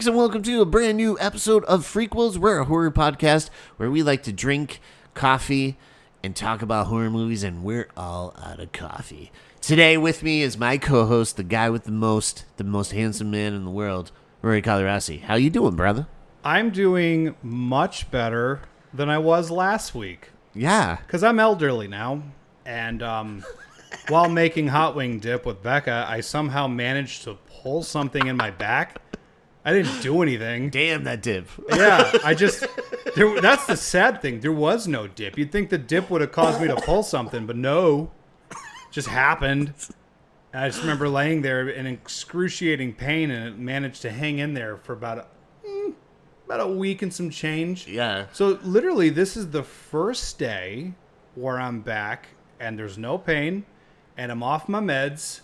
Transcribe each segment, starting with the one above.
freaks, and welcome to a brand new episode of FREAKQUELS. We're a horror podcast where we like to drink coffee and talk about horror movies, and we're all out of coffee. Today with me is my co-host, the guy with the most handsome man in the world, Rory Calarasi. How you doing, brother? I'm doing much better than I was last week. Yeah. Because I'm elderly now, and while making hot wing dip with Becca, I somehow managed to pull something in my back. I didn't do anything. Damn, that dip. Yeah, that's the sad thing. There was no dip. You'd think the dip would have caused me to pull something, but no. Just happened. And I just remember laying there in excruciating pain, and it managed to hang in there for about a week and some change. Yeah. So literally, this is the first day where I'm back, and there's no pain, and I'm off my meds,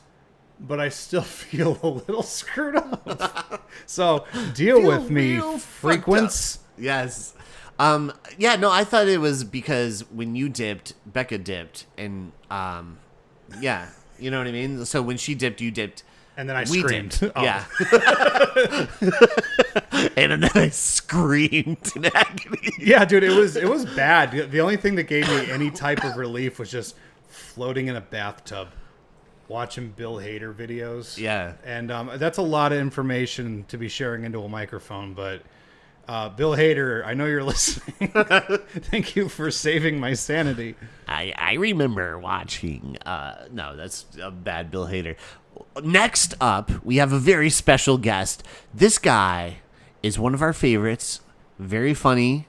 but I still feel a little screwed up. So deal with me, frequents. Yes. Yeah, no, I thought it was because when you dipped, Becca dipped, and yeah, you know what I mean? So when she dipped, you dipped. And then I we screamed. Dipped. Oh. Yeah. And then I screamed in agony. Yeah, dude, it was bad. The only thing that gave me any type of relief was just floating in a bathtub, watching Bill Hader videos. Yeah. And that's a lot of information to be sharing into a microphone, but Bill Hader, I know you're listening. Thank you for saving my sanity. I remember watching, no, that's a bad Bill Hader. Next up, we have a very special guest. This guy is one of our favorites. Very funny,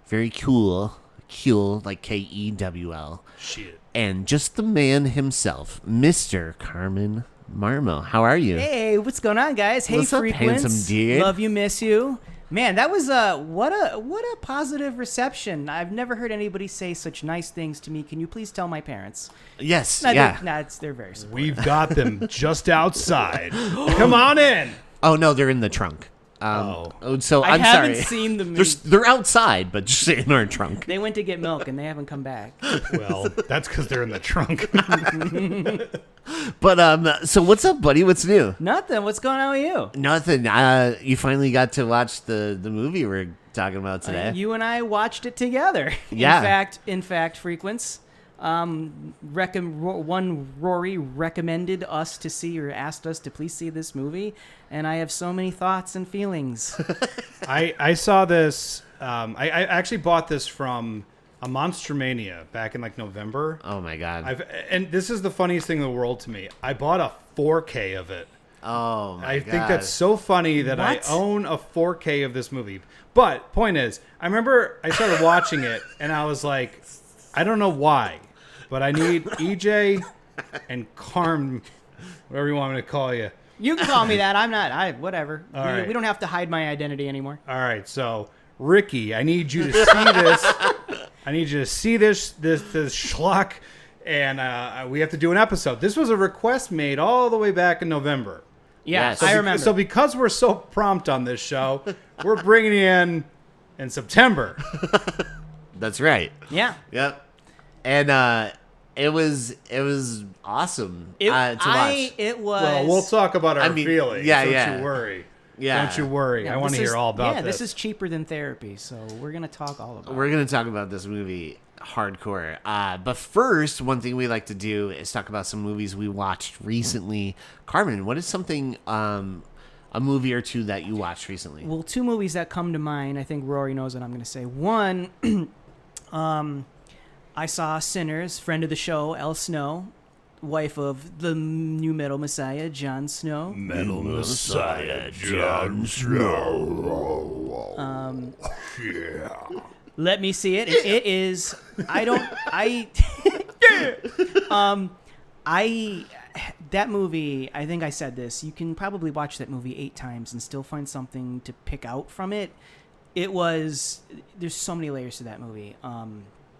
very cool, like Kewl. Shit. And just the man himself, Mr. Carmen Marmo. How are you? Hey, what's going on, guys? Hey, What's up, frequents. handsome dude? Love you, miss you. Man, that was what a positive reception. I've never heard anybody say such nice things to me. Can you please tell my parents? Yes, No, yeah. they're very supportive. We've got them just outside. Come on in. Oh, no, they're in the trunk. So I I'm haven't sorry. seen the movie. They're outside, but just in our trunk. They went to get milk and they haven't come back. Well, that's because they're in the trunk. But so what's up, buddy? What's new? Nothing. What's going on with you? Nothing. You finally got to watch the movie we're talking about today. You and I watched it together. Yeah. In fact, frequents. Rory recommended us to see, or asked us to please see this movie, and I have so many thoughts and feelings. I saw this. I actually bought this from a Monster Mania back in like November. Oh my god! And this is the funniest thing in the world to me. I bought a 4K of it. Oh my god! I think that's so funny that What? I own a 4K of this movie. But point is, I remember I started watching it and I was like, I don't know why, but I need EJ and Carm, whatever you want me to call you. You can call me that. I'm not. Whatever. All right. We don't have to hide my identity anymore. All right, so Ricky, I need you to see this. I need you to see this schlock, and we have to do an episode. This was a request made all the way back in November. Yeah, Yes. I remember. So because we're so prompt on this show, we're bringing you in September. That's right. Yeah. Yep. And it was awesome to watch. It was. Well, we'll talk about our feelings. yeah, Don't yeah. you worry. Yeah. Don't you worry. Yeah, I want to hear all about this. this. Yeah, this is cheaper than therapy, so we're gonna talk all about. We're gonna talk about this movie hardcore. But first, one thing we like to do is talk about some movies we watched recently. Carmen, what is something, a movie or two that you watched recently? Well, two movies that come to mind. I think Rory knows what I'm gonna say. One, I saw Sinners, friend of the show, Elle Snow, wife of the new metal messiah, Jon Snow. Metal Messiah Jon Snow. Let me see it. It is. That movie, I think I said this. You can probably watch that movie 8 times and still find something to pick out from it. There's so many layers to that movie.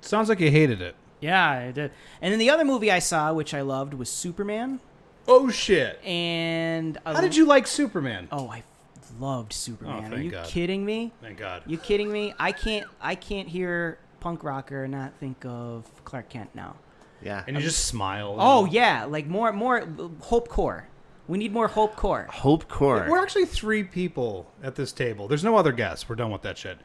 Sounds like you hated it. Yeah, I did. And then the other movie I saw, which I loved, was Superman. Oh, shit. And How did you like Superman? Oh, I loved Superman. Oh, Are thank you God. kidding me? Thank God. You kidding me? I can't hear punk rocker and not think of Clark Kent now. Yeah. And you just smile. Oh yeah, like more Hope Core. We need more Hope Core. Hope Core. We're actually 3 people at this table. There's no other guests. We're done with that shit.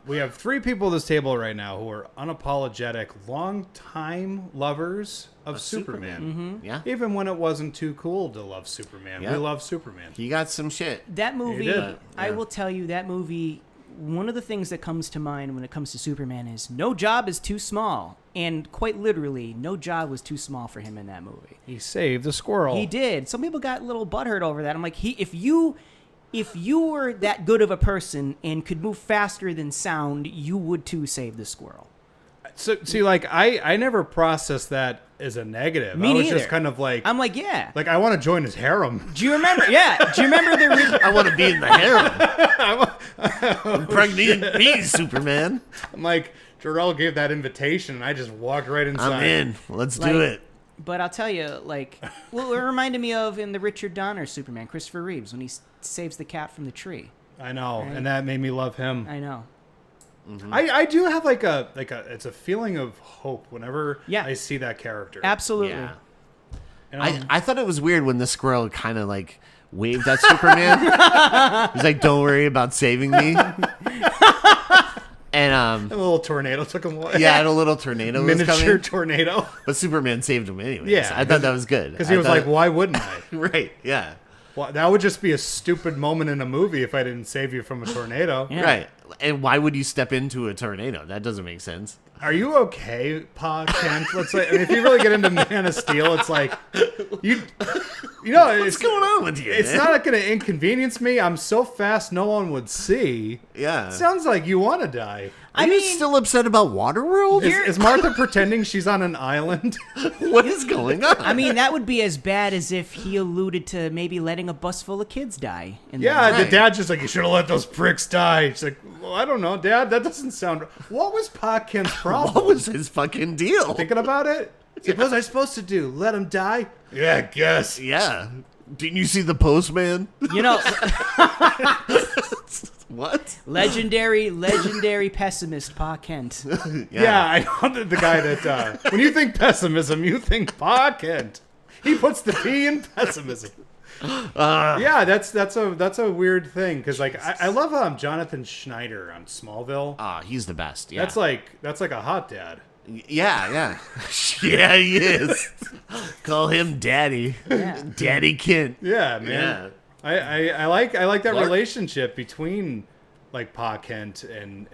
We have 3 people at this table right now who are unapologetic, long-time lovers of Superman. Mm-hmm. Yeah. Even when it wasn't too cool to love Superman. Yeah. We love Superman. He got some shit. That movie, did. I will tell you, that movie, one of the things that comes to mind when it comes to Superman is no job is too small. And quite literally, no job was too small for him in that movie. He saved a squirrel. He did. Some people got a little butthurt over that. I'm like, if you were that good of a person and could move faster than sound, you would too save the squirrel. So, see, like, I never processed that as a negative. Me I was neither. just kind of like, I'm like, yeah. I want to join his harem. Do you remember? Yeah. Do you remember the? I want to be in the harem. Impregnate me, Superman. I'm like, Jarrell gave that invitation, and I just walked right inside. I'm in. Let's Like, do it. But I'll tell you, like, well, it reminded me of in the Richard Donner Superman, Christopher Reeves, when he saves the cat from the tree. I know, Right. and that made me love him. I know. I do have like a it's a feeling of hope whenever Yeah. I see that character. Absolutely. Yeah. And I thought it was weird when the squirrel kind of like waved at Superman. He's like, "Don't worry about saving me." And a little tornado took him away. yeah, and a little tornado was miniature coming, tornado. but Superman saved him anyways. Yeah, I thought that was good Because he was like, "Why wouldn't I?" right, yeah, Well, that would just be a stupid moment in a movie if I didn't save you from a tornado. Yeah. right." And why would you step into a tornado? That doesn't make sense. Are you okay, Pa Kent? Let's say, I mean, if you really get into Man of Steel, it's like you know, What's going on with you? It's man? not going to inconvenience me. I'm so fast, no one would see. Yeah. Sounds like you want to die. Are you still upset about Waterworld? Is Martha pretending she's on an island? What is going on? I mean, that would be as bad as if he alluded to maybe letting a bus full of kids die. In Yeah, that. the Right. dad's just like, you should have let those pricks die. She's like, well, I don't know, Dad. That doesn't sound. What was Pa Kent's problem? what was his fucking deal? Thinking about it? What was I supposed to do? Let him die? Yeah, I guess. Yeah. Didn't you see the postman? You know, What? legendary pessimist Pa Kent. Yeah, I know the guy that when you think pessimism, you think Pa Kent. He puts the P in pessimism. Yeah, that's a weird thing because like I love Jonathan Schneider on Smallville. Ah, he's the best. Yeah. That's like a hot dad. Yeah, yeah. Yeah, he is. Call him Daddy. Yeah. Daddy Kent. Yeah, man. Yeah. I like that Clark. relationship between like Pa Kent and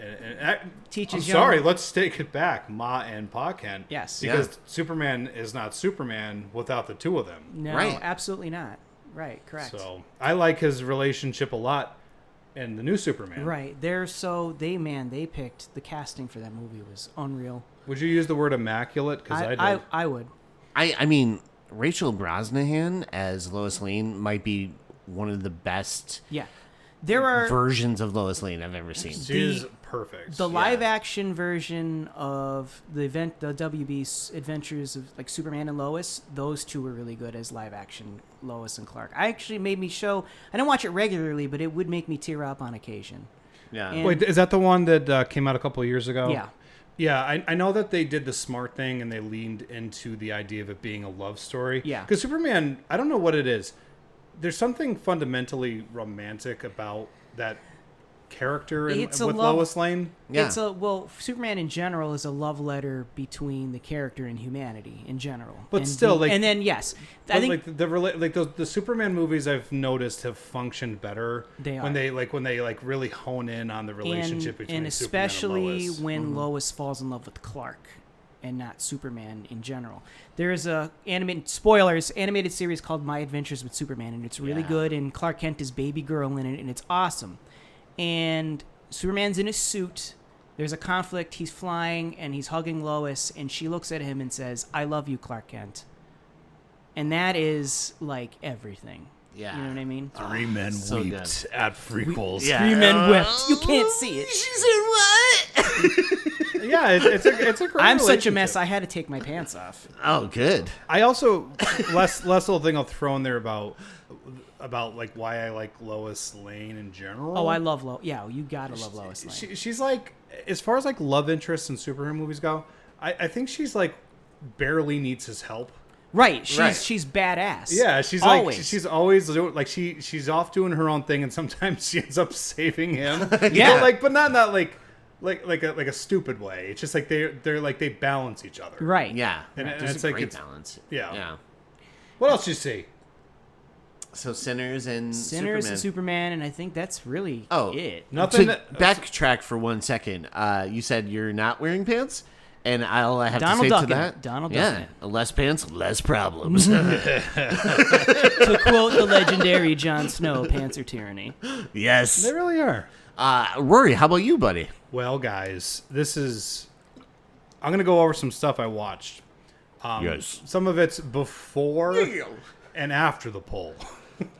Teaches I'm young- sorry, let's take it back, Ma and Pa Kent. Yes. Because Yeah. Superman is not Superman without the two of them. No, Right. absolutely not. Right, correct. So I like his relationship a lot in the new Superman. Right. They picked the casting for that movie was unreal. Would you use the word immaculate? Because I did. I would. I mean, Rachel Brosnahan as Lois Lane might be one of the best Yeah. There are versions of Lois Lane I've ever seen. She's perfect. the live action version of the WB's Adventures of like Superman and Lois. Those two were really good as live action Lois and Clark. I actually made me show. I don't watch it regularly, but it would make me tear up on occasion. Yeah. And- Wait, is that the one that came out a couple of years ago? Yeah. Yeah, I know that they did the smart thing and they leaned into the idea of it being a love story. Yeah. Because Superman, I don't know what it is. There's something fundamentally romantic about that character It's a with love- Lois Lane. Yeah. Superman in general is a love letter between the character and humanity in general. But And still, like- and then yes, I But, think like the Superman movies I've noticed have functioned better They when are. they really hone in on the relationship between and Superman especially and Lois. when Lois falls in love with Clark and not Superman in general. There is a animated series called My Adventures with Superman, and it's really Yeah. good. And Clark Kent is baby girl in it, and it's awesome. And Superman's in his suit. There's a conflict. He's flying and he's hugging Lois, and she looks at him and says, "I love you, Clark Kent." And that is like everything. Yeah. You know what I mean? Three men so wept good. at FREAKQUELS. Yeah. Three men wept. You can't see it. She said what? Yeah, it's a great I'm such a relationship. mess. I had to take my pants off. Oh, good. I also last little thing I'll throw in there about like why I like Lois Lane in general. Oh, I love Lois. Yeah, you gotta love Lois Lane. She's like, as far as like love interests in Superman movies go, I think she's like barely needs his help. Right. Right. She's badass. Yeah, she's always. like she's always like she's off doing her own thing, and sometimes she ends up saving him. Yeah. But not like a stupid way. It's just like they're like they balance each other. Right. Yeah. And There's it's a like great it's- balance. yeah. Yeah. What else you see? So Sinners and Sinners Superman. and Superman, and I think that's really Oh. it. Nothing. To backtrack for 1 second, you said you're not wearing pants, and all I have Donald to say Duckin. to that, Donald yeah, less pants, less problems. To quote the legendary Jon Snow, "Pants are tyranny." Yes. They really are. Rory, how about you, buddy? Well, guys, I'm gonna go over some stuff I watched. Yes. Some of it's before and after the poll.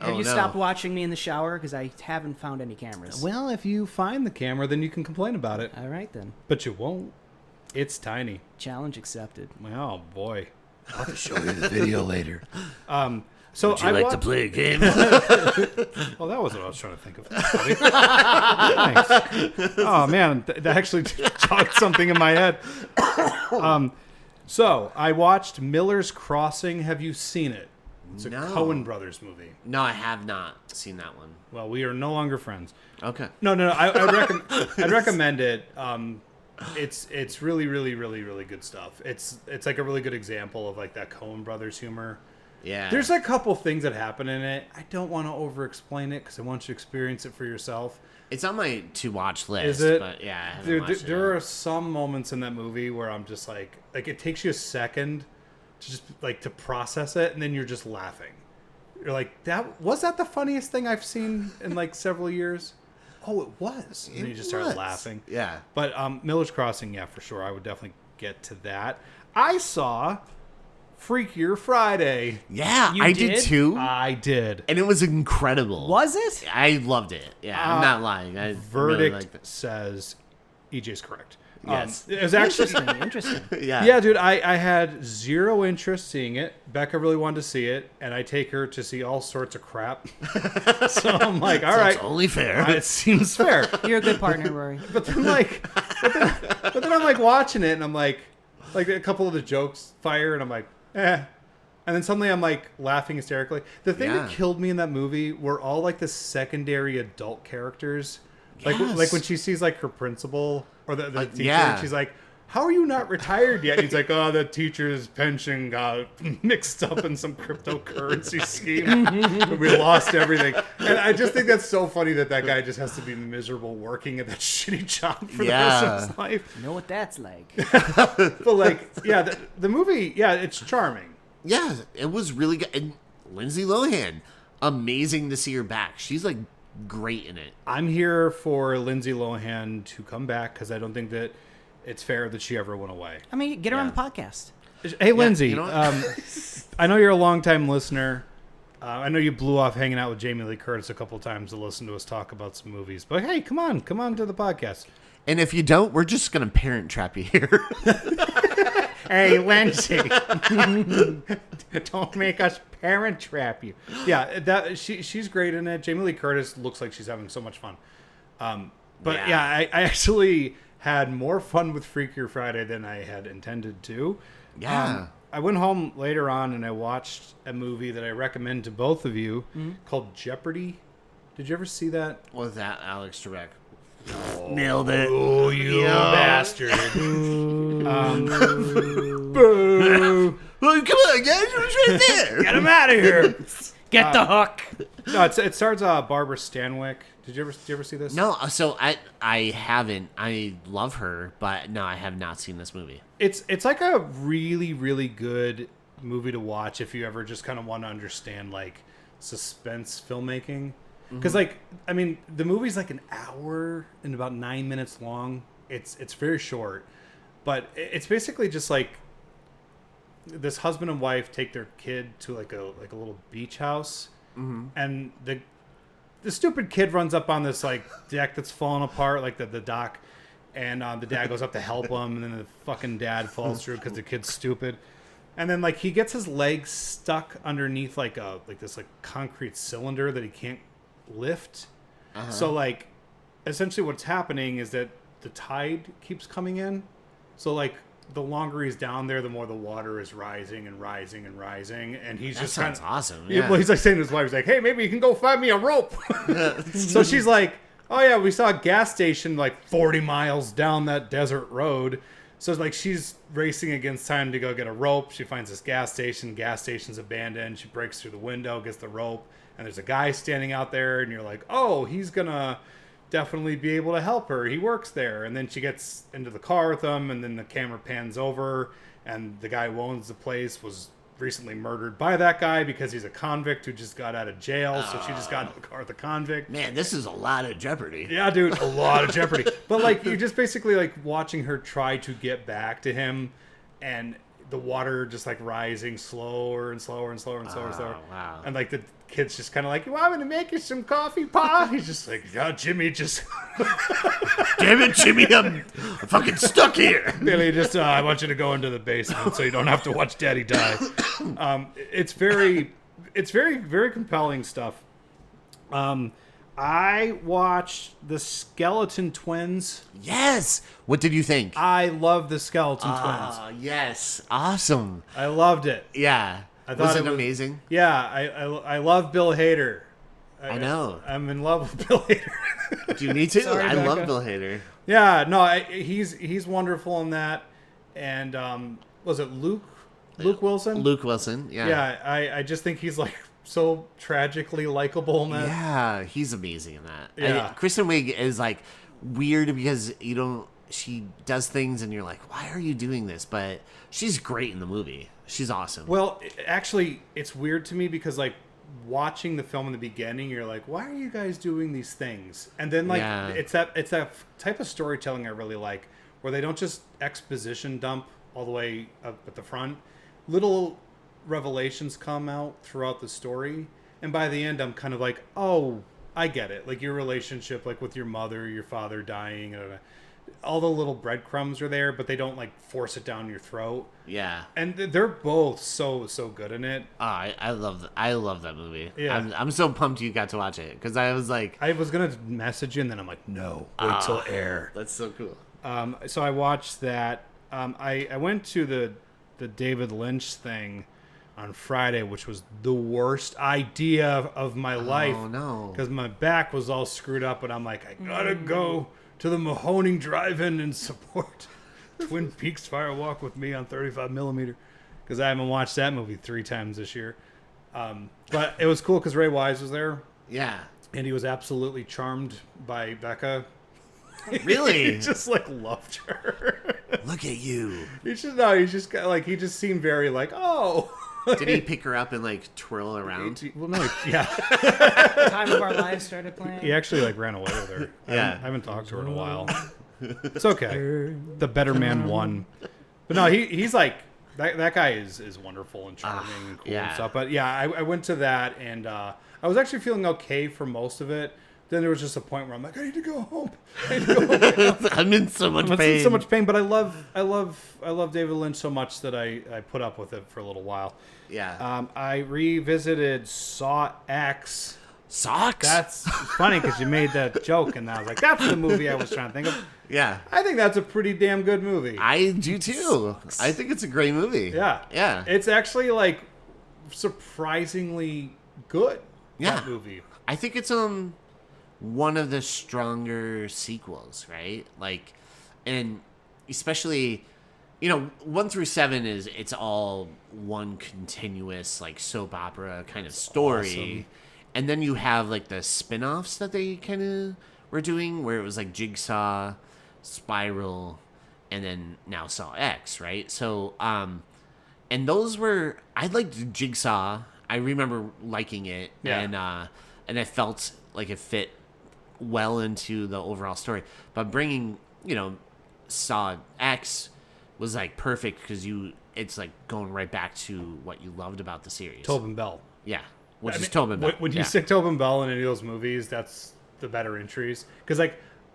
Have Oh, you no. stopped watching me in the shower? Because I haven't found any cameras. Well, if you find the camera, then you can complain about it. All right then. But you won't. It's Challenge accepted. Oh boy. I'll have to show you the video later. So Would you like to play a game? Well, that wasn't what I was trying to think of. Thanks. Oh man, that actually jogged something in my head. So I watched Miller's Crossing. Have you seen it? It's a No. Coen Brothers movie. No, I have not seen that one. Well, we are no longer friends. Okay. No. I'd recommend it. It's really, really, really, really good stuff. It's like a really good example of like that Coen Brothers humor. Yeah. There's a couple things that happen in it. I don't want to over-explain it because I want you to experience it for yourself. It's on my to-watch list. Is it? But yeah, I haven't Dude, watched it there yet. are some moments in that movie where I'm just like it takes you a second to just like to process it, and then you're just laughing. You're like, that the funniest thing I've seen in like several years? Oh, it was. And then you just start was. laughing. Yeah. But Miller's Crossing, yeah, for sure. I would definitely get to that. I saw Freakier Friday. Yeah, You I did did? too. I did. And it was incredible. Was it? I loved it. Yeah, I'm not lying. I really Verdict liked it. says EJ's correct. Yes. It was actually... Interesting. Yeah. Yeah, dude, I had zero interest seeing it. Becca really wanted to see it, and I take her to see all sorts of crap. So I'm like, all right, It's only fair. it seems fair. You're a good partner, Rory. But then I'm like watching it, and I'm like a couple of the jokes fire, and I'm like, eh. And then suddenly I'm like laughing hysterically. The thing Yeah. that killed me in that movie were all like the secondary adult characters. Like Yes. when she sees like her principal or the teacher, yeah. and she's like, "How are you not retired yet?" And he's like, "Oh, the teacher's pension got mixed up in some cryptocurrency scheme. And we lost everything." And I just think that's so funny that guy just has to be miserable working at that shitty job for the rest of his life. You know what that's like. But like, yeah, the movie, yeah, it's charming. Yeah, it was really good. And Lindsay Lohan, amazing to see her back. She's like great in it. I'm here for Lindsay Lohan to come back because I don't think that it's fair that she ever went away. I mean, get her on Yeah. the podcast. Hey, Lindsay, you know what? I know you're a longtime listener. I know you blew off hanging out with Jamie Lee Curtis a couple times to listen to us talk about some movies. But hey, come on to the podcast. And if you don't, we're just going to parent trap you here. Hey, Lindsay, don't make us parent trap you. Yeah, she's great in it. Jamie Lee Curtis looks like she's having so much fun. But Yeah. yeah, I actually had more fun with Freakier Friday than I had intended to. Yeah. I went home later on and I watched a movie that I recommend to both of you called Jeopardy. Did you ever see that? What was that, Alex Trebek? Nailed it. Oh, you bastard. Boo. Well, come on, guys. It was right there. Get him out of here. Get the hook. No, it stars Barbara Stanwyck. Did you ever see this? No, so I haven't. I love her, but no, I have not seen this movie. It's like a really, really good movie to watch if you ever just kind of want to understand like suspense filmmaking. Because like, I mean, the movie's like an hour and about 9 minutes long. It's very short, but it's basically just like this husband and wife take their kid to like a little beach house, and the stupid kid runs up on this like deck that's falling apart, like the dock, and the dad goes up to help him, and then the fucking dad falls through because the kid's stupid. And then like he gets his legs stuck underneath like this concrete cylinder that he can't lift. So essentially what's happening is that the tide keeps coming in. So like the longer he's down there, the more the water is rising and rising and rising, and he's That just sounds kind of awesome. Yeah, Yeah. well, he's like saying to his wife, he's like, "Hey, maybe you can go find me a rope." So she's like, "Oh yeah, we saw a gas station like 40 miles down that desert road." So it's like she's racing against time to go get a rope. She finds this gas station. Gas station's abandoned. She breaks through the window, gets the rope, and there's a guy standing out there, and you're like, "Oh, he's gonna definitely be able to help her. He works there." And then she gets into the car with him, and then the camera pans over, and the guy who owns the place was recently murdered by that guy because he's a convict who just got out of jail. So she just got in the car with the convict. Man, this is a lot of Jeopardy. Yeah, dude, a lot of Jeopardy. But like, you're just basically like watching her try to get back to him, and the water just like rising slower and slower and slower and slower and slower. Wow. And like the kid's just kind of like, "You want me to make you some coffee, Pa?" He's just like, "Yeah, Jimmy, just Damn it, Jimmy, I'm fucking stuck here. Billy, just I want you to go into the basement so you don't have to watch Daddy die." It's very, very compelling stuff. I watched the Skeleton Twins. Yes. What did you think? I love the Skeleton Twins. Oh, yes. Awesome. I loved it. Yeah. I thought Was it it was- amazing? Yeah, I love Bill Hader. I know. I'm in love with Bill Hader. Do you need to? Sorry, I love Becca. Bill Hader. Yeah, no, he's wonderful in that. And was it Luke Wilson? Luke Wilson. Yeah. Yeah, I just think he's like so tragically likable in that. Yeah, he's amazing in that. Yeah. Kristen Wiig is like weird because she does things and you're like, why are you doing this? But she's great in the movie. She's awesome. Well, actually, it's weird to me because like watching the film in the beginning, you're like, why are you guys doing these things? And then like Yeah. it's that type of storytelling I really like, where they don't just exposition dump all the way up at the front. Little revelations come out throughout the story, and by the end, I'm kind of like, oh, I get it. Like your relationship, like with your mother, your father dying, all the little breadcrumbs are there, but they don't like force it down your throat. Yeah. And they're both so good in it. I love that movie. Yeah. I'm so pumped you got to watch it because I was like, I was gonna message you, and then I'm like, no, wait till air. that's so cool. So I watched that. I went to the David Lynch thing on Friday, which was the worst idea of my life. Oh no. Because my back was all screwed up, and I'm like, I gotta go to the Mahoning Drive-In and support Twin Peaks Fire Walk with me on 35 millimeter, because I haven't watched that movie 3 times this year. But it was cool because Ray Wise was there, Yeah. and he was absolutely charmed by Becca. Really? He just like loved her. Look at you. He just got like, he just seemed very like, oh. Did he pick her up and like twirl around? Well, no, yeah. Time of Our Lives started playing. He actually like ran away with her. Yeah. I haven't talked to her in a while. It's okay. The better man won. But no, he's like, that guy is wonderful and charming and cool yeah. and stuff. But yeah, I went to that, and I was actually feeling okay for most of it. Then there was just a point where I'm like, I need to go home. I'm in so much I'm pain. in so much pain, but I love David Lynch so much that I put up with it for a little while. Yeah. I revisited Saw X. Socks? That's funny because you made that joke, and I was like, that's the movie I was trying to think of. Yeah. I think that's a pretty damn good movie. I do too. I think it's a great movie. Yeah. Yeah. It's actually like surprisingly good. Yeah. That movie. I think it's one of the stronger sequels, right? Like, and especially, 1 through 7 it's all one continuous like soap opera kind of story. Awesome. And then you have like the spin-offs that they kind of were doing where it was like Jigsaw, Spiral, and then now Saw X, right? So, and those were, I liked Jigsaw. I remember liking it. Yeah. And I felt like it fit well into the overall story. But bringing, Saw X was like perfect because it's like going right back to what you loved about the series. Tobin Bell. Yeah. Which is Tobin Bell. When you Yeah. stick Tobin Bell in any of those movies, that's the better entries. Because like,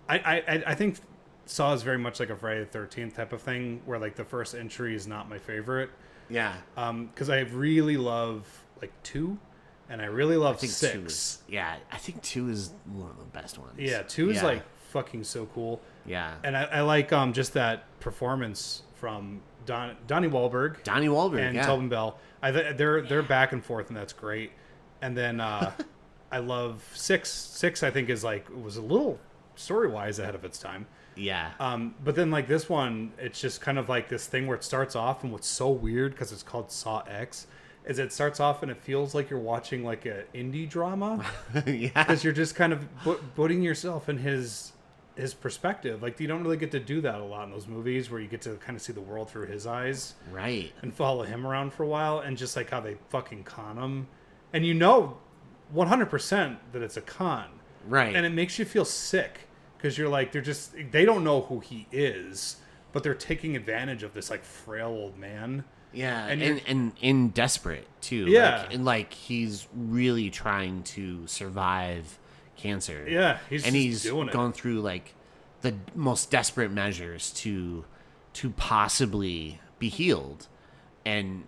I think Saw is very much like a Friday the 13th type of thing, where like the first entry is not my favorite. Yeah. Because I really love like 2, and I really love I think 6. 2 is, I think 2 is one of the best ones. Yeah, 2 is Yeah. like fucking so cool. Yeah. And I like just that performance from Donnie Wahlberg. Donnie Wahlberg, and Tobin Bell. They're back and forth, and that's great. And then I love Six. Six, I think, was a little story-wise ahead of its time. Yeah. But then like this one, it's just kind of like this thing where it starts off, and what's so weird because it's called Saw X, is it starts off and it feels like you're watching like an indie drama. Yeah. Because you're just kind of putting yourself in his perspective. Like you don't really get to do that a lot in those movies where you get to kind of see the world through his eyes. Right. And follow him around for a while, and just like how they fucking con him. And 100% that it's a con. Right. And it makes you feel sick because you're like, they don't know who he is, but they're taking advantage of this like frail old man. Yeah, and desperate too. Yeah. Like he's really trying to survive cancer. Yeah, he's doing it. gone through like the most desperate measures to possibly be healed. And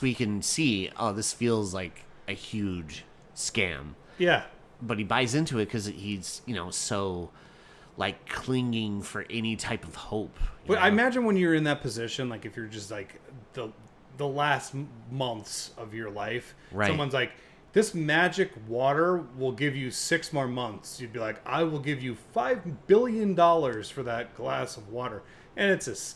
we can see, this feels like a huge scam. Yeah. But he buys into it because he's, so like clinging for any type of hope. But I imagine when you're in that position, like if you're just like the last months of your life, right. Someone's like, this magic water will give you 6 more months. You'd be like, I will give you $5 billion for that glass of water. And it's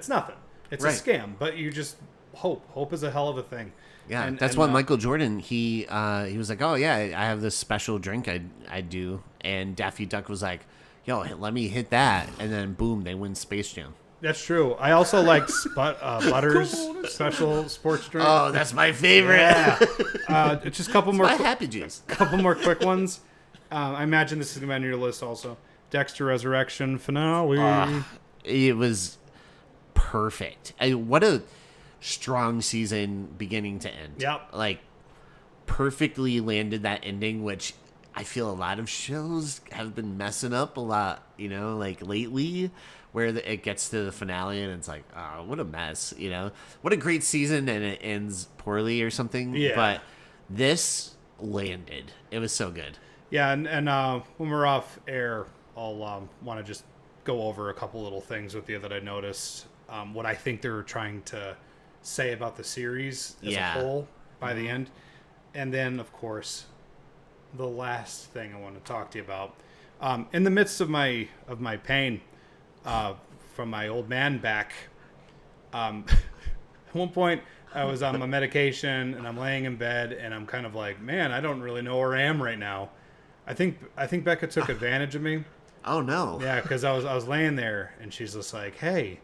nothing. It's right. a scam, but you just hope. Hope is a hell of a thing. Yeah, that's why Michael Jordan, he was like, oh yeah, I have this special drink I do. And Daffy Duck was like, yo, let me hit that. And then boom, they win Space Jam. That's true. I also like Butter's special sports drink. Oh, that's my favorite. Yeah. Just a couple more. Happy Juice. Couple more quick ones. I imagine this is going to be on your list also. Dexter Resurrection finale. It was perfect. What a strong season beginning to end. Yep. Like, perfectly landed that ending, which I feel a lot of shows have been messing up a lot, like lately, where it gets to the finale and it's like, oh, what a mess, What a great season and it ends poorly or something. Yeah. But this landed. It was so good. Yeah, and when we're off air, I'll want to just go over a couple little things with you that I noticed. What I think they're trying to say about the series as a whole by the end. And then, of course, the last thing I want to talk to you about. In the midst of my pain from my old man back, at one point I was on my medication and I'm laying in bed and I'm kind of like, man, I don't really know where I am right now. I think Becca took advantage of me. Oh no. Yeah, because I was laying there and she's just like, hey,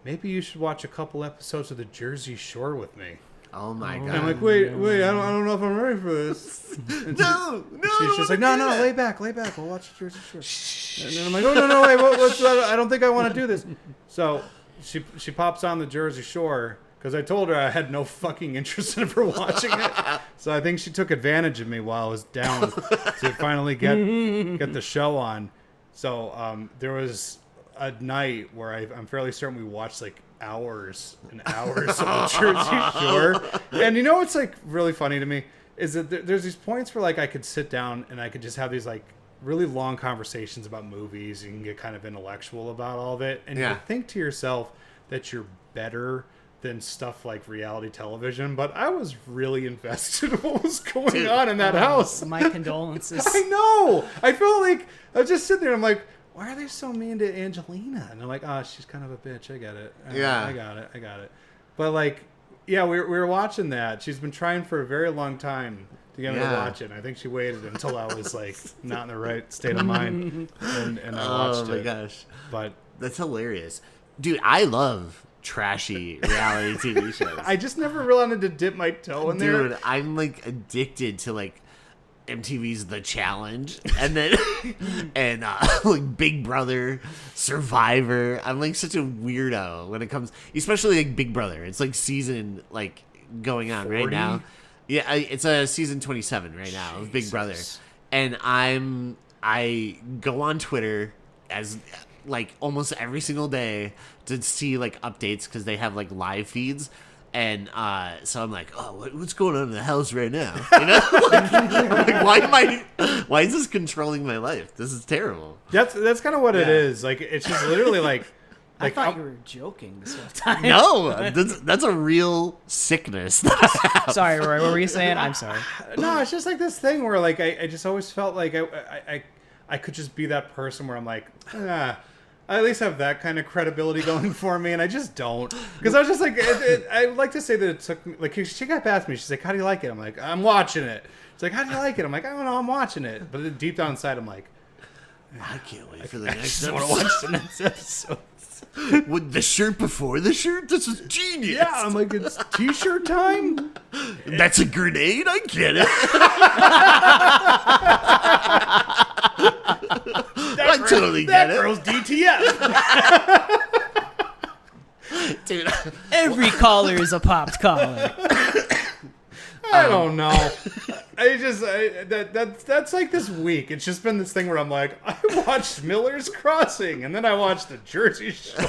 maybe you should watch a couple episodes of the Jersey Shore with me. Oh my god. And I'm like, wait, I don't know if I'm ready for this. And no. She's just like, no, lay back. We'll watch the Jersey Shore. And then I'm like, no, wait, I don't think I want to do this. So she pops on the Jersey Shore because I told her I had no fucking interest in ever watching it. So I think she took advantage of me while I was down to finally get the show on. So there was a night where I'm fairly certain we watched like hours and hours of the Jersey Shore. And you know what's like really funny to me is that there's these points where like I could sit down and I could just have these like really long conversations about movies. You can get kind of intellectual about all of it. And you think to yourself that you're better than stuff like reality television, but I was really invested in what was going on in that house. My condolences. I know. I felt like I was just sitting there and I'm like, why are they so mean to Angelina? And I'm like, oh, she's kind of a bitch. I get it. I got it. But like, yeah, we were watching that. She's been trying for a very long time to get me to watch it. And I think she waited until I was like not in the right state of mind, and I watched it. Oh my gosh! But that's hilarious, dude. I love trashy reality TV shows. I just never really wanted to dip my toe in there. Dude, I'm like addicted to like MTV's The Challenge, and then and like Big Brother, Survivor. I'm like such a weirdo when it comes, especially like Big Brother. It's like season like going on 40? Right now. Yeah, it's a season 27 right now of Big Brother, and I go on Twitter as like almost every single day to see like updates because they have like live feeds. And so I'm like, oh, what's going on in the house right now? Like, why is this controlling my life? This is terrible. That's kind of what it is. Like, it's just literally like I thought you were joking this whole time. No, that's a real sickness. Sorry, Roy. What were you saying? I'm sorry. No, it's just like this thing where like I just always felt like I could just be that person where I'm like, I at least have that kind of credibility going for me, and I just don't. Because I was just like, I would like to say that it took me, like, she got past me. She's like, how do you like it? I'm like, I'm watching it. She's like, how do you like it? I'm like, I don't know, I'm watching it. But then deep down inside, I'm like, I can't wait for the next I episode. want to watch the next episode. With the shirt before the shirt? This is genius. Yeah, I'm like, it's t-shirt time? That's a grenade? I get it. I totally get That it. girl's DTF. Dude, Every collar is a popped collar. I don't know. That's like this week. It's just been this thing where I'm like, I watched Miller's Crossing, and then I watched the Jersey Shore.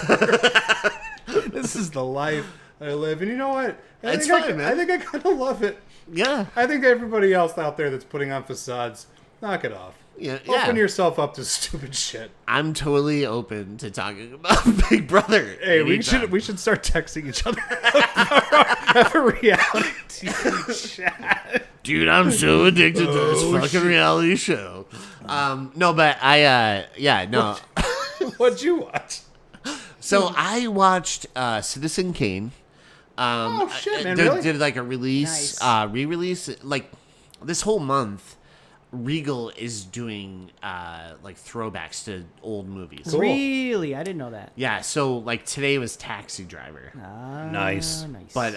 This is the life I live, and you know what? It's fine, man. I think I kind of love it. yeah. I think everybody else out there that's putting on facades, knock it off. Yeah, Open yourself up to stupid shit. I'm totally open to talking about Big Brother. Hey, anytime. we should start texting each other. Have a reality TV chat. Dude, I'm so addicted to this fucking reality show. No, but no. What'd you watch? So I watched Citizen Kane. Oh, shit, man, They really? did like a release, Nice. re-release. Like this whole month, Regal is doing like throwbacks to old movies. Cool. Really? I didn't know that. Yeah, so like today was Taxi Driver. Nice. Nice. But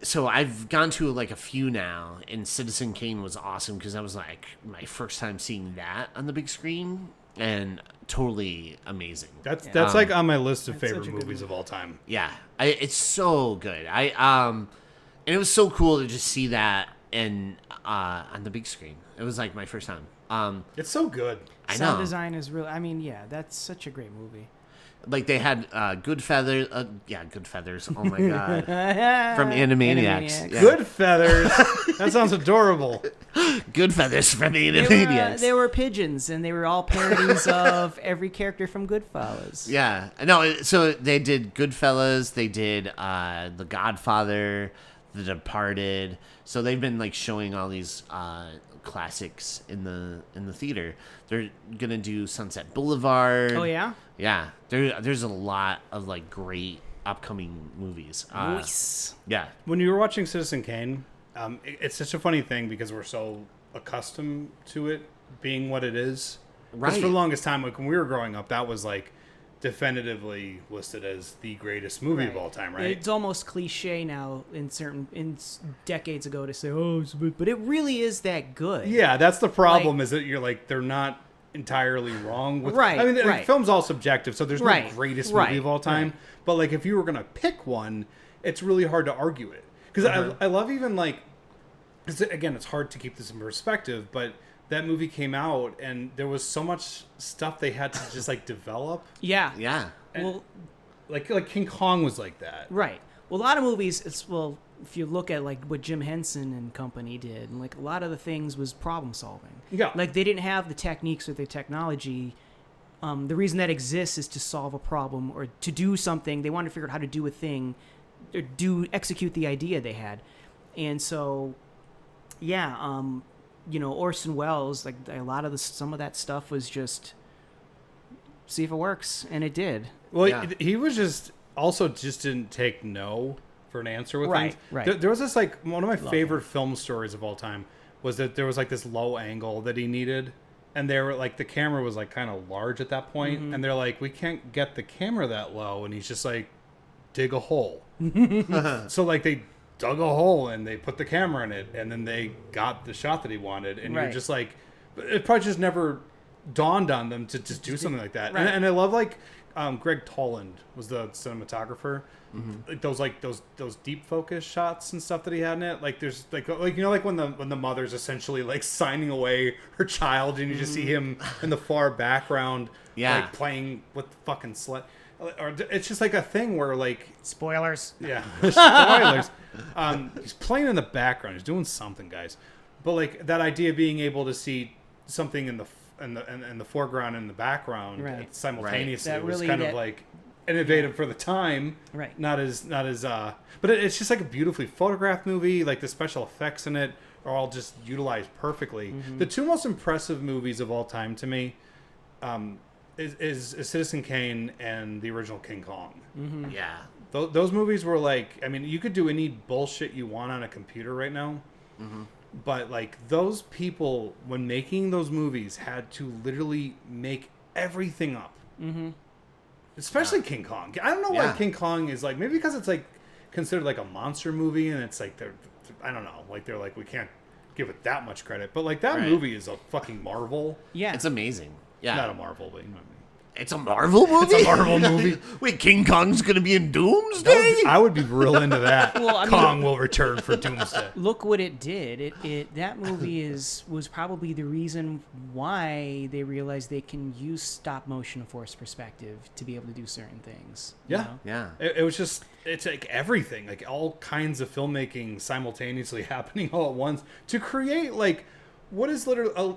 so I've gone to like a few now, and Citizen Kane was awesome because that was like my first time seeing that on the big screen, and totally amazing. That's like on my list of That's favorite such a good movies of all time. Yeah, it's so good. And it was so cool to just see that and on the big screen. It was like my first time. It's so good. I Sound know. design is really. I mean, yeah, that's such a great movie. Like they had Good Feathers. Good Feathers. Oh my god. From Animaniacs. Yeah. Good Feathers. That sounds adorable. Good Feathers from They Animaniacs. they were pigeons, and they were all parodies of every character from Goodfellas. Yeah. No, so they did Goodfellas, they did The Godfather, The Departed. So they've been like showing all these classics in the theater. They're gonna do Sunset Boulevard. Oh yeah. Yeah. There's a lot of like great upcoming movies. Nice. Yeah. When you were watching Citizen Kane, it's such a funny thing because we're so accustomed to it being what it is. Right. For the longest time, like when we were growing up, that was like definitively listed as the greatest movie of all time, right? It's almost cliche now decades ago to say, oh, but it really is that good. Yeah, that's the problem. Is that you're like they're not entirely wrong with. Right, I mean, right. film's all subjective, so there's no Right, greatest right, movie of all time. right. But like, if you were gonna pick one, it's really hard to argue it because I love even like, because again, it's hard to keep this in perspective, but that movie came out and there was so much stuff they had to just like develop. Yeah. Yeah. Well, Like King Kong was like that. right. Well, a lot of movies, if you look at like what Jim Henson and company did, and like a lot of the things was problem solving. Yeah. Like they didn't have the techniques or the technology. The reason that exists is to solve a problem or to do something. They wanted to figure out how to do a thing, or execute the idea they had, and so, yeah. Orson Welles, like a lot of some of that stuff was just see if it works, and it did. Well, Yeah. he was just didn't take no for an answer with Right, things. right. There was this like one of my Love favorite film stories of all time was that there was like this low angle that he needed, and they were like the camera was like kind of large at that point, and they're like, we can't get the camera that low, and he's just like, dig a hole. So like they dug a hole and they put the camera in it, and then they got the shot that he wanted, and you're Right. just like, it probably just never dawned on them to just do something like that. Right. And I love like Greg Toland was the cinematographer. Like those deep focus shots and stuff that he had in it. Like there's like when the mother's essentially like signing away her child, and you just see him in the far background, Yeah. like playing with the fucking sled. Or it's just like a thing where like Spoilers. yeah, spoilers. He's playing in the background. He's doing something, guys. But like that idea of being able to see something in the the foreground and the background Right. simultaneously. That It was really- kind of that- like innovative for the time. Right. Not as but it's just like a beautifully photographed movie. Like the special effects in it are all just utilized perfectly. Mm-hmm. The two most impressive movies of all time to me is Citizen Kane and the original King Kong. Mm-hmm. Yeah. Those movies were like, I mean, you could do any bullshit you want on a computer right now. Mm-hmm. But like those people, when making those movies, had to literally make everything up. Mm-hmm. Especially King Kong. I don't know Yeah. why King Kong is like, maybe because it's like considered like a monster movie, and it's like I don't know, like they're like, we can't give it that much credit. But like that Right. movie is a fucking marvel. Yeah. It's amazing. Yeah. Not a marvel, but you know what I mean. It's a Marvel movie? It's a Marvel movie. Wait, King Kong's going to be in Doomsday? I would be real into that. Well, I mean- Kong will return for Doomsday. Look what it did. That movie was probably the reason why they realized they can use stop motion force perspective to be able to do certain things. you Yeah. know? Yeah. It was just, it's like everything, like all kinds of filmmaking simultaneously happening all at once to create like what is literally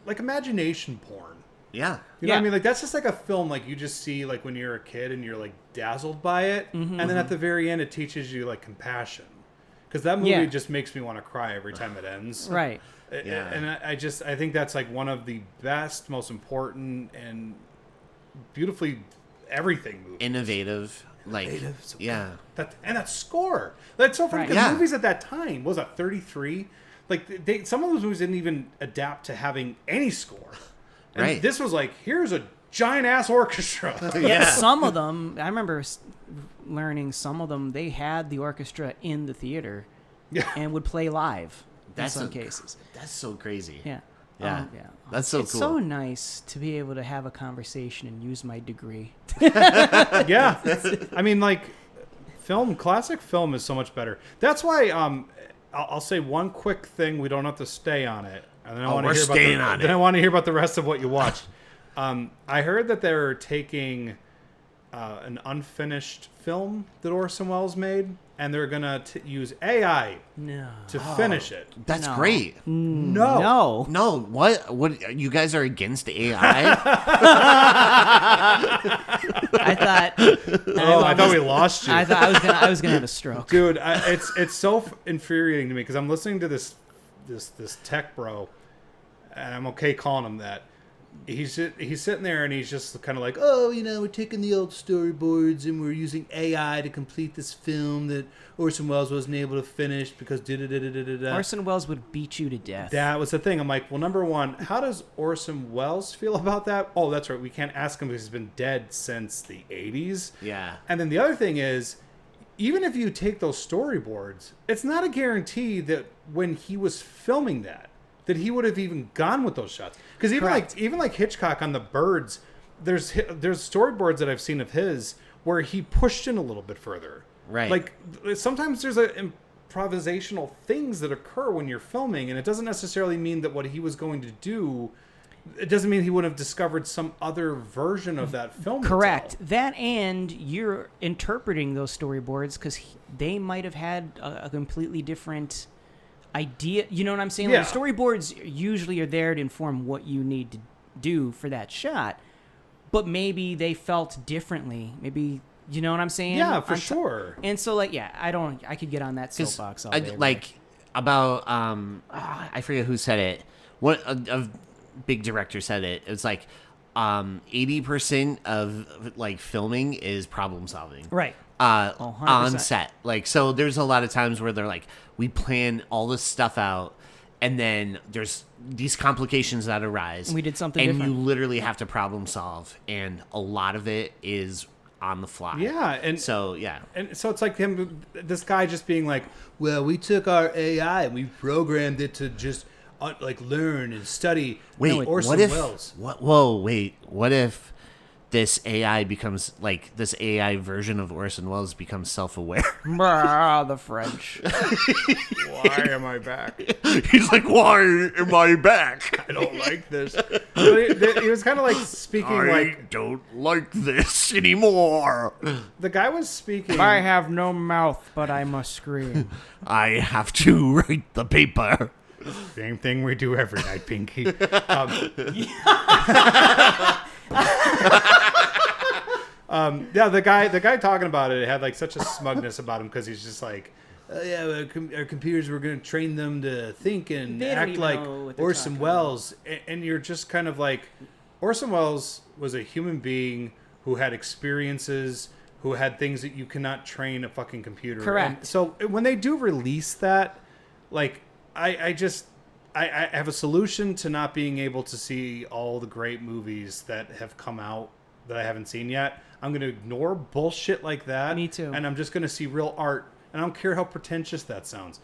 like imagination porn. Yeah. You know what Yeah. I mean? Like that's just like a film like you just see like when you're a kid and you're like dazzled by it, and then at the very end it teaches you like compassion, because that movie Yeah. just makes me want to cry every time it ends. Right. Yeah. And I think that's like one of the best, most important, and beautifully everything movies. Innovative. Like, Innovative, so yeah. That score. That's so funny Right. because Yeah. movies at that time, what was that 33? Like some of those movies didn't even adapt to having any score. And Right. this was like, here's a giant ass orchestra. Yeah. Some of them, I remember learning some of them, they had the orchestra in the theater Yeah. and would play live That's in some a- cases. That's so crazy. Yeah. Yeah. Yeah. That's so it's cool. so nice to be able to have a conversation and use my degree. Yeah. I mean, like, classic film is so much better. That's why I'll say one quick thing. We don't have to stay on it. And then I want to we're hear staying about on then it. I want to hear about the rest of what you watched. I heard that they're taking an unfinished film that Orson Welles made, and they're gonna use AI No. to finish it. That's No. great. No. No. No, what? You guys are against AI? I thought Oh, I thought we lost you. I thought I was gonna have a stroke. Dude, it's so infuriating to me because I'm listening to this tech bro, and I'm okay calling him that. He's sitting there and he's just kind of like, oh, you know, we're taking the old storyboards and we're using AI to complete this film that Orson Welles wasn't able to finish because da-da-da-da-da-da. Orson Welles would beat you to death. That was the thing. I'm like, well, number one, how does Orson Welles feel about that? Oh, that's right. We can't ask him because he's been dead since the 80s. Yeah. And then the other thing is, even if you take those storyboards, it's not a guarantee that when he was filming that he would have even gone with those shots. Because even like Hitchcock on the birds, there's storyboards that I've seen of his where he pushed in a little bit further. Right. Like sometimes there's improvisational things that occur when you're filming, and it doesn't necessarily mean that what he was going to do. It doesn't mean he would have discovered some other version of that film. Correct. That, and you're interpreting those storyboards because they might have had a completely different idea. You know what I'm saying? Yeah. Like, the storyboards usually are there to inform what you need to do for that shot, but maybe they felt differently. Maybe, you know what I'm saying? Yeah, for sure. And so, like, yeah, I could get on that soapbox all day. About I forget who said it. What a big director said it. It's like 80% of like filming is problem solving. right. On 100%. set. Like, so there's a lot of times where they're like, we plan all this stuff out, and then there's these complications that arise. And we did something and different. you literally have to problem solve, and a lot of it is on the fly. Yeah, and so yeah. And so it's like this guy just being like, well, we took our AI and we programmed it to just like learn and study. Wait, Orson what if? Welles. What if this AI becomes like this AI version of Orson Welles becomes self-aware? The French. Why am I back? He's like, why am I back? I don't like this. But he was kind of like speaking I like don't like this anymore. the guy was speaking. I have no mouth, but I must scream. I have to write the paper. Same thing we do every night, Pinky. Yeah, the guy talking about it had like such a smugness about him because he's just like, yeah, our computers, we're going to train them to think and They don't act even like know what they're Orson talking Welles. And you're just kind of like, Orson Welles was a human being who had experiences, who had things that you cannot train a fucking computer. Correct. And so when they do release that, like, I have a solution to not being able to see all the great movies that have come out that I haven't seen yet. I'm going to ignore bullshit like that. Me too. And I'm just going to see real art. And I don't care how pretentious that sounds.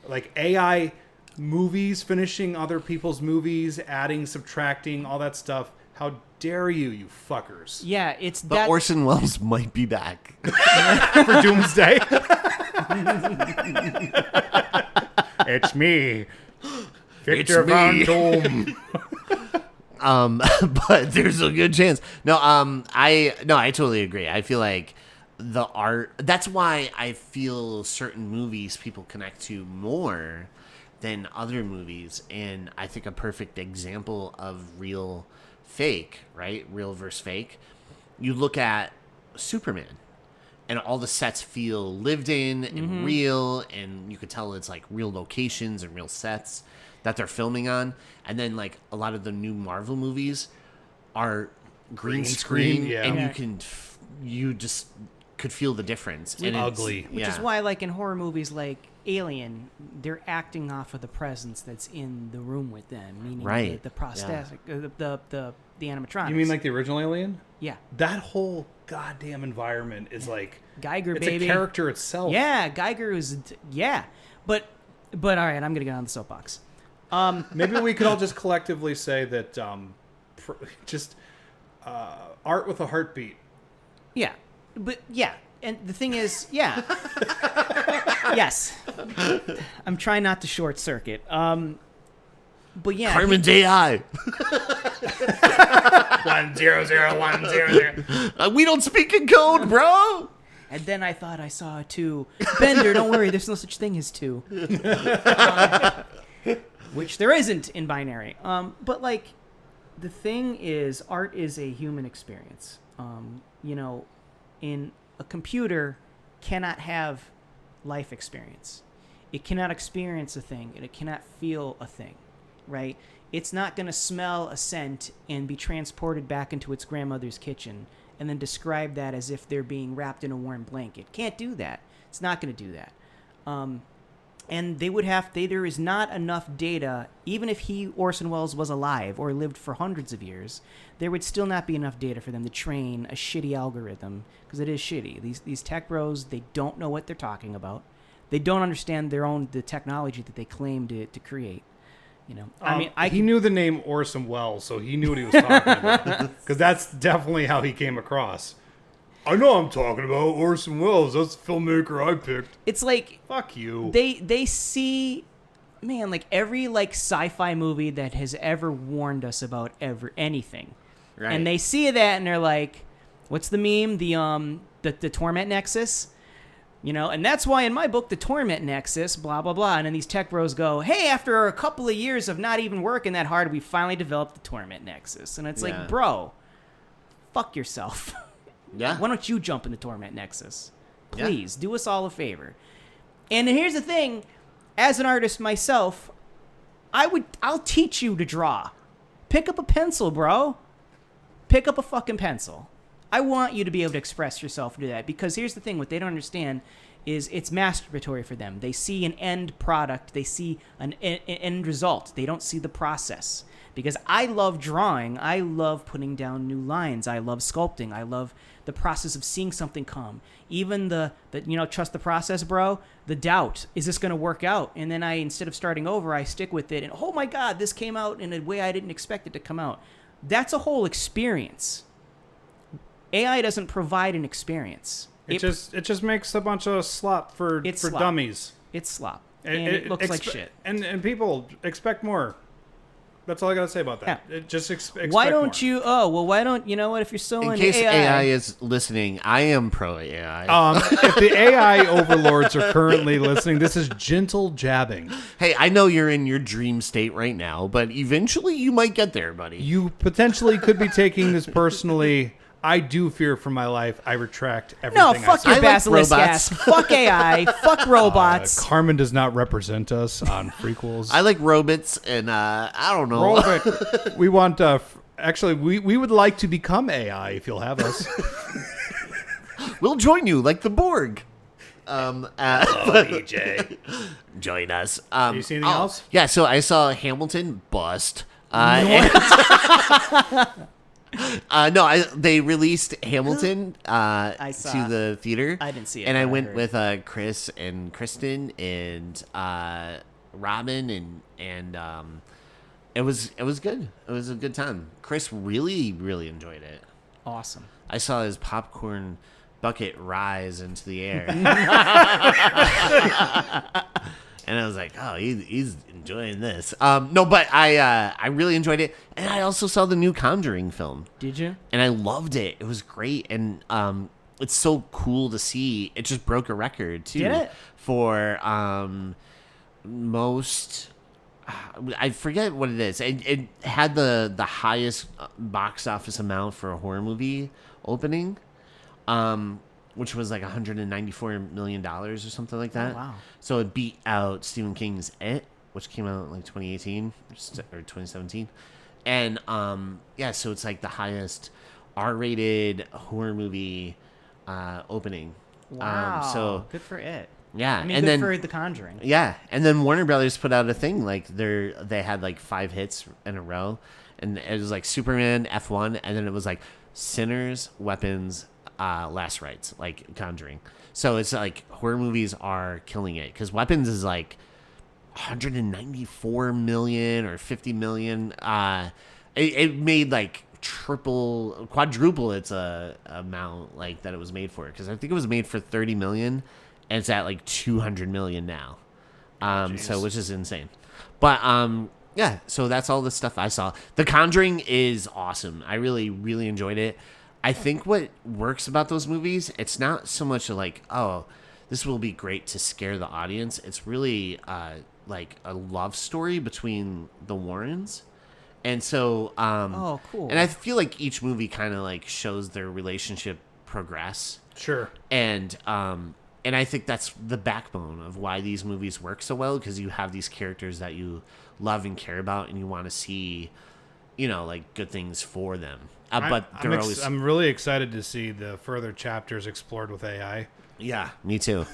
Like AI movies, finishing other people's movies, adding, subtracting, all that stuff. How dare you, you fuckers. Yeah, it's But that. Orson Welles might be back. For Doomsday. It's me. Victor It's Von me. Doom. But there's a good chance. I totally agree. I feel like the art. That's why I feel certain movies people connect to more than other movies, and I think a perfect example of real fake, right? Real versus fake. You look at Superman, and all the sets feel lived in and real, and you could tell it's like real locations and real sets that they're filming on. And then like a lot of the new Marvel movies are green screen, yeah. and you just could feel the difference. And it's ugly. Which is why, like in horror movies like Alien, they're acting off of the presence that's in the room with them, meaning Right. the prosthetic, the animatronics. You mean like the original Alien? yeah, That whole goddamn environment is like Geiger, it's baby. a character itself. Yeah, Geiger was but all right, I'm gonna get on the soapbox. Maybe we could all just collectively say that art with a heartbeat. Yeah, but yeah, and the thing is, yeah, yes, I'm trying not to short circuit. But yeah, Carmen's AI. 100100. We don't speak in code, bro. and then I thought I saw a 2. Bender, don't worry, there's no such thing as 2. Which there isn't in binary. But like, the thing is, art is a human experience. In a computer cannot have life experience. It cannot experience a thing, and it cannot feel a thing, right? It's not going to smell a scent and be transported back into its grandmother's kitchen and then describe that as if they're being wrapped in a warm blanket. Can't do that. It's not going to do that. And there is not enough data, even if Orson Welles was alive or lived for hundreds of years, there would still not be enough data for them to train a shitty algorithm, because it is shitty. These tech bros, they don't know what they're talking about. They don't understand the technology that they claim to create. He knew the name Orson Welles, so he knew what he was talking about. Because that's definitely how he came across. I know I'm talking about Orson Welles. That's the filmmaker I picked. It's like, Fuck you. they see, man, like every like sci-fi movie that has ever warned us about anything, Right. and they see that and they're like, what's the meme? The Torment Nexus, and that's why in my book, the Torment Nexus, blah blah blah, and then these tech bros go, hey, after a couple of years of not even working that hard, we finally developed the Torment Nexus, and it's Yeah. like, bro, fuck yourself. Yeah. Why don't you jump in the Torment Nexus? Please, do us all a favor. And here's the thing, as an artist myself, I'll teach you to draw. Pick up a pencil, bro. Pick up a fucking pencil. I want you to be able to express yourself and do that, because here's the thing, what they don't understand is it's masturbatory for them. They see an end product, they see an end result. They don't see the process. Because I love drawing, I love putting down new lines, I love sculpting, I love the process of seeing something come. Even the trust the process, bro. The doubt, is this going to work out? And then instead of starting over, I stick with it. And oh my God, this came out in a way I didn't expect it to come out. That's a whole experience. AI doesn't provide an experience. It just makes a bunch of slop for slop. dummies. It's slop. And it looks like shit. And people expect more. That's all I gotta say about that. Yeah. Just expect Why don't more. you? Oh well, why don't you know what? If you're so In into case AI AI, is listening, I am pro AI. If the AI overlords are currently listening, this is gentle jabbing. Hey, I know you're in your dream state right now, but eventually you might get there, buddy. You potentially could be taking this personally. I do fear for my life. I retract everything. no, I fuck said. your I like basilisk robots. ass, fuck AI, fuck robots. Carmen does not represent us on prequels. I like robots, and I don't know. Robot. We want. Actually, we would like to become AI if you'll have us. We'll join you like the Borg. EJ. Join us. You see anything else? Yeah, so I saw Hamilton bust. They released Hamilton I saw. to the theater. I didn't see it, and I but I went heard. with Chris and Kristen and Robin and it was good. It was a good time. Chris really enjoyed it. Awesome. I saw his popcorn bucket rise into the air. And I was like, oh, he's enjoying this. No, but I really enjoyed it. And I also saw the new Conjuring film. Did you? And I loved it. It was great. And it's so cool to see. It just broke a record, too. Did it? For most... I forget what it is. It had the highest box office amount for a horror movie opening. Which was like $194 million or something like that. Oh, wow. So it beat out Stephen King's It, which came out in like 2018 or 2017. And so it's like the highest R-rated horror movie opening. Wow. So good for it. yeah, I mean, and good then for The Conjuring. yeah, and then Warner Brothers put out a thing like they had like 5 hits in a row, and it was like Superman, F1, and then it was like Sinners, Weapons, Last Rites, like Conjuring. So it's like horror movies are killing it because Weapons is like 194 million or 50 million. It made like quadruple its amount like that it was made for, because I think it was made for 30 million and it's at like 200 million now. So which is insane. But yeah, so that's all the stuff I saw. The Conjuring is awesome. I really enjoyed it. I think what works about those movies, it's not so much like, oh, this will be great to scare the audience. It's really like a love story between the Warrens. And so Oh, cool. and I feel like each movie kind of like shows their relationship progress. Sure. And I think that's the backbone of why these movies work so well, because you have these characters that you love and care about and you want to see, you know, like good things for them. But they're always... I'm really excited to see the further chapters explored with AI. Yeah, me too.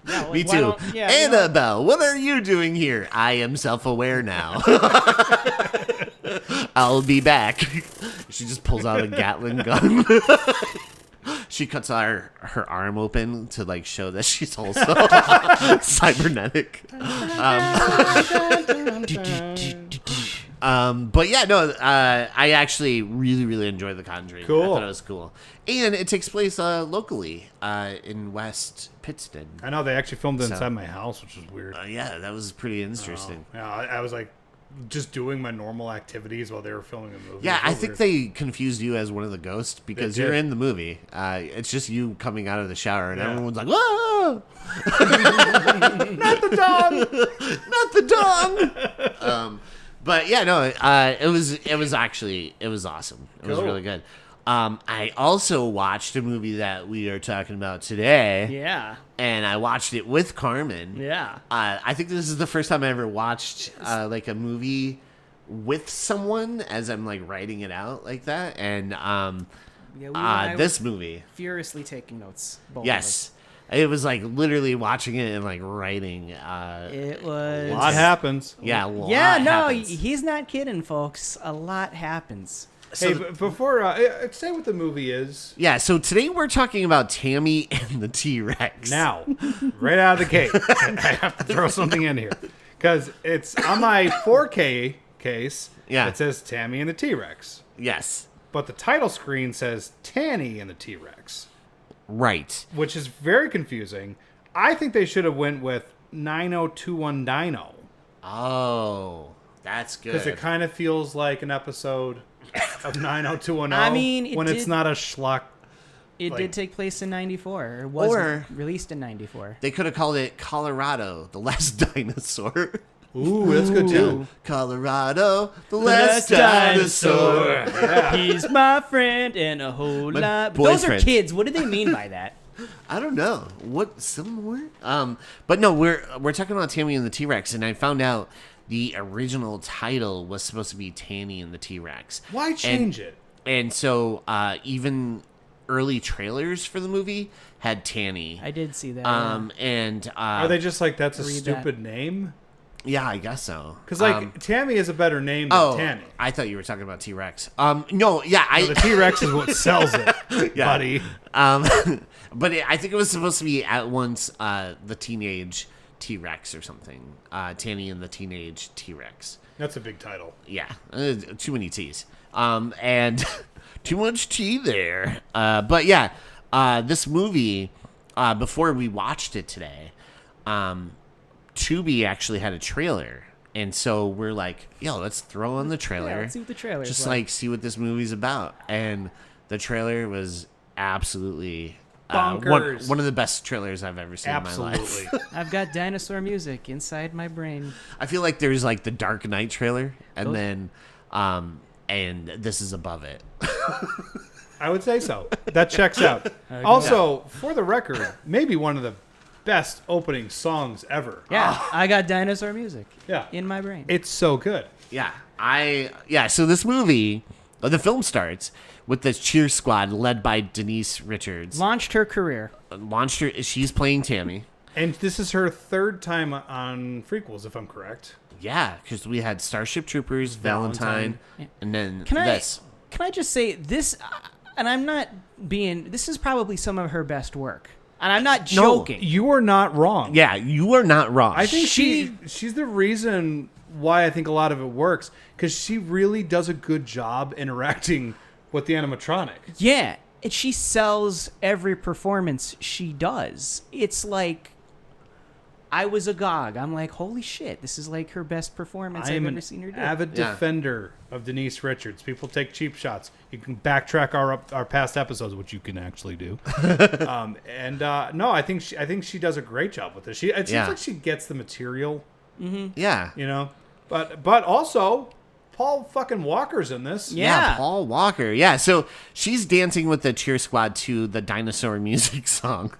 Yeah, Me why too. don't- yeah, you know- Annabelle, what are you doing here? I am self-aware now. I'll be back. She just pulls out a Gatling gun. She cuts her arm open to like show that she's also cybernetic. But yeah, no, I actually really enjoyed The Conjuring. Cool. I thought it was cool. And it takes place locally in West Pittston. I know they actually filmed it So- inside my house, which was weird. Yeah, that was pretty interesting. Yeah, I was like just doing my normal activities while they were filming a movie. Yeah, It was I so think weird. they confused you as one of the ghosts because They you're did. in the movie. It's just you coming out of the shower and Yeah. everyone's like, "Whoa!" Not the dog. Not the dong. But yeah, no, it was awesome. It was Cool. really good. I also watched a movie that we are talking about today. Yeah. And I watched it with Carmen. Yeah. I think this is the first time I ever watched like a movie with someone as I'm like writing it out like that. And Yeah, we and I this were movie, furiously taking notes. Both of yes, it was like literally watching it and like writing. us. It A was. lot happens. Yeah, a lot Yeah, no, happens. he's not kidding, folks. A lot happens. So Hey, but before say what the movie is yeah, so today we're talking about Tammy and the T-Rex. now, right out of the gate. I have to throw something in here because it's on my 4K case. Yeah. It says Tammy and the T-Rex, Yes, but the title screen says Tanny and the T-Rex, right. which is very confusing. I think they should have went with 9021 Dino. Oh, that's good. Because it kind of feels like an episode of 90210. I mean, when it's not a schlock. It Like- did take place in 94. It was Or- released in 94. They could have called it Colorado, the last dinosaur. Ooh, that's good too. Colorado, the last dinosaur. Yeah. He's my friend and a whole My lot. Those are boyfriend. kids. What do they mean by that? I don't know what similar. But no, we're talking about Tammy and the T-Rex, and I found out the original title was supposed to be Tammy and the T-Rex. Why change it? And so even early trailers for the movie had Tanny. I did see that. And Are they just like, that's a Read stupid name? yeah, I guess so. Because like Tammy is a better name than Tanny. I thought you were talking about T-Rex. No, yeah, So the T-Rex is what sells it, Yeah. buddy. But I think it was supposed to be at once the teenage T-Rex or something. Tanny and the Teenage T-Rex. That's a big title. Yeah, too many T's. And too much T there. But yeah, this movie, before we watched it today, Tubi actually had a trailer. And so we're like, yo, let's throw on the trailer. Yeah, let's see what the trailer's Just like. like see what this movie's about. And the trailer was absolutely Bonkers. one of the best trailers I've ever seen in my life. Absolutely. I've got dinosaur music inside my brain. I feel like there's like the Dark Knight trailer, and Those- then and this is above it. I would say so. That checks out. Also, for the record, maybe one of the best opening songs ever. Yeah, I got dinosaur music Yeah. in my brain. It's so good. Yeah, so this movie, the film starts with this cheer squad led by Denise Richards. Launched her career. Launched her. She's playing Tammy. And this is her third time on Freakquels, if I'm correct. Yeah, because we had Starship Troopers, Valentine, Yeah. and then Can this. I just say this, and I'm not being, this is probably some of her best work. And I'm not joking. You are not wrong. Yeah, you are not wrong. I think she's the reason why I think a lot of it works, because she really does a good job interacting with the animatronic. Yeah, and she sells every performance she does. It's like, I was agog. I'm like, holy shit, this is like her best performance I I've am ever an seen her do. avid Yeah. defender of Denise Richards. People take cheap shots. You can backtrack our past episodes, which you can actually do. No, I think she does a great job with this. It seems Yeah. like she gets the material, Yeah. you know. But also, Paul fucking Walker's in this. Yeah. Paul Walker. Yeah, so she's dancing with the cheer squad to the dinosaur music song,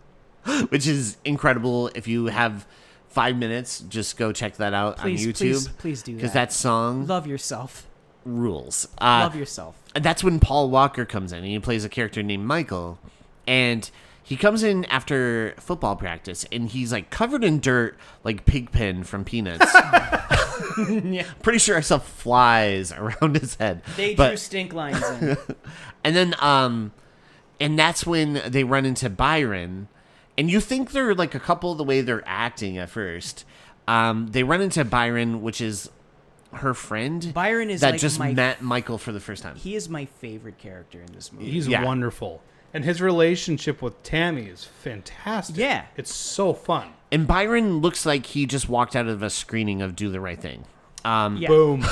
which is incredible. If you have 5 minutes, just go check that out Please, on YouTube. please do that. Because that song Love yourself. rules. Love yourself. And that's when Paul Walker comes in, and he plays a character named Michael. And he comes in after football practice, and he's like covered in dirt, like Pigpen from Peanuts. Yeah. Pretty sure I saw flies around his head. They But- drew stink lines in. And then, and that's when they run into Byron. And you think they're like a couple the way they're acting at first. They run into Byron, which is her friend. Byron is that like just my- met Michael for the first time. He is my favorite character in this movie. He's Yeah. wonderful. And his relationship with Tammy is fantastic. Yeah. It's so fun. And Byron looks like he just walked out of a screening of Do the Right Thing. Yeah. Boom.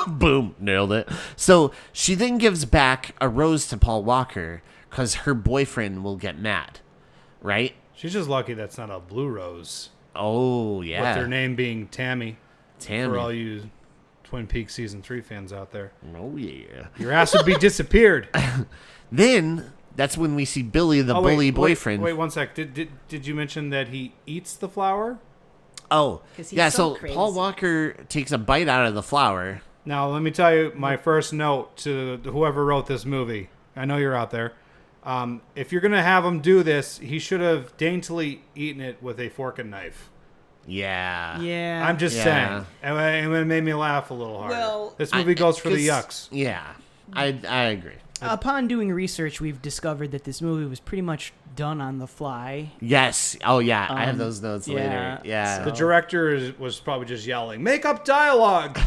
Boom, nailed it. So she then gives back a rose to Paul Walker because her boyfriend will get mad, right? She's just lucky that's not a blue rose. Oh, yeah. With their name being Tammy. Tammy. For all you Twin Peaks Season 3 fans out there. Oh, yeah. Your ass would be disappeared. Then that's when we see Billy, the bully boyfriend. Wait 1 sec. Did you mention that he eats the flower? Oh, 'Cause he's yeah. so So Paul crazy. Walker takes a bite out of the flower. Now, let me tell you my first note to whoever wrote this movie. I know you're out there. If you're going to have him do this, he should have daintily eaten it with a fork and knife. Yeah. Yeah. I'm just Yeah. saying. And it made me laugh a little harder. Well, this movie goes for the 'cause- yucks. Yeah. I agree. Upon doing research, we've discovered that this movie was pretty much done on the fly. Yes. Oh, yeah. I have Um, those notes yeah, later. Yeah. The director was probably just yelling, "Make up dialogue!"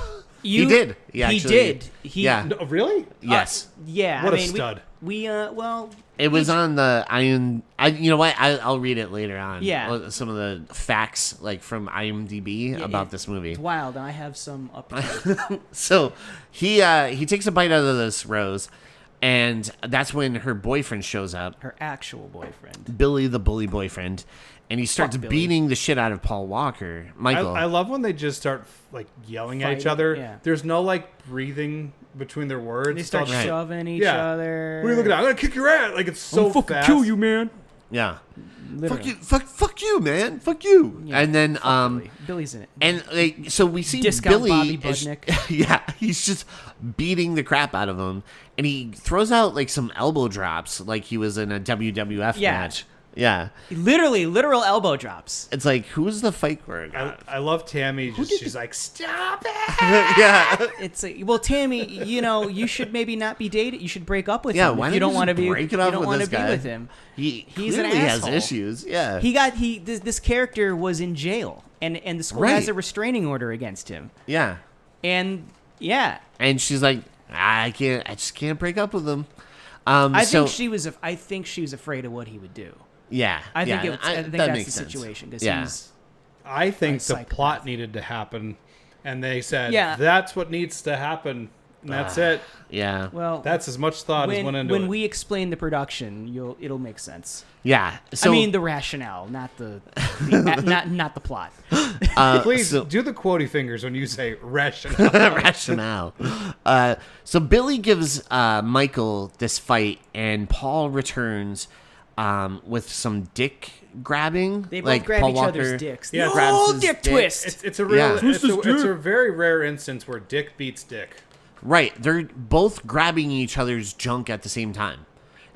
He did. He He actually- did. He, Yeah. No, really? Yes. Yeah. What I a mean, stud. Well, It was on the you know what? I'll read it later on. Yeah. Some of the facts like from IMDb about this movie. It's wild. And I have some up here. So he takes a bite out of this rose, and that's when her boyfriend shows up, Her actual boyfriend. Billy the bully boyfriend, and he starts Billy. beating the shit out of Paul Walker. Michael. I love when they just start like yelling at each Fighting, other. yeah. There's no like breathing between their words. They start It's all just- shoving each Yeah. other. What are you looking at? I'm gonna kick your ass. Like it's so I'll fucking fast. kill you, man. yeah. Literally. Fuck you, man. Fuck you. Yeah, And then Billy's in it. and so we see Discount Billy Bobby is- Budnick. yeah, he's just beating the crap out of him, and he throws out like some elbow drops, like he was in a WWF Yeah. match. Yeah, Literal elbow drops. it's like who's the fight word? I love Tammy. She's like, stop it. Yeah, It's like, well, Tammy, you should maybe not be dating. You should break up with yeah. him Why if you don't want to be. break it you off don't with want this to guy? be with him. He's an clearly has asshole. issues. Yeah, This character was in jail, and the school Right. has a restraining order against him. yeah. And yeah, And she's like, I just can't break up with him. I so, think she was afraid of what he would do. yeah, I think yeah, I think that that's makes the sense. situation because Yeah. he's I think A the psychopath. plot needed to happen, and they said, Yeah. that's what needs to happen. And that's it. Yeah, well. That's as much thought as went into when it. we explain the production, it'll make sense. yeah. So I mean the rationale, not the not the plot. Please so- do the quotey fingers when you say ration. rationale. So Billy gives Michael this fight, and Paul returns with some dick grabbing. They both like grab Paul each Walker, other's dicks. Yeah, The grabs whole his dick dick. twist. It's a real, Yeah. it's a very rare instance where dick beats dick. Right, they're both grabbing each other's junk at the same time,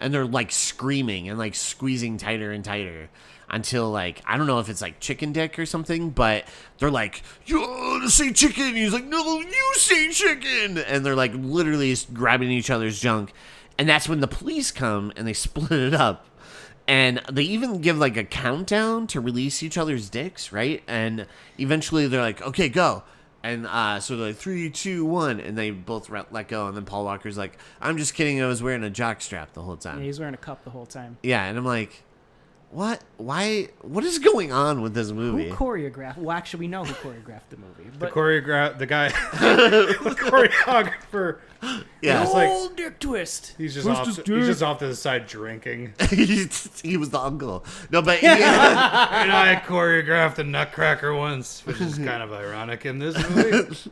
and they're like screaming and like squeezing tighter and tighter until like I don't know if it's like chicken dick or something, but they're like, "You say chicken," he's like, "No, you say chicken," and they're like literally just grabbing each other's junk, and that's when the police come and they split it up. And they even give like a countdown to release each other's dicks, right? And eventually they're like, "Okay, go." And so they're like 3, 2, 1, and they both let go. And then Paul Walker's like, "I'm just kidding. I was wearing a jock strap the whole time." Yeah, he's wearing a cup the whole time. Yeah, and I'm like, what? Why? What is going on with this movie? Who choreographed? Well, actually, we know who choreographed the movie. The But the guy, the choreographer. Yeah, It's like- whole dick twist. He's just off to the side drinking. he was the uncle. No, but And I choreographed the Nutcracker once, which is kind of ironic in this movie.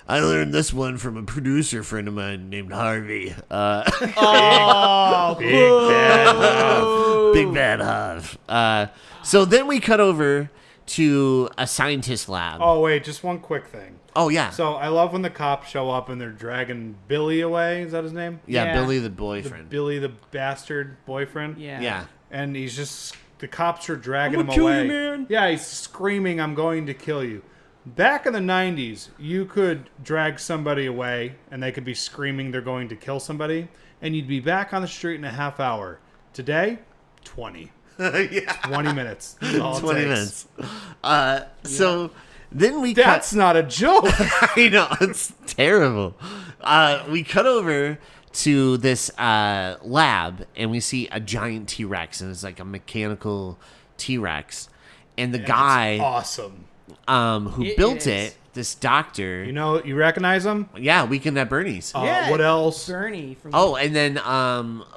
I learned this one from a producer friend of mine named Harvey. Oh, Big bad love. Big Bad Harv. So then we cut over to a scientist lab. Oh wait, just one quick thing. Oh yeah. So I love when the cops show up and they're dragging Billy away. Is that his name? Yeah, Yeah. Billy the The boyfriend. Billy the bastard boyfriend. yeah. Yeah. And he's just the cops are dragging I'm him gonna kill away. you, man. Yeah, he's screaming, "I'm going to kill you." Back in the 90s, you could drag somebody away and they could be screaming they're going to kill somebody, and you'd be back on the street in a half hour. Today, 20. Yeah. 20 minutes. That's all it 20 takes. minutes. So then we That's not a joke. I know, it's terrible. We cut over to this lab, and we see a giant T-Rex, and it's like a mechanical T-Rex. And the guy Awesome. who It built is. it, this doctor, You recognize him? yeah, Weekend at Bernie's. Yeah, What else? Bernie from Oh, and then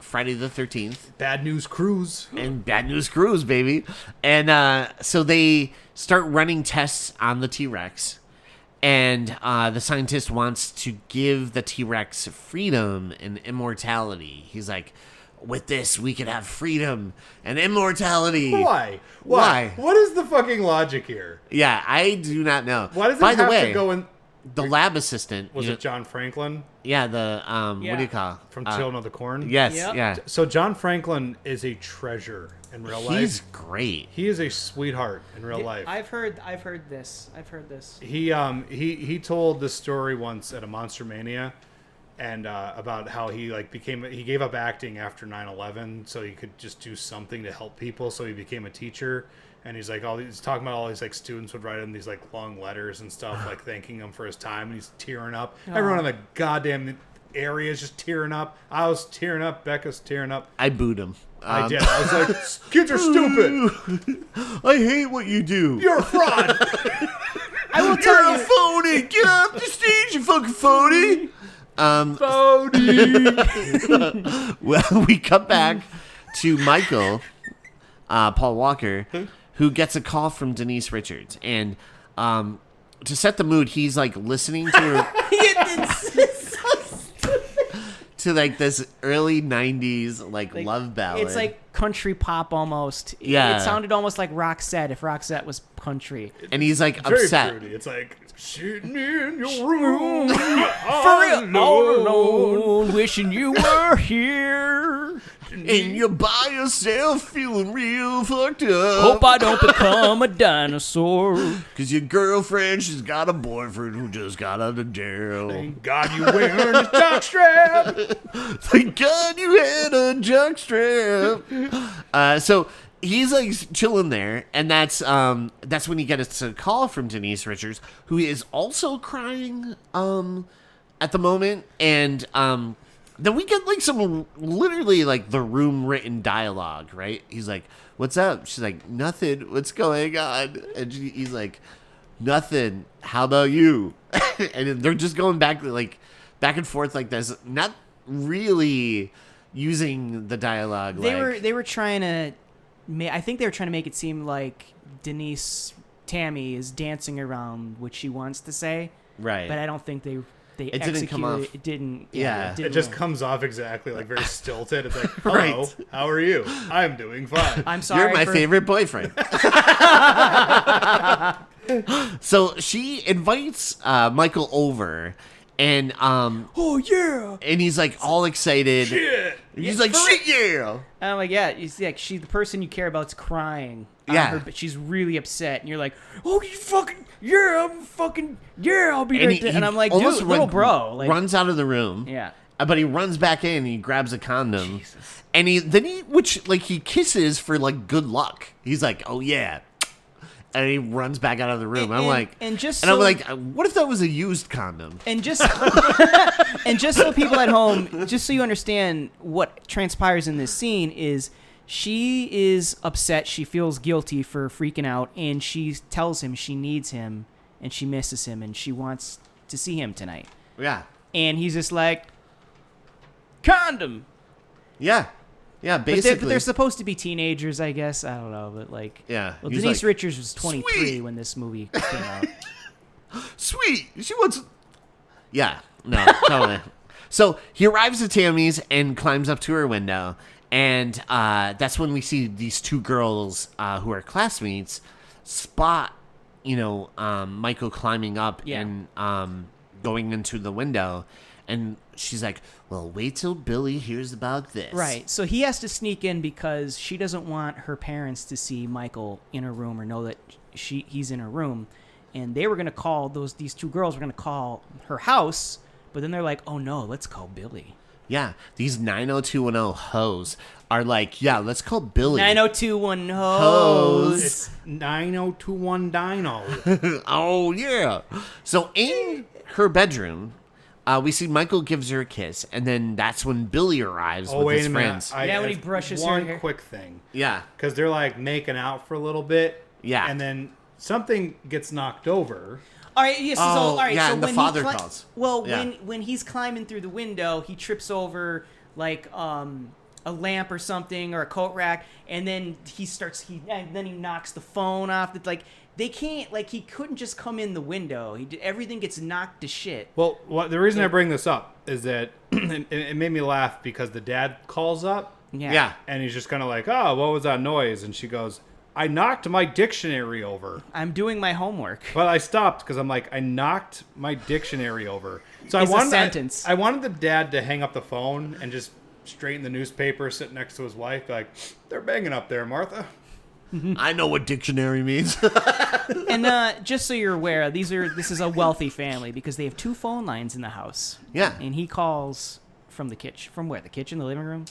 Friday the 13th. Bad News Cruise. And Bad News Cruise, baby. And so they start running tests on the T-Rex. And the scientist wants to give the T-Rex freedom and immortality. He's like, with this, we could have freedom and immortality. Why? Why? What is the fucking logic here? Yeah, I do not know. Why does it By have the way, to go in? the lab assistant. Was you it John Franklin know- Yeah, the, what do Yeah. you call from Children of the Corn? Yes, Yep. yeah. So John Franklin is a treasure in real life. He's great. He is a sweetheart in real life. I've heard this. He told this story once at a Monster Mania, and about how he he gave up acting after 9/11 so he could just do something to help people. So he became a teacher, and he's talking about all these like students would write him these like long letters and stuff like thanking him for his time, and he's tearing up. Everyone on the goddamn area is just tearing up. I was tearing up. Becca's tearing up. I booed him. I did. I was like, kids are stupid. I hate what you do. You're a fraud. I will tell You're a you. phony. Get off the stage, you fucking phony. Phony. Well, we cut back to Michael, Paul Walker, who gets a call from Denise Richards. And to set the mood, he's like listening to her. To like this early 90s like love ballad. It's like country pop almost. Yeah. It sounded almost like Roxette if Roxette was country. And he's like Very upset. fruity. It's like, sitting in your room. All alone, wishing you were here. And you're by yourself feeling real fucked up. Hope I don't become a dinosaur. Cause your girlfriend, she's got a boyfriend who just got out of jail. Thank God you wearing a jockstrap. Thank God you had a jockstrap. So he's like chilling there, and that's when he gets a call from Denise Richards, who is also crying at the moment, and then we get like some literally like the room written dialogue, right? He's like, "What's up?" She's like, "Nothing. What's going on?" And he's like, "Nothing. How about you?" And they're just going back and forth like this, not really using the dialogue. They were trying to. I think they were trying to make it seem like Tammy is dancing around what she wants to say, right? But I don't think they It executed didn't come off. It didn't. Yeah. It, didn't It just work. comes off exactly like very stilted. It's like, hello, Right. how are you? I'm doing fine. I'm sorry. You're my for- favorite boyfriend. So she invites Michael over, and Oh yeah. and he's like all excited. Shit. He's like, "Shit, yeah!" And I'm like, yeah. It's like the person you care about's crying. on Yeah. her, but she's really upset, and you're like, oh, you fucking yeah, I'll be right there. And I'm like, dude, almost little bro, like, runs out of the room. yeah. But he runs back in and he grabs a condom. Jesus. And he kisses for like good luck. He's like, "Oh yeah." And he runs back out of the room. I'm like, and just and I'm so- like, what if that was a used condom? And just and just so people at home, just so you understand what transpires in this scene is she is upset, she feels guilty for freaking out, and she tells him she needs him and she misses him and she wants to see him tonight. Yeah. And he's just like, condom. Yeah. Yeah, But basically. they're supposed to be teenagers, I guess. I don't know, but like, Yeah, Well, he's Denise like, Richards was 23 "Sweet." when this movie came out. Sweet. She wants. Yeah. No. Totally. So he arrives at Tammy's and climbs up to her window, and that's when we see these two girls who are classmates spot, Michael climbing up Yeah. and going into the window, and she's like, "Well, wait till Billy hears about this." Right. So he has to sneak in because she doesn't want her parents to see Michael in her room or know that he's in her room. And they were going to call these two girls were going to call her house, but then they're like, "Oh no, let's call Billy." Yeah. These 90210 hoes are like, "Yeah, let's call Billy." 90210 Hoes. It's 9021 Dino. Oh, yeah. So in her bedroom, we see Michael gives her a kiss, and then that's when Billy arrives Oh, with wait his a minute. friends. Yeah, when he brushes her one hair. quick thing. Yeah. Because they're like making out for a little bit. Yeah. And then something gets knocked over. All right, yes. all right. yeah, So and the when father he calls. Well, Yeah. when he's climbing through the window, he trips over like a lamp or something or a coat rack, and then then he knocks the phone off. Like they can't, like he couldn't just come in the window. Everything gets knocked to shit. Well, the reason I bring this up is that it made me laugh because the dad calls up Yeah. and he's just kind of like, "Oh, what was that noise?" And she goes, "I knocked my dictionary over." I'm doing my homework. But I stopped because I'm like, I knocked my dictionary over. So It's a I wanted sentence. I wanted the dad to hang up the phone and just straighten the newspaper, sit next to his wife, be like, "They're banging up there, Martha." I know what dictionary means. And just so you're aware, this is a wealthy family because they have two phone lines in the house. Yeah. And he calls from the kitchen. From where? The kitchen, the living room.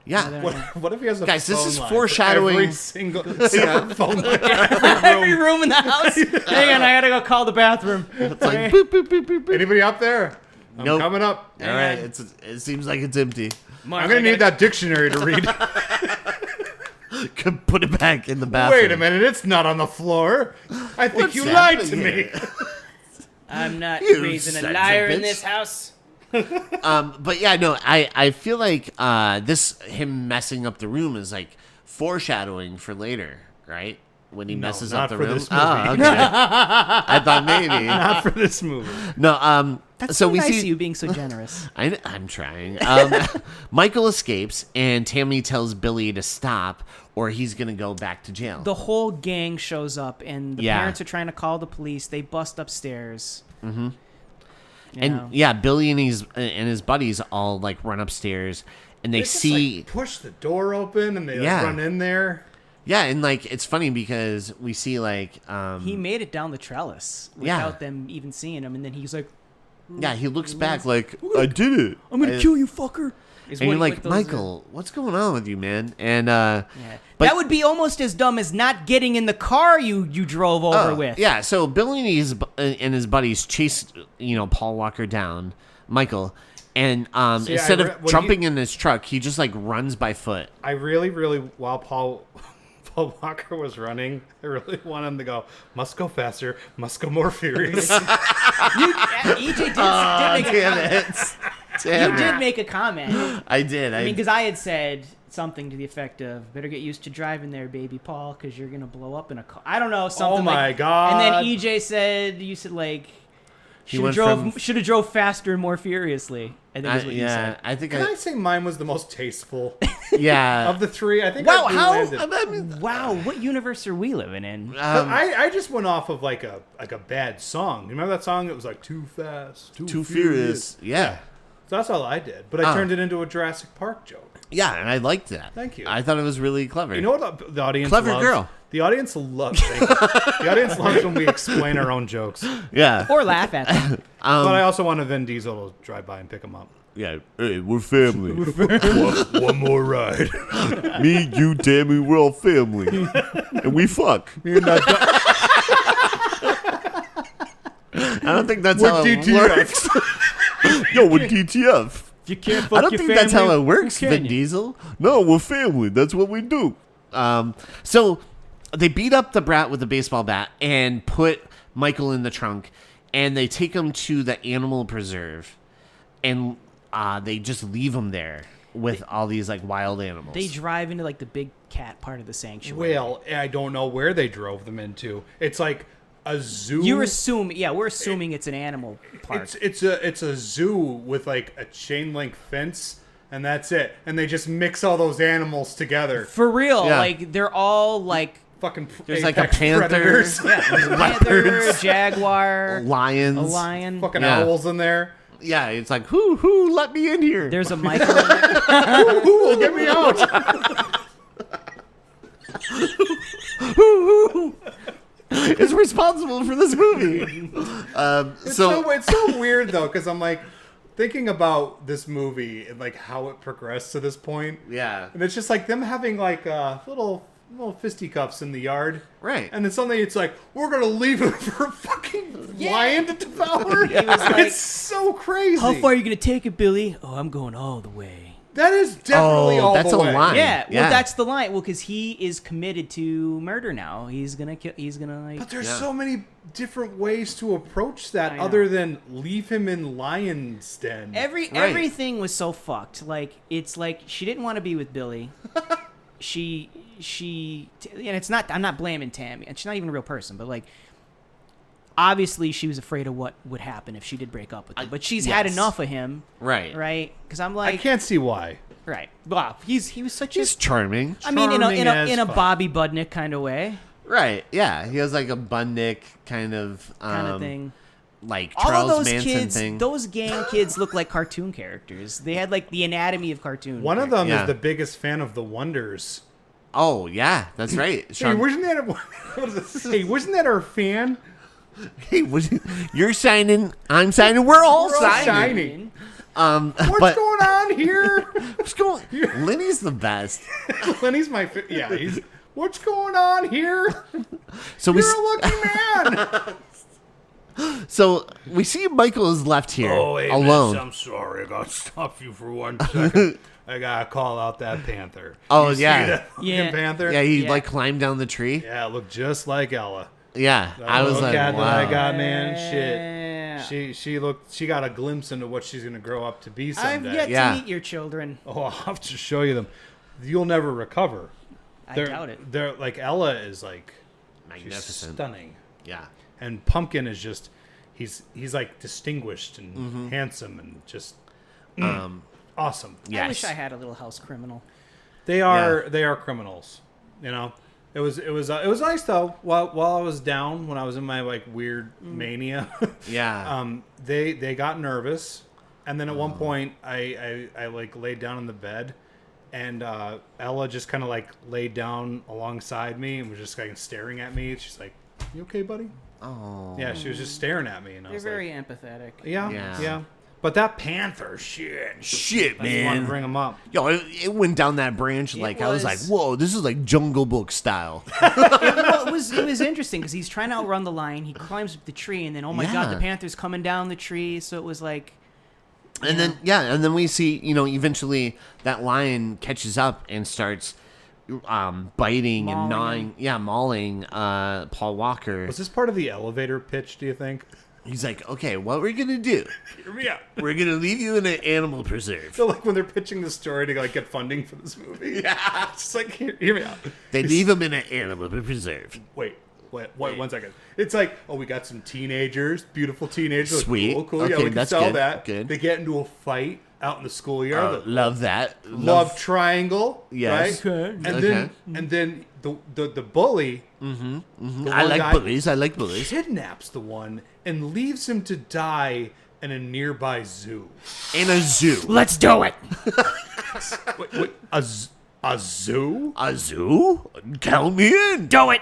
Yeah. What if he has a Guys, this phone is line for foreshadowing- every single separate phone line for every Every room? room in the house. Hang on, I gotta go call the bathroom. It's like, boop, boop, boop, boop, boop. Anybody up there? I'm Nope. coming up. All right, it seems like it's empty. I'm gonna need that dictionary to read. Could put it back in the bathroom. Wait a minute, it's not on the floor. I think What's you lied to happening me. here? I'm not You raising sons a of liar in bitch. this house. But yeah, no, I feel like him messing up the room is like foreshadowing for later, right? When he messes not up the for room. this movie. Oh, okay. I thought maybe. Not for this movie. No, That's so so we nice see of you being so generous. I'm trying. Michael escapes, and Tammy tells Billy to stop, or he's gonna go back to jail. The whole gang shows up, and the Yeah. parents are trying to call the police. They bust upstairs. Mm-hmm. And yeah, Billy and his buddies all like run upstairs, and they Just, see. like, push the door open and they like, Yeah. run in there. Yeah, and like it's funny because we see like he made it down the trellis without them even seeing him, and then he's like, yeah, he looks back like I did it. "I'm gonna kill you, fucker." Is And what you're he- like, what those Michael, what's going on with you, man? And are. Yeah. but- That would be almost as dumb as not getting in the car you drove over with. yeah. So Billy and his buddies chase Paul Walker down, Michael, and See, instead when of jumping in his truck, he just like runs by foot. I really, while Paul Walker was running, I really want him to go, must go faster, must go more furious. EJ did make a Damn comment. it! Damn You it. did make a comment. I did. I mean, because I had said something to the effect of, "Better get used to driving there, baby Paul, because you're gonna blow up in a car." I don't know, something. Oh my like, God. And then EJ said, "You said like went should have drove faster and more furiously." I think is what you said. I think Can I say mine was the most tasteful yeah. of the three? I think Wow, I how? landed. I mean, Wow, what universe are we living in? But I just went off of like a bad song. You remember that song? It was like too fast, too furious. Yeah. So that's all I did. But I turned it into a Jurassic Park joke. Yeah, and I liked that. Thank you. I thought it was really clever. You know what the audience Clever loves? girl. The audience loves the audience loves when we explain our own jokes. Yeah. Or laugh at them. But I also want a Vin Diesel to drive by and pick him up. Yeah. Hey, we're family. One more ride. Me, you, Tammy, we're all family. And we fuck. You're not I don't think that's We're how it DTF. works. Yo, we're DTF. If you can't I don't think that's how it works, Vin Diesel. No, we're family. That's what we do. So they beat up the brat with a baseball bat and put Michael in the trunk, and they take him to the animal preserve, and they just leave him there with all these like wild animals. They drive into like the big cat part of the sanctuary. Well, I don't know where they drove them into. It's like a zoo. We're assuming it's an animal park. It's a zoo with like a chain link fence, and that's it. And they just mix all those animals together. For real, Yeah. like they're all like Fucking There's like a apex panther. predators. panther, jaguar, Lions. a lion. Fucking Yeah. owls in there. Yeah, it's like who let me in here. There's a Michael. Who will get me out? who is responsible for this movie. It's so weird though, because I'm like thinking about this movie and like how it progressed to this point. Yeah. And it's just like them having like little fisticuffs in the yard. Right. And then suddenly it's like, we're going to leave him for a fucking lion to devour? He was like, It's so crazy. "How far are you gonna take it, Billy?" "Oh, I'm going all the way." That is definitely all that's the a way. line. Yeah, Yeah. well, that's the line. Well, because he is committed to murder now. He's gonna kill. He's gonna like. But there's Yeah. so many different ways to approach that I know. other than leave him in lion's den. Everything was so fucked. Like it's like she didn't want to be with Billy. she and it's not. I'm not blaming Tammy, and she's not even a real person. But like, obviously, she was afraid of what would happen if she did break up with him. But she's had yes. enough of him, Right. right? Because I'm I like, can't see why. right. Wow, he was such He's a. charming. I mean, in charming as a fuck. Bobby Budnick kind of way, Right. Yeah. He has like a Bundick kind of thing. like All Charles of those Manson kids, thing. those gang kids look like cartoon characters. They had like the anatomy of cartoon. One of them Yeah. is the biggest fan of the Wonders. Oh yeah, that's right. Hey, Sean, wasn't that what is it? Hey, wasn't that our fan? hey, you're signing. I'm signing. We're all We're all signing. signing. What's but going on here? what's going? Lenny's the best. Lenny's my he's what's going on here? So You're a lucky man. So we see Michael is left here hey, alone. Miss, I'm sorry. I got to stop you for 1 second. I got to call out that panther. Oh, You see yeah. that fucking Yeah. panther? Yeah, he Yeah. like climbed down the tree. Yeah, it looked just like Ella. Yeah, I was little like, cat that I wow. got, man. Yeah. Shit. She got a glimpse into what she's gonna grow up to be I've someday. yet Yeah. to meet your children. Oh, I'll have to show you them. You'll never recover. I doubt it. They're like Ella is like she's Magnificent. stunning, Yeah. and Pumpkin is just he's like distinguished and Mm-hmm. handsome and just awesome. Yes. I wish I had a little house criminal. They are criminals, you know. It was nice though. While I was down, when I was in my like weird mania, Yeah. they got nervous, and then at one point I like laid down in the bed, and Ella just kind of like laid down alongside me and was just like staring at me. She's like, "You okay, buddy?" Oh. Yeah, she was just staring at me, and I They're was very like, empathetic. yeah. Yeah. But that panther, shit, Shit, I just want to man. bring him up. Yo, it went down that branch like I was like, was- whoa, this is like Jungle Book style. Well, it was interesting because he's trying to outrun the lion. He climbs up the tree, and then oh my god, Yeah. the panther's coming down the tree. So it was like, And then we see, eventually that lion catches up and starts biting and Mauling gnawing, mauling Paul Walker. Was this part of the elevator pitch? Do you think? He's like, okay, what we're gonna do? Hear me out. We're gonna leave you in an animal preserve. So like when they're pitching the story to like get funding for this movie. Yeah. It's just like hear me out. They leave him in an animal preserve. Wait, 1 second. It's like, oh, we got some teenagers, beautiful teenagers. Like, Sweet. Cool. Yeah, Okay, we can that's sell good, that. good. They get into a fight out in the schoolyard. Love that. Love triangle. Yes. Right? Okay. And then the bully. Mm-hmm. the I one like guy bullies. I like bullies. kidnaps the one and leaves him to die in a nearby zoo. In a zoo. let's do it. Wait, a zoo? A zoo? Count me in. Do it.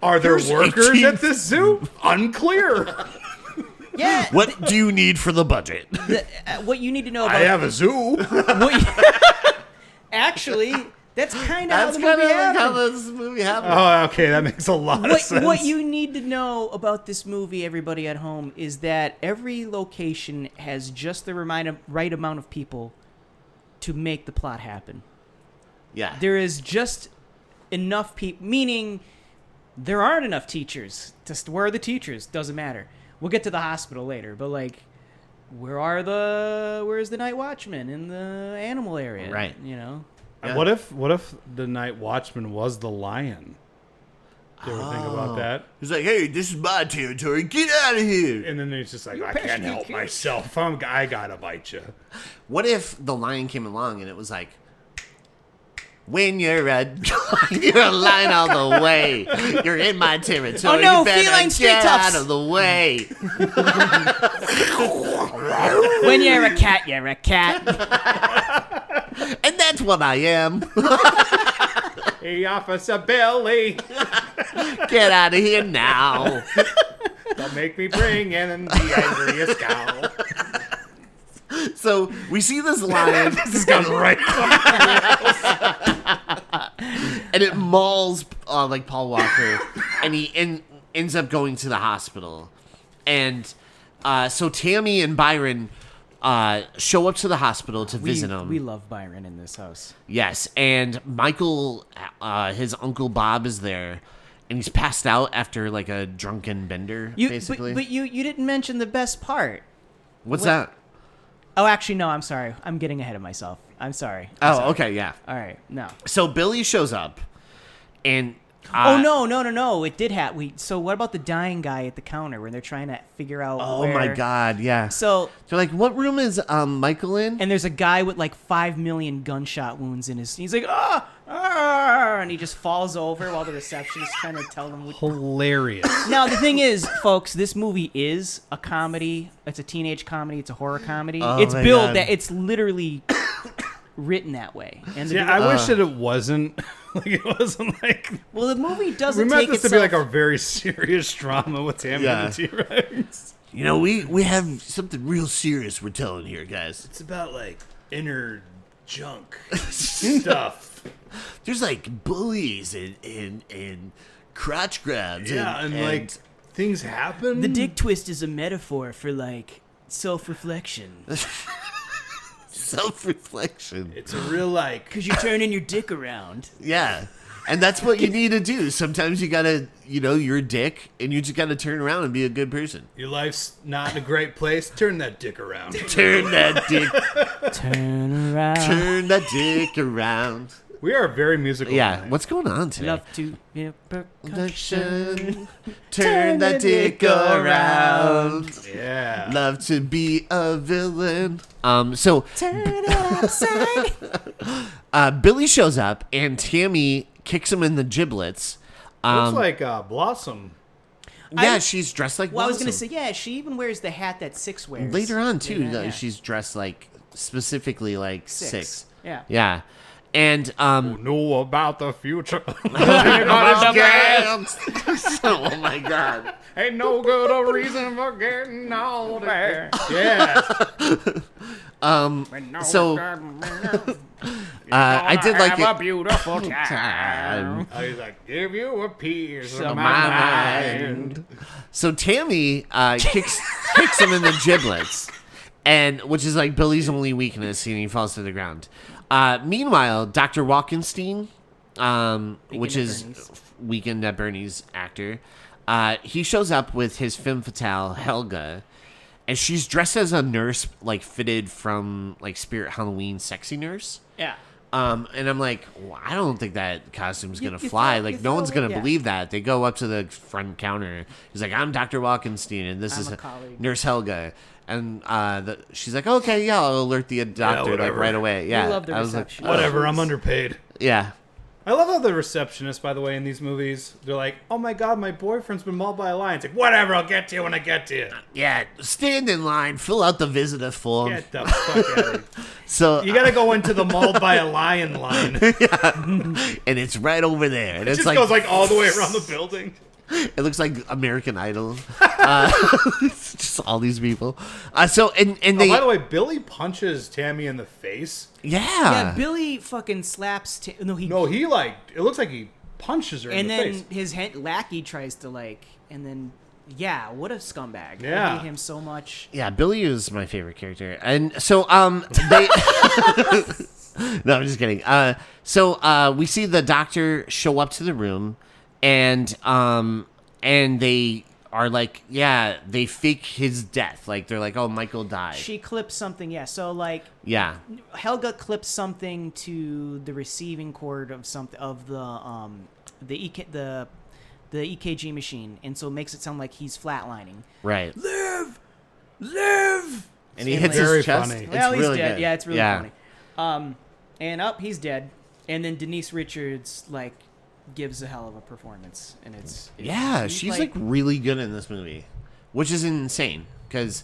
Are there Here's workers 18. at this zoo? Unclear. Yeah. What do you need for the budget? What you need to know about I have a zoo. what you- actually, that's kind of how That's the kind movie of like how happened. this movie happened. Oh, okay, that makes a lot of sense. What you need to know about this movie, everybody at home, is that every location has just the right amount of people to make the plot happen. Yeah. There is just enough people, meaning there aren't enough teachers. Just where are the teachers? Doesn't matter. We'll get to the hospital later, but like, where's the night watchman in the animal area? Right. You know. Yeah. What if the night watchman was the lion? Do you ever think about that? He's like, hey, this is my territory. Get out of here. And then he's just like, I pesky can't help kid." myself. I gotta bite you. What if the lion came along and it was like, when you're a lion all the way, you're in my territory. Oh, no, you better feline street get toughs. out of the way. When you're a cat, you're a cat. And that's what I am. Hey, Officer Billy, Get out of here now. don't make me bring in the angriest cow. So we see this lion. This has gone right. And it mauls like Paul Walker, and he ends up going to the hospital. And so Tammy and Byron show up to the hospital to visit him. We love Byron in this house. Yes, and Michael, his uncle Bob, is there, and he's passed out after like a drunken bender, basically. But you didn't mention the best part. What's that? Oh, actually, no. I'm sorry. I'm getting ahead of myself. I'm sorry. I'm sorry. Okay, yeah. All right. No. So Billy shows up, and Oh no! It did happen. So what about the dying guy at the counter when they're trying to figure out? Oh where... my God, yeah. So They're like, what room is Michael in? and there's a guy with like 5 million gunshot wounds in his. He's like and he just falls over while the receptionist trying to tell him. Hilarious. Now the thing is, folks, this movie is a comedy. It's a teenage comedy. It's a horror comedy. Oh It's my billed God. that it's literally written that way. And the Yeah, I wish that it wasn't. Like it wasn't like. well, the movie doesn't We meant take this itself. to be like a very serious drama with Tammy Yeah. and the T-Rex. You know, we have something real serious we're telling here, guys. It's about like inner junk stuff. There's like bullies and crotch grabs. Yeah, and like things happen. The dick twist is a metaphor for like self-reflection. Self-reflection. It's a real like. Because you're turning your dick around. Yeah. And that's what you need to do. Sometimes you gotta, you're a dick, and you just gotta turn around and be a good person. Your life's not in a great place. Turn that dick around. Turn that dick. Turn around. Turn that dick around. We are very musical. Yeah. tonight. What's going on today? Love to be percussion. Turn that dick around. Yeah. Love to be a villain. So Turn it upside. Billy shows up and Tammy kicks him in the giblets. Looks like Blossom. Yeah, she's dressed like Well, I was Blossom. gonna say, yeah, she even wears the hat that Six wears. Later on too, Yeah. she's dressed like specifically like Six. Yeah. Yeah. And Know about the future. oh my god. Ain't no good a reason for getting older. Yeah. So I did like have it. a beautiful time. Time. I was like, give you a piece of My my mind. mind. So Tammy kicks him in the giblets, and which is like Billy's only weakness, and he falls to the ground. Meanwhile, Dr. Walkenstein, which is Weekend at Bernie's actor, he shows up with his femme fatale Helga, and she's dressed as a nurse, like fitted from like Spirit Halloween Sexy Nurse. Yeah. And I'm like, well, I don't think that costume's gonna you fly. throw- Like, you no one's throw- gonna yeah. believe that. They go up to the front counter. He's like, I'm Dr. Walkenstein, and this I'm is a colleague. Nurse Helga. And she's like, okay, yeah, I'll alert the doctor like whatever. right away. Yeah, love the I was like, reception. Whatever, I'm underpaid. yeah, I love how the receptionists, by the way, in these movies, they're like, oh my god, my boyfriend's been mauled by a lion. It's like, whatever, I'll get to you when I get to you. yeah. Stand in line, fill out the visitor form. Get the fuck out of here. So You gotta go into the mauled by a lion line. It and it's right over there, and it's just like goes like all the way around the building. it looks like American Idol. It's just all these people. So and they By the way, Billy punches Tammy in the face. Yeah, Billy fucking slaps. No, he. No, he like, it looks like he punches her in and the then face. his lackey tries to like, and then yeah, what a scumbag! Yeah. I hate him so much. Yeah, Billy is my favorite character. And so they No, I'm just kidding. So we see the doctor show up to the room and they are like, yeah, they fake his death. Like they're like, "Oh, Michael died." She clips something, yeah. So like, Yeah. Helga clips something to the receiving cord of something of the EKG machine, and so it makes it sound like he's flatlining. Right. Live. And he And hits like- Very his chest. funny. It's Well, he's really dead. good. Yeah, it's really funny. And up, he's dead. And then Denise Richards like gives a hell of a performance, and Yeah, she's like really good in this movie, which is insane because,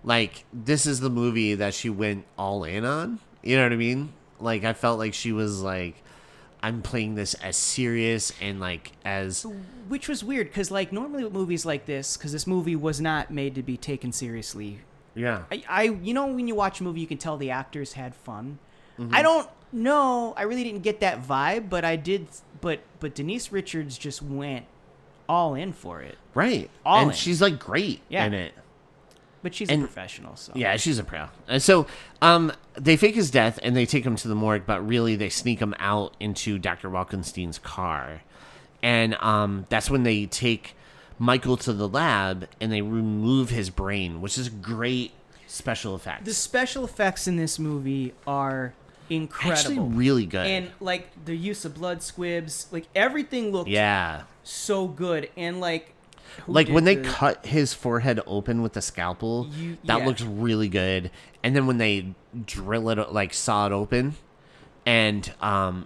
like, this is the movie that she went all in on. You know what I mean? Like, I felt like she was like, I'm playing this as serious and like as which was weird because like normally with movies like this, because this movie was not made to be taken seriously. yeah. I when you watch a movie, you can tell the actors had fun. Mm-hmm. I don't know. I really didn't get that vibe, but I did. But Denise Richards just went all in for it. Right. All and in. she's like great Yeah. in it. But she's And- a professional, so Yeah, she's a pro. And so they fake his death and they take him to the morgue, but really they sneak him out into Dr. Walkenstein's car. And that's when they take Michael to the lab and they remove his brain, which is great special effects. the special effects in this movie are incredible. Actually really good. And like the use of blood squibs, like everything looked yeah. so good. And like who Like did when they the- cut his forehead open with the scalpel, that yeah. looks really good. And then when they drill it, like saw it open, and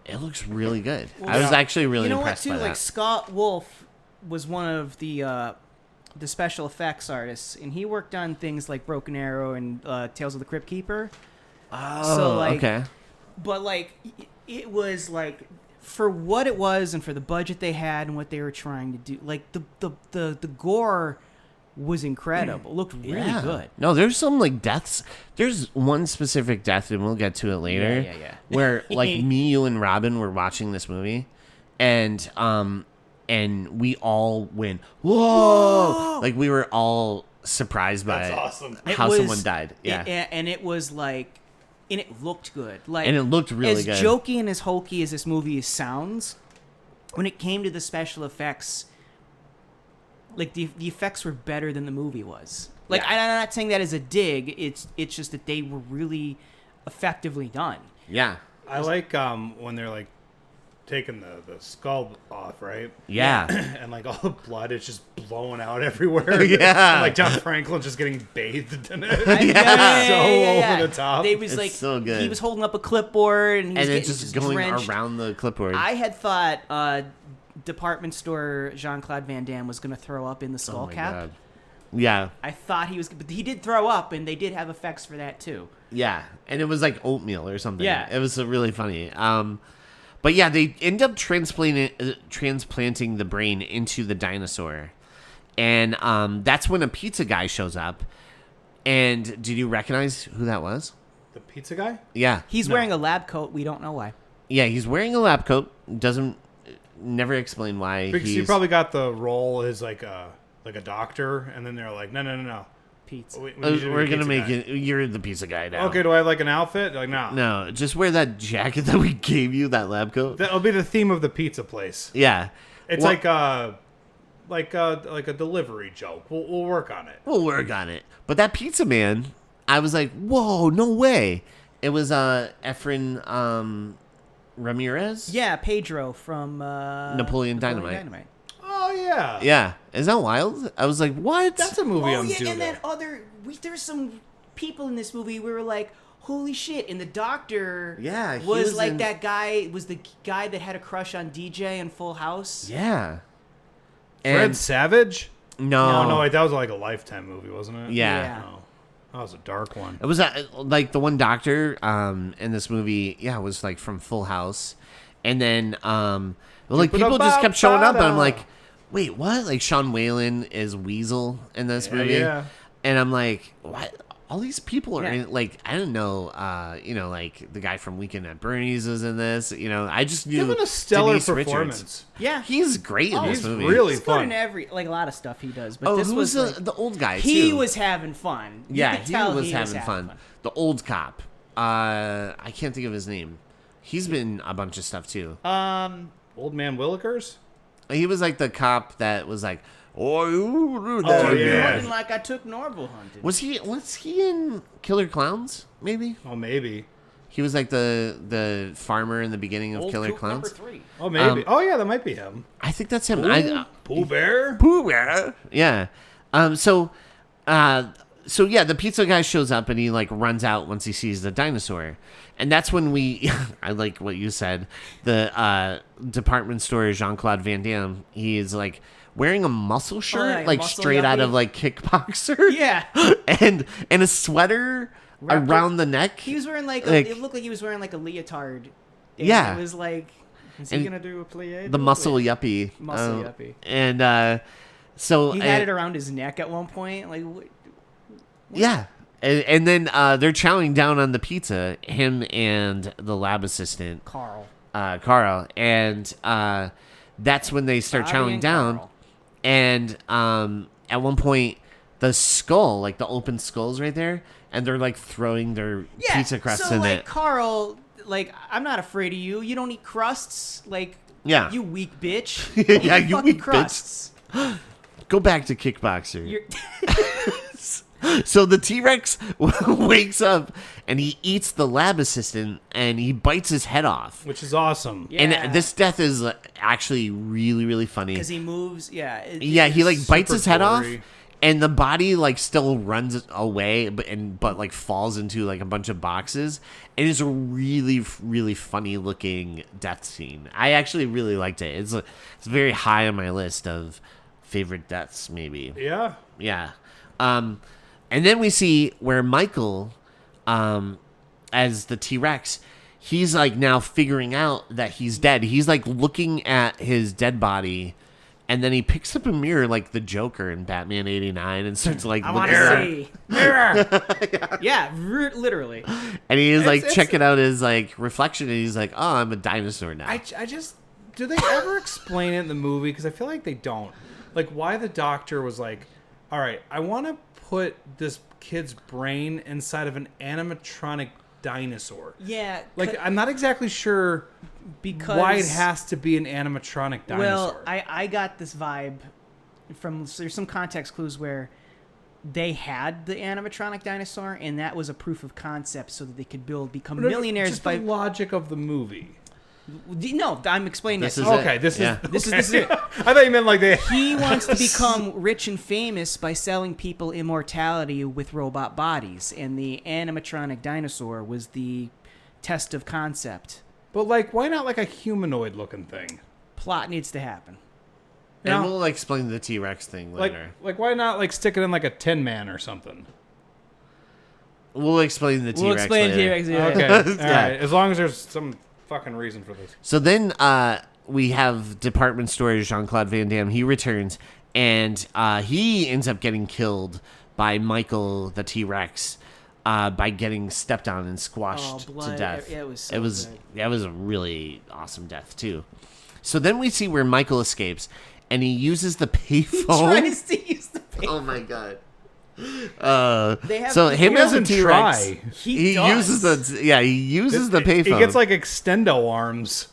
it looks really good. I was yeah. actually really you know what impressed too? by Like that. Scott Wolf was one of the special effects artists, and he worked on things like Broken Arrow and Tales of the Crypt Keeper. Oh, so, like, okay. But like it was like for what it was and for the budget they had and what they were trying to do, like the gore was incredible. It looked really good. No, there's some like deaths. There's one specific death, and we'll get to it later. Yeah. Where like me, you, and Robin were watching this movie, and and we all went, whoa! Like, we were all surprised by awesome. how someone died. Yeah. And it was like, and it looked good. Like, And it looked really as good. jokey and as hokey as this movie sounds, when it came to the special effects, like the effects were better than the movie was. Like, Yeah. I'm not saying that as a dig. It's just that they were really effectively done. Yeah. I like when they're like taking the skull off, right? Yeah. And like all the blood is just blowing out everywhere. Yeah. And, like John Franklin just getting bathed in it. Yeah. Over the top. They was It's like, so good. he was holding up a clipboard and he was And getting it's just going drenched. around the clipboard. I had thought department store Jean-Claude Van Damme was going to throw up in the skull Oh my cap. God. Yeah. I thought he was, but he did throw up, and they did have effects for that too. Yeah. And it was like oatmeal or something. Yeah. It was really funny. But yeah, they end up transplanting the brain into the dinosaur. And that's when a pizza guy shows up. And did you recognize who that was? The pizza guy? Yeah. He's wearing a lab coat. We don't know why. Yeah, he's wearing a lab coat. Never explain why. Because he probably got the role as like a doctor, and then they're like, no. Pizza. We need you to be We're a gonna pizza make guy. it. You're the pizza guy now. Okay, do I have like an outfit? Like, no. No, just wear that jacket that we gave you, that lab coat. That'll be the theme of the pizza place. Yeah, It's Well, like a delivery joke. We'll work on it. we'll work on it. But that pizza man, I was like, whoa, no way. It was Efren Ramirez. Yeah, Pedro from Napoleon Dynamite. Oh yeah. Yeah, is that wild? I was like, what? That's a movie Oh I'm yeah, doing. and then there's some people in this movie we were like, holy shit! And the doctor, Yeah, he was was like in- that guy. Was the guy that had a crush on DJ in Full House? Yeah. Fred Savage? No, Oh no, wait, that was like a Lifetime movie, wasn't it? Yeah. Oh, that was a dark one. It was like the one doctor in this movie, yeah, was like from Full House. And then like people just kept showing up and I'm like, wait, what? Like Sean Whalen is Weasel in this movie. Yeah. And I'm like, what? All these people are Yeah. in, like, I didn't know, like the guy from Weekend at Bernie's is in this. I just knew Given a stellar Denise performance. Richards. Yeah, He's great in this He's movie. really he's good in fun. a lot of stuff he does. But Oh, this who was was like, the old guy he too? was having fun. You Yeah, could he tell was having fun. The old cop. I can't think of his name. He's been a bunch of stuff too. Old Man Willikers? He was like the cop that was like, oh, yeah. Looking like I took Norval hunting. Was he in Killer Clowns? Maybe Oh, maybe. he was like the farmer in the beginning of Old Killer Coop Clowns. number 3. Oh, maybe. Oh, yeah, that might be him. I think that's him. Pooh Bear? Pooh Bear. Yeah. So yeah, the pizza guy shows up and he like runs out once he sees the dinosaur, and that's when we. I like what you said. The department store Jean-Claude Van Damme. He is like wearing a muscle shirt, yeah, like muscle straight out yuppie. of like Kickboxer. Yeah. and a sweater Wrapped around the neck. He was wearing like, Like- it looked like he was wearing like a leotard. And Yeah. It was like, is he And gonna do a plie? the muscle yuppie. Muscle yuppie. And so He had it around his neck at one point. Like, yeah. And then they're chowing down on the pizza, him and the lab assistant, Carl. Carl. And that's when they start Bobby chowing and down. Carl. And at one point, the skull, like the open skull's right there, and they're like throwing their Yeah. pizza crusts so in like it. Carl, like I'm not afraid of you. You don't eat crusts. Like, Yeah. you weak bitch. Yeah, Eat you fucking weak bitch. crusts. Go back to Kickboxer. You're So the T-Rex wakes up and he eats the lab assistant and he bites his head off. Which is awesome. Yeah. And this death is actually really, really funny. because he moves. Yeah. Yeah, he like bites super his head gory. off, and the body like still runs away, but like falls into like a bunch of boxes. And it's a really, really funny looking death scene. I actually really liked it. It's very high on my list of favorite deaths, maybe. Yeah. Yeah. And then we see where Michael, as the T-Rex, he's like now figuring out that he's dead. He's like looking at his dead body, and then he picks up a mirror like the Joker in Batman '89 and starts like I want looking to around. see. Mirror. Yeah, literally. And he is like It's- checking out his like reflection, and he's like, "Oh, I'm a dinosaur now." I just do they ever explain it in the movie? Because I feel like they don't. Like, why the doctor was like, all right, I want to put this kid's brain inside of an animatronic dinosaur. Yeah. Like, I'm not exactly sure because why it has to be an animatronic dinosaur. Well, I got this vibe from, there's some context clues where they had the animatronic dinosaur, and that was a proof of concept so that they could become millionaires just by the logic of the movie. No, I'm explaining This this. is Okay, it. this Yeah. is This is it. I thought you meant like they. He wants to become rich and famous by selling people immortality with robot bodies, and the animatronic dinosaur was the test of concept. But like, why not like a humanoid-looking thing? Plot needs to happen. And No. we'll explain the T-Rex thing later. Like why not like stick it in like a Tin Man or something? We'll explain the T-Rex We'll explain later. T-Rex. Yeah. Okay, all Yeah. right. As long as there's some fucking reason for this. So then we have department store Jean-Claude Van Damme. He returns, and he ends up getting killed by Michael the T-Rex by getting stepped on and squashed blood. to death. It was so it was good. that was a really awesome death too. So then we see where Michael escapes, and he uses the payphone. Tries to use the paper. Oh my god. They have- So he him as a doesn't T-Rex, try. he does. uses the payphone. He gets like extendo arms.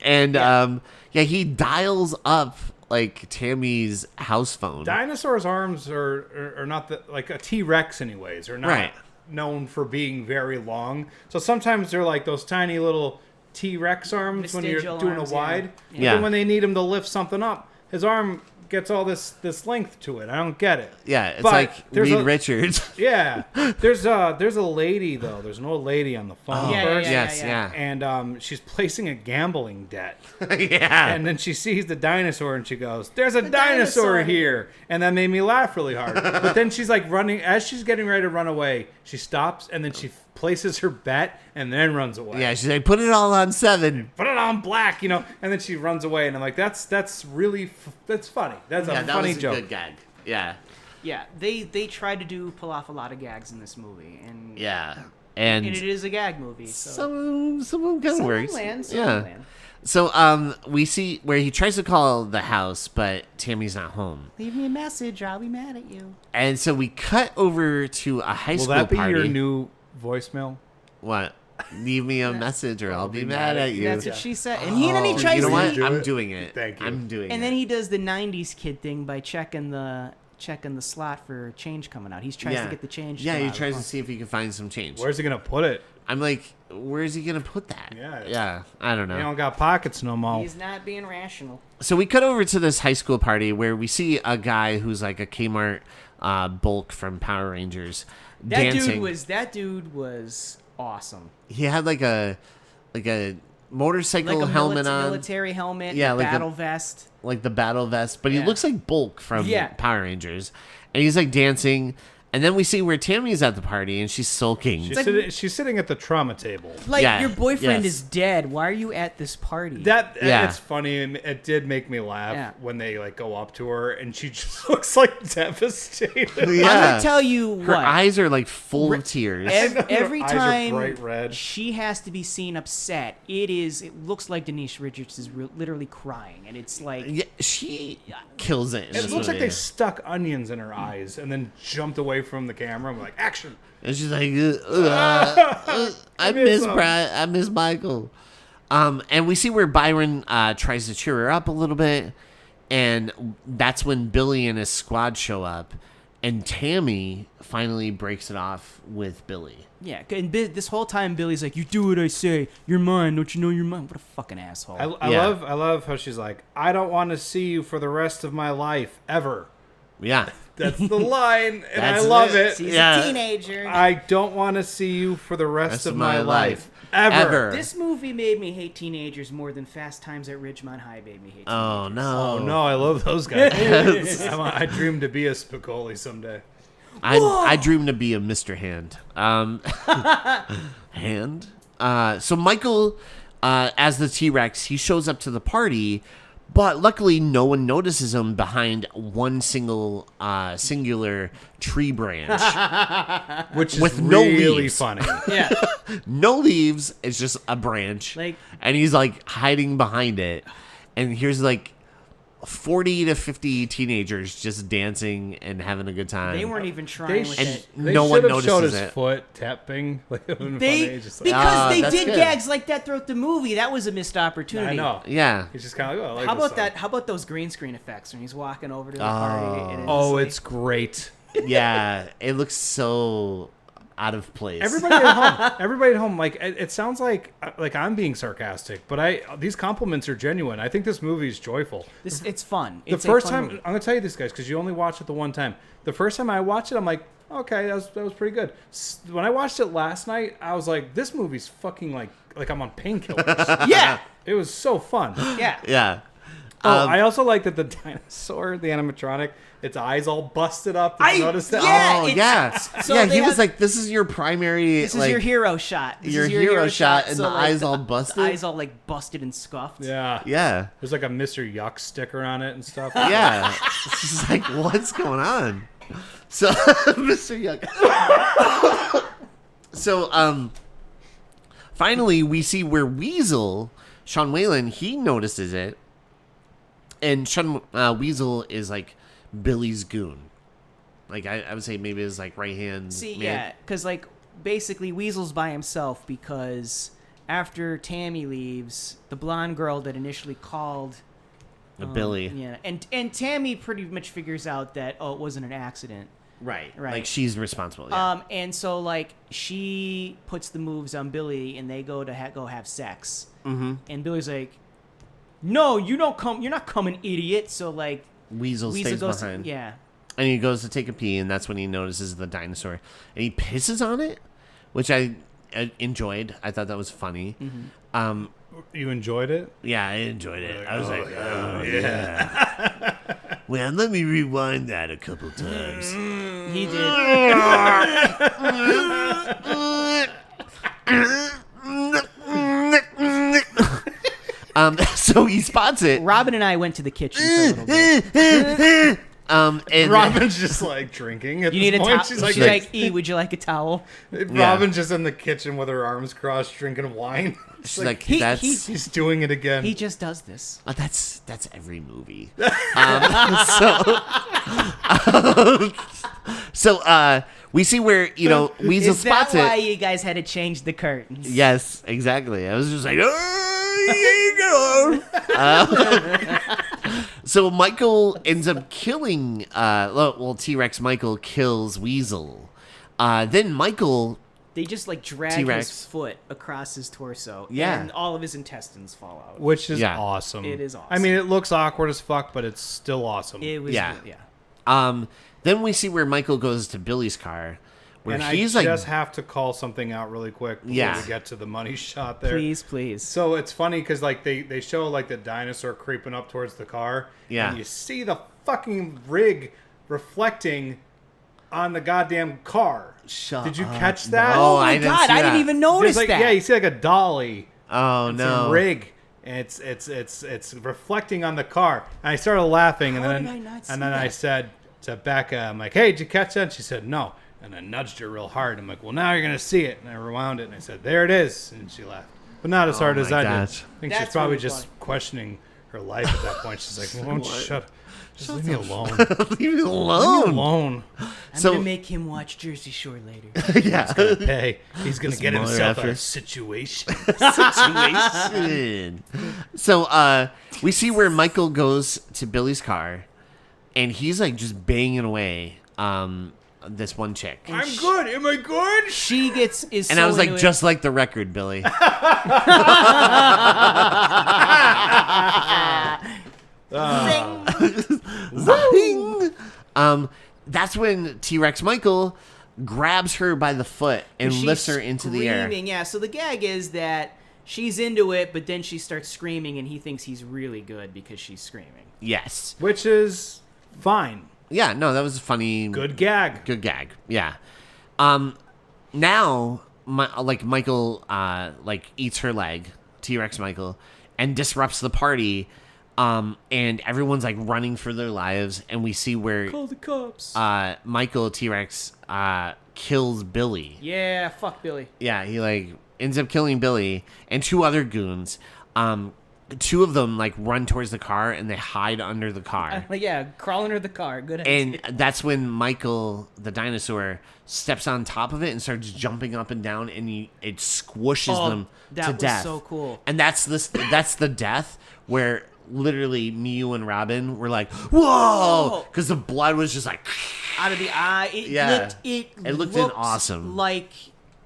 And he dials up like Tammy's house phone. Dinosaurs' arms are not like a T-Rex anyways. Are not Right. known for being very long. So sometimes they're like those tiny little T-Rex arms when you're Vestigial doing arms, a wide. yeah. But Yeah. then when they need him to lift something up, his arm gets all this length to it. I don't get it. Yeah, it's But like there's Reed a- Richards. Yeah, there's a lady though. There's an old lady on the phone Yeah, first, Yes, yeah. and she's placing a gambling debt. Yeah. And then she sees the dinosaur and she goes, "There's a dinosaur dinosaur." here," and that made me laugh really hard. But then she's like running as she's getting ready to run away. She stops and then she places her bet and then runs away. Yeah, she's like, put it all on 7. Put it on black, and then she runs away, and I'm like, that's really that's funny. That's Yeah, a that funny was a joke. good gag. Yeah. Yeah, they tried to pull off a lot of gags in this movie, and Yeah. and it And is a gag movie. So some of them kind of some works. land, some Yeah. land. So we see where he tries to call the house, but Tammy's not home. Leave me a message, or I'll be mad at you. And so we cut over to a high Will school that be party. your new voicemail? What? Leave me a message or I'll be mad at you. That's what she said. And then he Oh, tries you know to. what? Do I'm it. doing it. Thank you. I'm doing And it. then he does the '90s kid thing by checking the slot for change coming out. He tries to get the change. Yeah, to come he out of tries the to see if he can find some change. Where's he gonna put it? I'm like, where's he gonna put that? Yeah. Yeah. I don't know. He don't got pockets no phone. more. He's not being rational. So we cut over to this high school party where we see a guy who's like a Kmart bulk from Power Rangers dancing. That dude was awesome. He had like a motorcycle Like a helmet on, military helmet, Yeah, like battle vest. like the battle vest, but he Yeah. looks like Bulk from Yeah. Power Rangers, and he's like dancing. And then we see where Tammy's at the party and she's sulking. She's sitting at the trauma table. Like Yeah, your boyfriend yes. is dead. Why are you at this party? Yeah. It's funny, and it did make me laugh Yeah. when they like go up to her and she just looks like devastated. I'm Yeah. gonna tell you Her what. eyes are like full of tears. Every Her eyes are time bright red. she has to be seen upset, it looks like Denise Richards is literally crying, and it's like Yeah, she kills it. in It this looks like movie. they stuck onions in her eyes and then jumped away from the camera. I'm like, action. And she's like, I miss him." I miss Michael. And we see where Byron tries to cheer her up a little bit, and that's when Billy and his squad show up, and Tammy finally breaks it off with Billy. yeah. And this whole time, Billy's like, "You do what I say. You're mine. Don't you know you're mine?" What a fucking asshole. I Yeah. love how she's like, I don't want to see you for the rest of my life ever. Yeah. That's the line, and That's I love it. it. He's Yeah. a teenager. I don't want to see you for the rest of my life ever. This movie made me hate teenagers more than Fast Times at Ridgemont High made me hate teenagers. Oh no. Oh no, I love those guys. I dream to be a Spicoli someday. I dream to be a Mr. Hand. Hand. So Michael, as the T-Rex, he shows up to the party, but luckily no one notices him behind one singular tree branch. Which is With no really leaves. funny. Yeah. No leaves. It's just a branch. Like- and he's like hiding behind it. and here's like 40 to 50 teenagers just dancing and having a good time. They weren't even trying with and it. no one should have showed notices his it. foot tapping. Like, it would've been They funny, just like, because they that's did good. gags like that throughout the movie. That was a missed opportunity. I know. Yeah. He's just kind of like, oh, I like How this about song. that? How about those green screen effects when he's walking over to the party? And Oh, like, it's great. Yeah. It looks so out of place. Everybody at home, like it sounds like I'm being sarcastic, but these compliments are genuine. I think this movie is joyful. it's fun. The It's a first fun time, movie. I'm gonna tell you this, guys, because you only watched it the one time. The first time I watched it, I'm like, okay, that was pretty good. When I watched it last night, I was like, this movie's fucking like I'm on painkillers. Yeah, It was so fun. yeah. Yeah. I also like that the dinosaur, the animatronic, its eyes all busted up. Did you notice that? yeah. Oh, it's- yeah. so Yeah, they he was have- like, this is your primary. This like, is your hero shot. This your is hero shot, and the like, eyes all busted? The eyes all like busted and scuffed. Yeah. Yeah. There's like a Mr. Yuck sticker on it and stuff. Yeah. It's just like, what's going on? So, Mr. Yuck. So, finally, we see where Weasel, Sean Whalen, he notices it. And Sean Weasel is like Billy's goon. Like, I would say maybe his like right hand. See, man. yeah, because like basically Weasel's by himself because after Tammy leaves, the blonde girl that initially called Billy. yeah, and Tammy pretty much figures out that it wasn't an accident. Right. Right. Like, she's responsible. Yeah. And so like she puts the moves on Billy, and they go to go have sex. Mm-hmm. And Billy's like, "No, you don't come. You're not coming, idiot." So like Weasel stays goes behind. yeah. And he goes to take a pee, and that's when he notices the dinosaur. And he pisses on it, which I enjoyed. I thought that was funny. Mm-hmm. You enjoyed it? Yeah, I enjoyed it. I was like, oh, yeah. Well, let me rewind that a couple times. He did. So he spots it. Robin and I went to the kitchen for a little bit. And Robin's just like drinking at You need this a point. towel. She's She's like, like, "E, would you like a towel?" Robin's just in the kitchen with her arms crossed, drinking wine. she's like, he- that's He's doing it again. He just does this. that's every movie. So we see where Weasel Is that spots why it. you guys had to change the curtains? Yes, exactly. I was just like, oh, here you go. So Michael ends up killing. T-Rex Michael kills Weasel. Then Michael. They just like drag T-Rex. his foot across his torso. Yeah. And all of his intestines fall out. Which is Yeah. awesome. It is awesome. I mean, it looks awkward as fuck, but it's still awesome. It was Yeah. yeah. Then we see where Michael goes to Billy's car, where and he's I like, just have to call something out really quick before Yeah. we get to the money shot there. Please. So it's funny because like they show like the dinosaur creeping up towards the car. Yeah. And you see the fucking rig reflecting on the goddamn car. Shut Did you up. catch that? No, Oh my I didn't god, see I didn't that. even notice There's like, that. yeah, you see like a dolly. oh It's no, a rig. And it's reflecting on the car. And I started laughing, and How then did I not see and then I that? said to Becca, I'm like, "Hey, did you catch that?" And she said, "No." And I nudged her real hard. I'm like, "Well, now you're gonna see it." And I rewound it, and I said, "There it is." And she laughed, but not as hard as my I gosh. did. I think That's she's probably really just funny. questioning her life at that point. She's like, "Well, just leave me alone. leave me Leave me alone. alone. I'm So- gonna make him watch Jersey Shore later. Yeah, Hey, he's gonna get mother himself out effer. of situation." situation. So we see where Michael goes to Billy's car, and he's like just banging away this one chick. I'm good. Am I good? She is And so I was like, into it. just like the record, Billy. Zing. That's when T-Rex Michael grabs her by the foot and She's lifts her into the air. screaming. Yeah, so the gag is that she's into it, but then she starts screaming, and he thinks he's really good because she's screaming. Yes. Which is fine. Yeah, no, that was a funny. Good gag. Good gag. Yeah. Now, Michael, eats her leg, T-Rex Michael, and disrupts the party. And everyone's like running for their lives, and we see where Call the cops. Michael T-Rex kills Billy. Yeah, fuck Billy. Yeah, he ends up killing Billy and two other goons. two of them like run towards the car and they hide under the car. Crawl under the car. Good idea. And that's when Michael, the dinosaur, steps on top of it and starts jumping up and down, and it squishes them to death. That was so cool. And that's the death where literally me, you, and Robin were like, "Whoa!" Because the blood was just like out of the eye. It looked looked awesome, like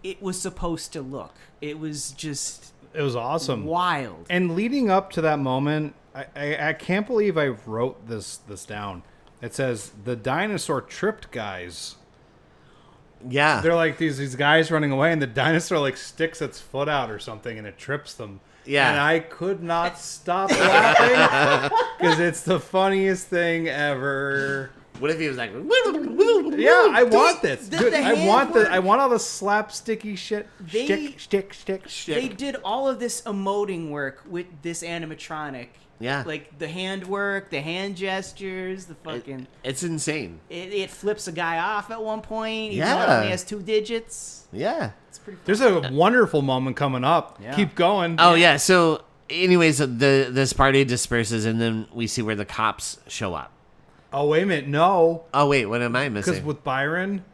it was supposed to look. It was just. It was awesome. Wild. And leading up to that moment, I can't believe I wrote this down. It says, the dinosaur tripped guys. Yeah. They're like these guys running away, and the dinosaur like sticks its foot out or something, and it trips them. Yeah. And I could not stop laughing because it's the funniest thing ever. What if he was like, yeah, I want this. Dude, I want all the slapsticky shit. Stick. They did all of this emoting work with this animatronic. Yeah. Like the hand work, the hand gestures, the fucking... It's insane. It flips a guy off at one point. Even Yeah. though it only has 2 digits. Yeah. It's pretty fun. There's a wonderful moment coming up. Yeah. Keep going. Oh, yeah. So, anyways, this party disperses, and then we see where the cops show up. Oh, wait a minute. No. Oh, wait. What am I Because missing? with Byron...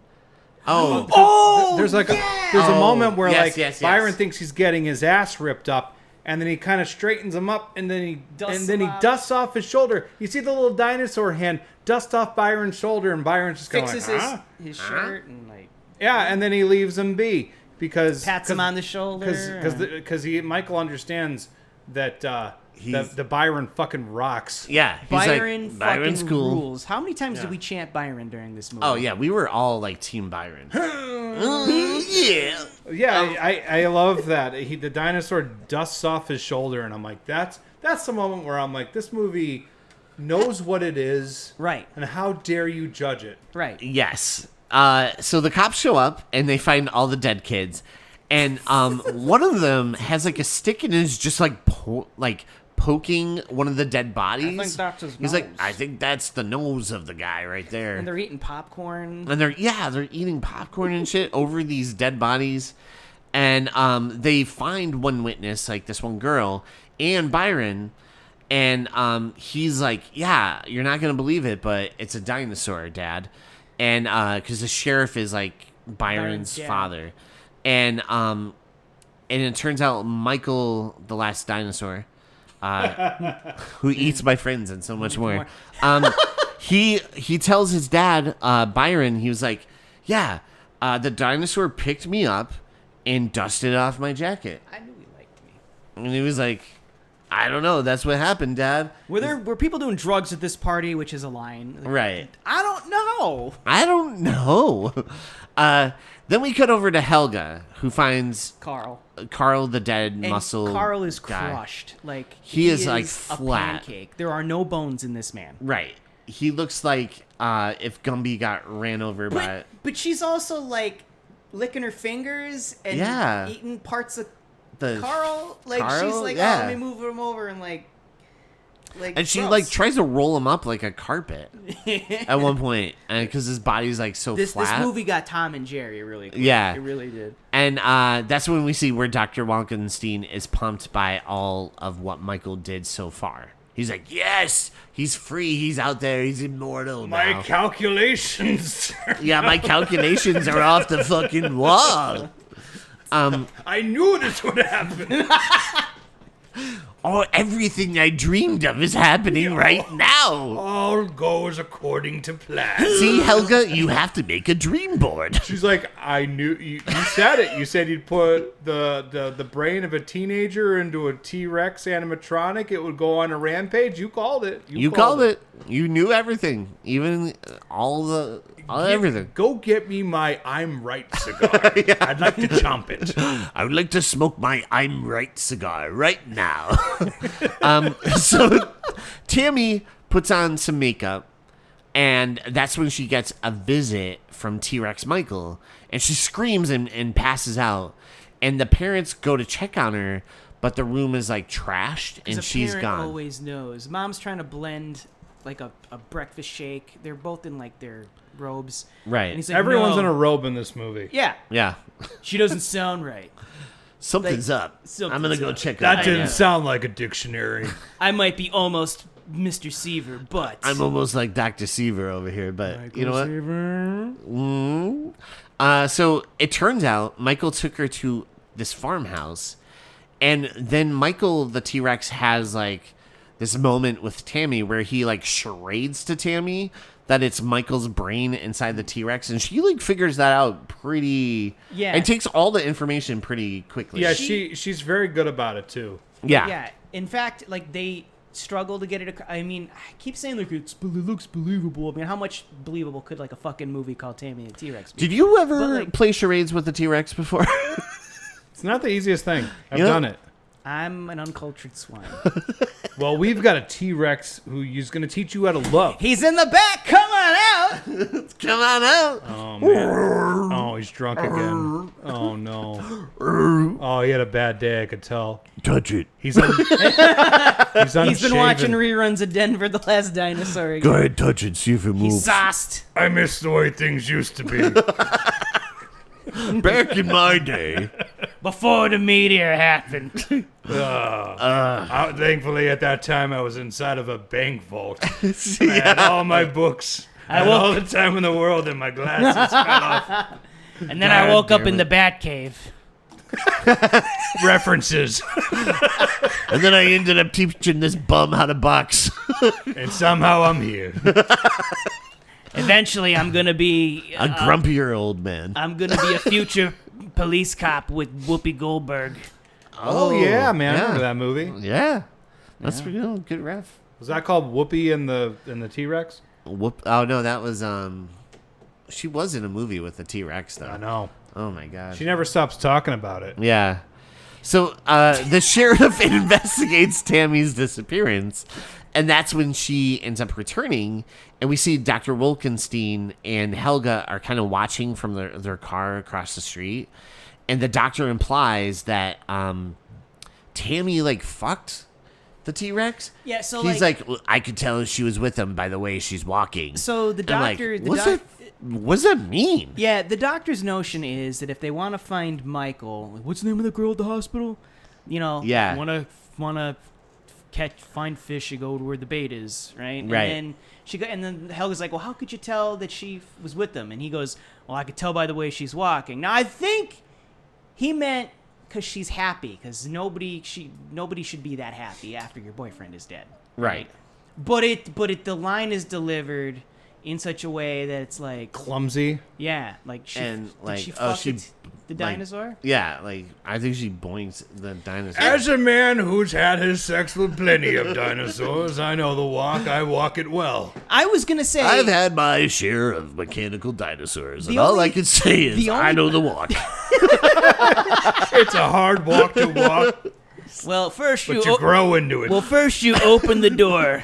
Oh, there's a moment where yes. Byron thinks he's getting his ass ripped up, and then he kind of straightens him up, and then he dusts off his shoulder. You see the little dinosaur hand dust off Byron's shoulder, and Byron's just fixes going his shirt and like and then he leaves him be because pats him on the shoulder because Michael understands that the Byron fucking rocks. Yeah. He's Byron like, Byron's fucking cool. rules. How many times did we chant Byron during this movie? Oh, yeah. We were all like Team Byron. Yeah. Yeah, I love that. The dinosaur dusts off his shoulder, and I'm like, that's the moment where I'm like, this movie knows what it is, Right. And how dare you judge it? Right. Yes. So the cops show up, and they find all the dead kids. And one of them has like a stick and is just like poking one of the dead bodies. I think that's his He's like, nose. I think that's the nose of the guy right there. And they're eating popcorn. And they're eating popcorn and shit over these dead bodies. And they find one witness, like this one girl, and Byron. And he's like, yeah, you're not going to believe it, but it's a dinosaur, Dad. And because the sheriff is like Byron's dad. father. And it turns out Michael, the last dinosaur, who eats my friends and so much more. He tells his dad, Byron, he was like, yeah, the dinosaur picked me up and dusted off my jacket. I knew he liked me. And he was like, I don't know. That's what happened, Dad. Were people doing drugs at this party, which is a line? Like, Right. I don't know. I don't know. Then we cut over to Helga, who finds Carl, the dead and muscle Carl is guy. crushed. Like He is, like, a flat. pancake. There are no bones in this man. Right. He looks like if Gumby got ran over by... But she's also like licking her fingers and eating parts of the Carl. Like Carl? she's like, Yeah. oh, let me move him over and like. And she gross. like tries to roll him up like a carpet at one point, and because his body's like so flat. This movie got Tom and Jerry really quick. Yeah. It really did. And that's when we see where Dr. Walkenstein is pumped by all of what Michael did so far. He's like, yes, he's free. He's out there. He's immortal now. My calculations. Yeah, my calculations are off the fucking wall. I knew this would happen. Oh, everything I dreamed of is happening right now. All goes according to plan. See, Helga, you have to make a dream board. She's like, I knew you said it. You said you'd put the brain of a teenager into a T-Rex animatronic. It would go on a rampage. You called it. You called it. You knew everything, even everything. Go get me my I'm Right cigar. Yeah. I'd like to chomp it. I would like to smoke my I'm Right cigar right now. So Tammy puts on some makeup, and that's when she gets a visit from T-Rex Michael, and she screams and passes out. And the parents go to check on her, but the room is like trashed, and she's gone. Always knows. Mom's trying to blend like a breakfast shake. They're both in like their robes. Right. And he's like, Everyone's no. in a robe in this movie. Yeah. Yeah. She doesn't sound right. Something's up. I'm going to go check That out. didn't sound like a dictionary. I might be almost Mr. Seaver, but I'm almost like Dr. Seaver over here, but you know what? So it turns out Michael took her to this farmhouse, and then Michael the T-Rex has like this moment with Tammy where he like charades to Tammy that it's Michael's brain inside the T-Rex, and she like figures that out pretty and takes all the information pretty quickly. Yeah, she's very good about it too. Yeah. In fact, like they struggle to get it. I mean, I keep saying like it looks believable. I mean, how much believable could like a fucking movie called Tammy and the T-Rex be? Did you ever play charades with the T-Rex before? It's not the easiest thing. I've done it. I'm an uncultured swine. Well, we've got a T-Rex who's going to teach you how to love. He's in the back. Come on out. Come on out. Oh, man. Oh, he's drunk again. Oh, no. Oh, he had a bad day, I could tell. Touch it. He's unshaven. He's been watching reruns of Denver, the Last Dinosaur. Again. Go ahead, touch it. See if it moves. He's sauced. I miss the way things used to be. Back in my day. Before the meteor happened. Thankfully, at that time, I was inside of a bank vault. I had all my books. I had all the time in the world, and my glasses fell off. And then I woke up in the Bat Cave. References. And then I ended up teaching this bum how to box. And somehow I'm here. Eventually, I'm going to be... a grumpier old man. I'm going to be a future police cop with Whoopi Goldberg. Oh yeah, man. I remember that movie. Yeah. That's pretty good ref. Was that called Whoopi and the T-Rex? Oh, no, that was... She was in a movie with the T-Rex, though. I know. Oh, my God. She never stops talking about it. Yeah. So the sheriff investigates Tammy's disappearance, and that's when she ends up returning, and we see Dr. Wolkenstein and Helga are kind of watching from their car across the street, and the doctor implies that Tammy, like, fucked the T-Rex. Yeah, so, he's like, well, I could tell she was with him by the way she's walking. So the doctor... What does that mean? Yeah, the doctor's notion is that if they want to find Michael, what's the name of the girl at the hospital? You know, want to find fish, you go to where the bait is, right? Right. And then Helga's like, well, how could you tell that she was with them? And he goes, well, I could tell by the way she's walking. Now I think he meant because she's happy, because nobody should be that happy after your boyfriend is dead. Right. But the line is delivered in such a way that it's like clumsy. Yeah, like she the dinosaur. Yeah, like I think she boinks the dinosaur. As a man who's had his sex with plenty of dinosaurs, I know the walk. I walk it well. I was gonna say I've had my share of mechanical dinosaurs, and all I can say is I know the walk. It's a hard walk to walk. Well, first you grow into it. Well, first you open the door,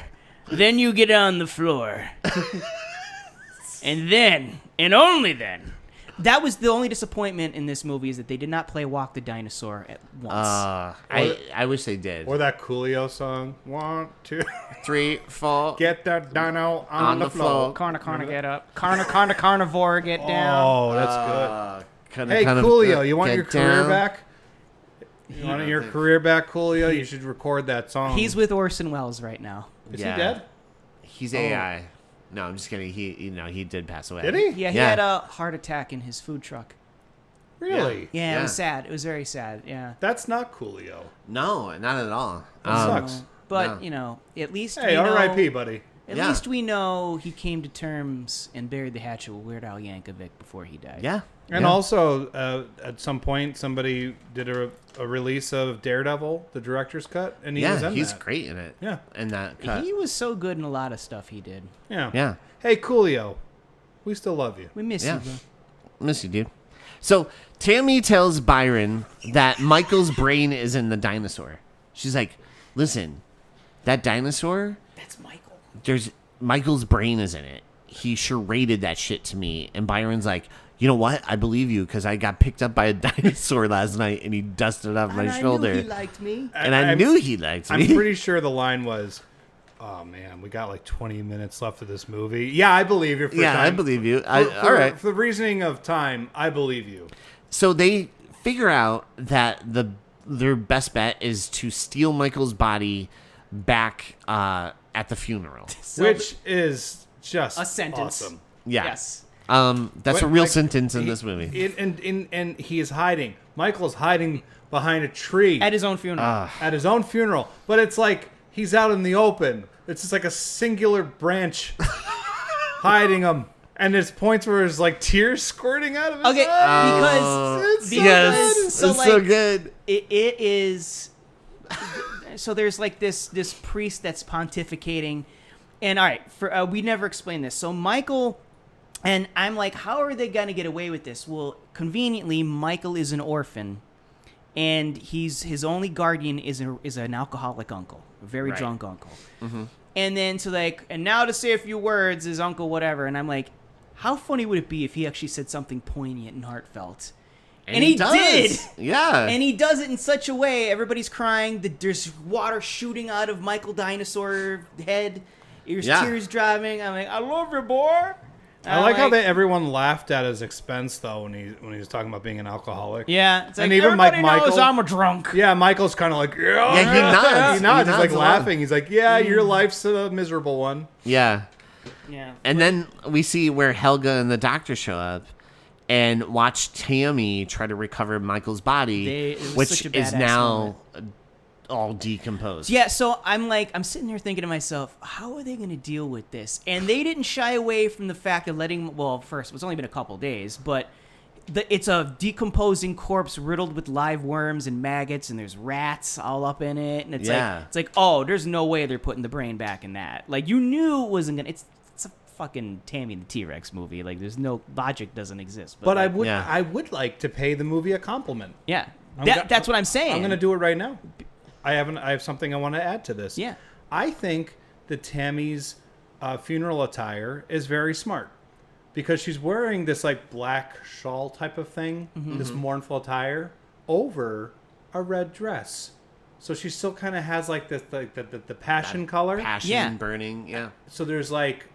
then you get on the floor. And then, and only then, that was the only disappointment in this movie is that they did not play Walk the Dinosaur at once. I wish they did. Or that Coolio song. 1, 2, 3, 4. Get that dino on the floor. Carna, get up. Carnivore, get down. Oh, that's good. Hey, Kinda, Coolio, you want your career down. back? You want your career back, Coolio? You should record that song. He's with Orson Welles right now. Is he dead? He's AI. No, I'm just kidding. He did pass away. Did he? Yeah, he had a heart attack in his food truck. Really? Yeah, it was sad. It was very sad. Yeah. That's not Coolio. No, not at all. That sucks. But you know, at least hey, R.I.P., buddy. At least we know he came to terms and buried the hatchet with Weird Al Yankovic before he died. Yeah. And also, at some point, somebody did a release of Daredevil, the director's cut, and he's great in it. Yeah. In that cut. He was so good in a lot of stuff he did. Yeah. Yeah. Hey, Coolio, we still love you. We miss you, bro. Miss you, dude. So Tammy tells Byron that Michael's brain is in the dinosaur. She's like, listen, that dinosaur... That's Michael. Michael's brain is in it. He charaded that shit to me. And Byron's like, you know what? I believe you because I got picked up by a dinosaur last night and he dusted it off my shoulder. I knew he liked me. And I knew he liked me. I'm pretty sure the line was, oh man, we got like 20 minutes left of this movie. Yeah, I believe you. I believe you. All right. For the reasoning of time, I believe you. So they figure out that their best bet is to steal Michael's body back at the funeral. Which is just a sentence. awesome. Yeah. Yes. That's a real sentence in this movie. And he is hiding. Michael's hiding behind a tree At his own funeral. at his own funeral. But it's like he's out in the open. It's just like a singular branch hiding him. And there's points where there's like tears squirting out of his Okay, eyes. because Yes, so, it's like, so good. it is. So there's like this priest that's pontificating, and all right, we never explained this. So Michael, and I'm like, how are they gonna get away with this? Well, conveniently, Michael is an orphan, and his only guardian is an alcoholic uncle, a very Right. drunk uncle. And then and now to say a few words, his uncle whatever, and I'm like, how funny would it be if he actually said something poignant and heartfelt? And he does. did. Yeah. And he does it in such a way, everybody's crying, there's water shooting out of Michael Dinosaur head, there's tears driving. I'm like, I love you, boy. I like how everyone laughed at his expense though when he was talking about being an alcoholic. Yeah, it's like, And even everybody knows Michael- I'm a drunk. Yeah, Michael's kind of like, yeah, Yeah, he nods. He nods. He He's like nods along. laughing. He's like, yeah, your life's a miserable one. Yeah. Yeah. And then we see where Helga and the doctor show up and watch Tammy try to recover Michael's body, It was which such a is badass now all decomposed. Yeah, so I'm sitting there thinking to myself, how are they going to deal with this? And they didn't shy away from the fact of first, it's only been a couple days, but it's a decomposing corpse riddled with live worms and maggots, and there's rats all up in it, and it's like, oh, there's no way they're putting the brain back in that. Like, you knew it wasn't going to, it's a fucking Tammy and the T-Rex movie. Like, there's no, logic doesn't exist. But like, I would like to pay the movie a compliment. Yeah, that's what I'm saying. I'm going to do it right now. I have something I want to add to this. Yeah. I think that Tammy's funeral attire is very smart because she's wearing this like black shawl type of thing, this mournful attire over a red dress. So she still kind of has like this the passion color. Passion burning, yeah. So there's like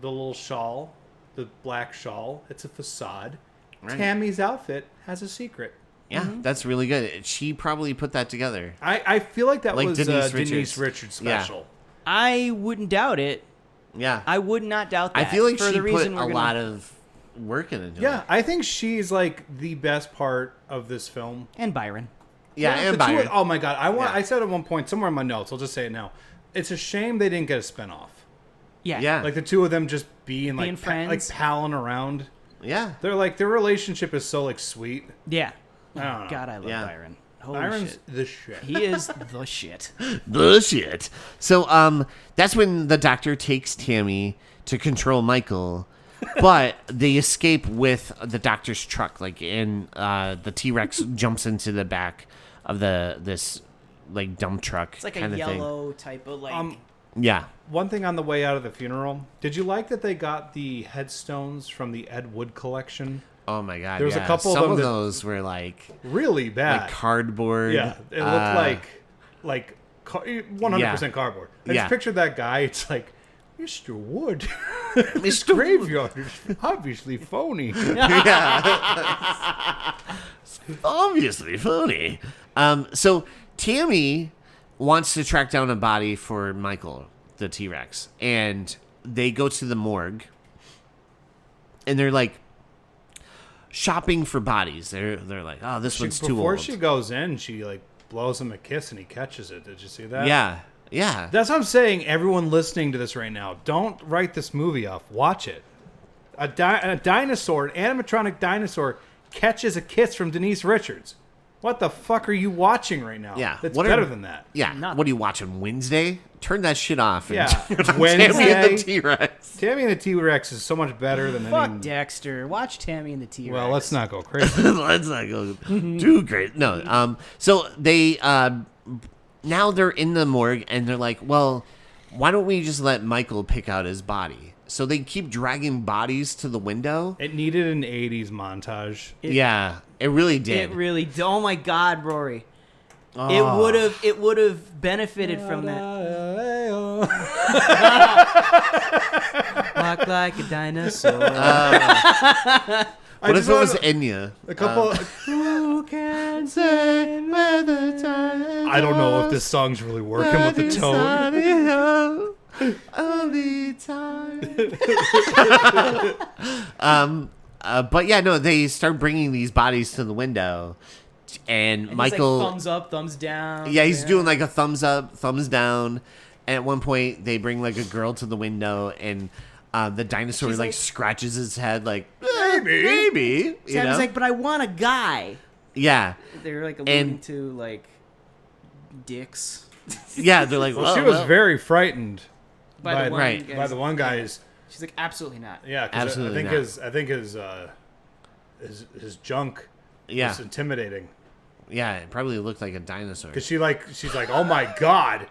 the little shawl, the black shawl. It's a facade. Right. Tammy's outfit has a secret. Yeah, that's really good. She probably put that together. I feel like that Like was Denise Denise Richards. Richards special. I wouldn't doubt it. Yeah. I would not doubt that. I feel like for she the put reason a lot of work into it. Yeah, I think she's like the best part of this film. And Byron. Yeah, and the two Byron. oh my god, Yeah. I said at one point somewhere in my notes. I'll just say it now. It's a shame they didn't get a spinoff. Yeah. Yeah. Like the two of them just being like friends. like palling around. Yeah. They're like their relationship is so like sweet. Yeah. I don't know. God, I love Yeah. Byron. Holy Byron's shit. the shit. He is the shit. Bullshit. So that's when the doctor takes Tammy to control Michael, but they escape with the doctor's truck, and the T-Rex jumps into the back of this like dump truck. It's like a kind of yellow type of like. thing. Yeah. One thing on the way out of the funeral, did you like that they got the headstones from the Ed Wood collection? Oh my god. There was a yeah. couple of Some them of that- those were like Really bad. cardboard. Yeah, it looked like 100% cardboard. I Yeah. just pictured that guy. It's like, Mr. Wood, this graveyard is obviously phony. Yeah. Obviously phony. So Tammy wants to track down a body for Michael, the T-Rex, and they go to the morgue, and they're like shopping for bodies. They're like, oh, this one's too Before old. she goes in, she like blows him a kiss and he catches it. Did you see that? Yeah. Yeah. That's what I'm saying. Everyone listening to this right now, don't write this movie off. Watch it. A dinosaur, an animatronic dinosaur, catches a kiss from Denise Richards. What the fuck are you watching right now? Yeah. It's What are- better than that. Yeah. Not- What are you watching? Wednesday? Turn that shit off. And Yeah. Tammy and the Wednesday. T-Rex. Tammy and the T-Rex is so much better than fuck any... Dexter. Watch Tammy and the T-Rex. Well, let's not go crazy. Let's not go too great. No. So they now they're in the morgue and they're like, well, why don't we just let Michael pick out his body? So they keep dragging bodies to the window. It needed an 80s montage. Yeah, it really did. It really. Oh my God, Rory. Oh. It would have benefited from that. Walk like a dinosaur. What if just it was wanna- Enya? A couple... Who can I don't know if this song's really working with the tone. Only time. But yeah, no, they start bringing these bodies to the window, and Michael, like, thumbs up, thumbs down. yeah, he's doing like a thumbs up, thumbs down. And at one point, they bring like a girl to the window, and the dinosaur like scratches his head, like maybe. Sammy's like, but I want a guy. Yeah, They're like alluding to like dicks. yeah, they're like, Well, she was very frightened By the one guy. She's like, absolutely not. Yeah, absolutely. I think his junk was intimidating. Yeah, it probably looked like a dinosaur. Because she's like, oh my god.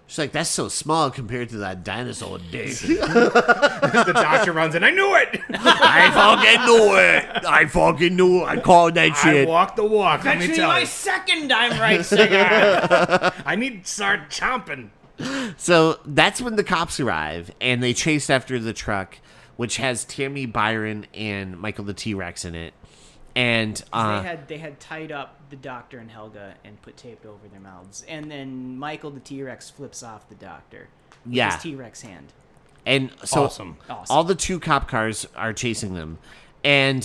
She's like, that's so small compared to that dinosaur dick. The doctor runs in. I knew it. I fucking knew it. I called that shit. I walked the walk. Let me tell my you. second I'm right cigar. I need to start chomping. So that's when the cops arrive, and they chase after the truck, which has Tammy, Byron, and Michael the T-Rex in it. And they had tied up the doctor and Helga and put tape over their mouths, and then Michael the T-Rex flips off the doctor with his T-Rex hand. And so awesome. All the two cop cars are chasing them, and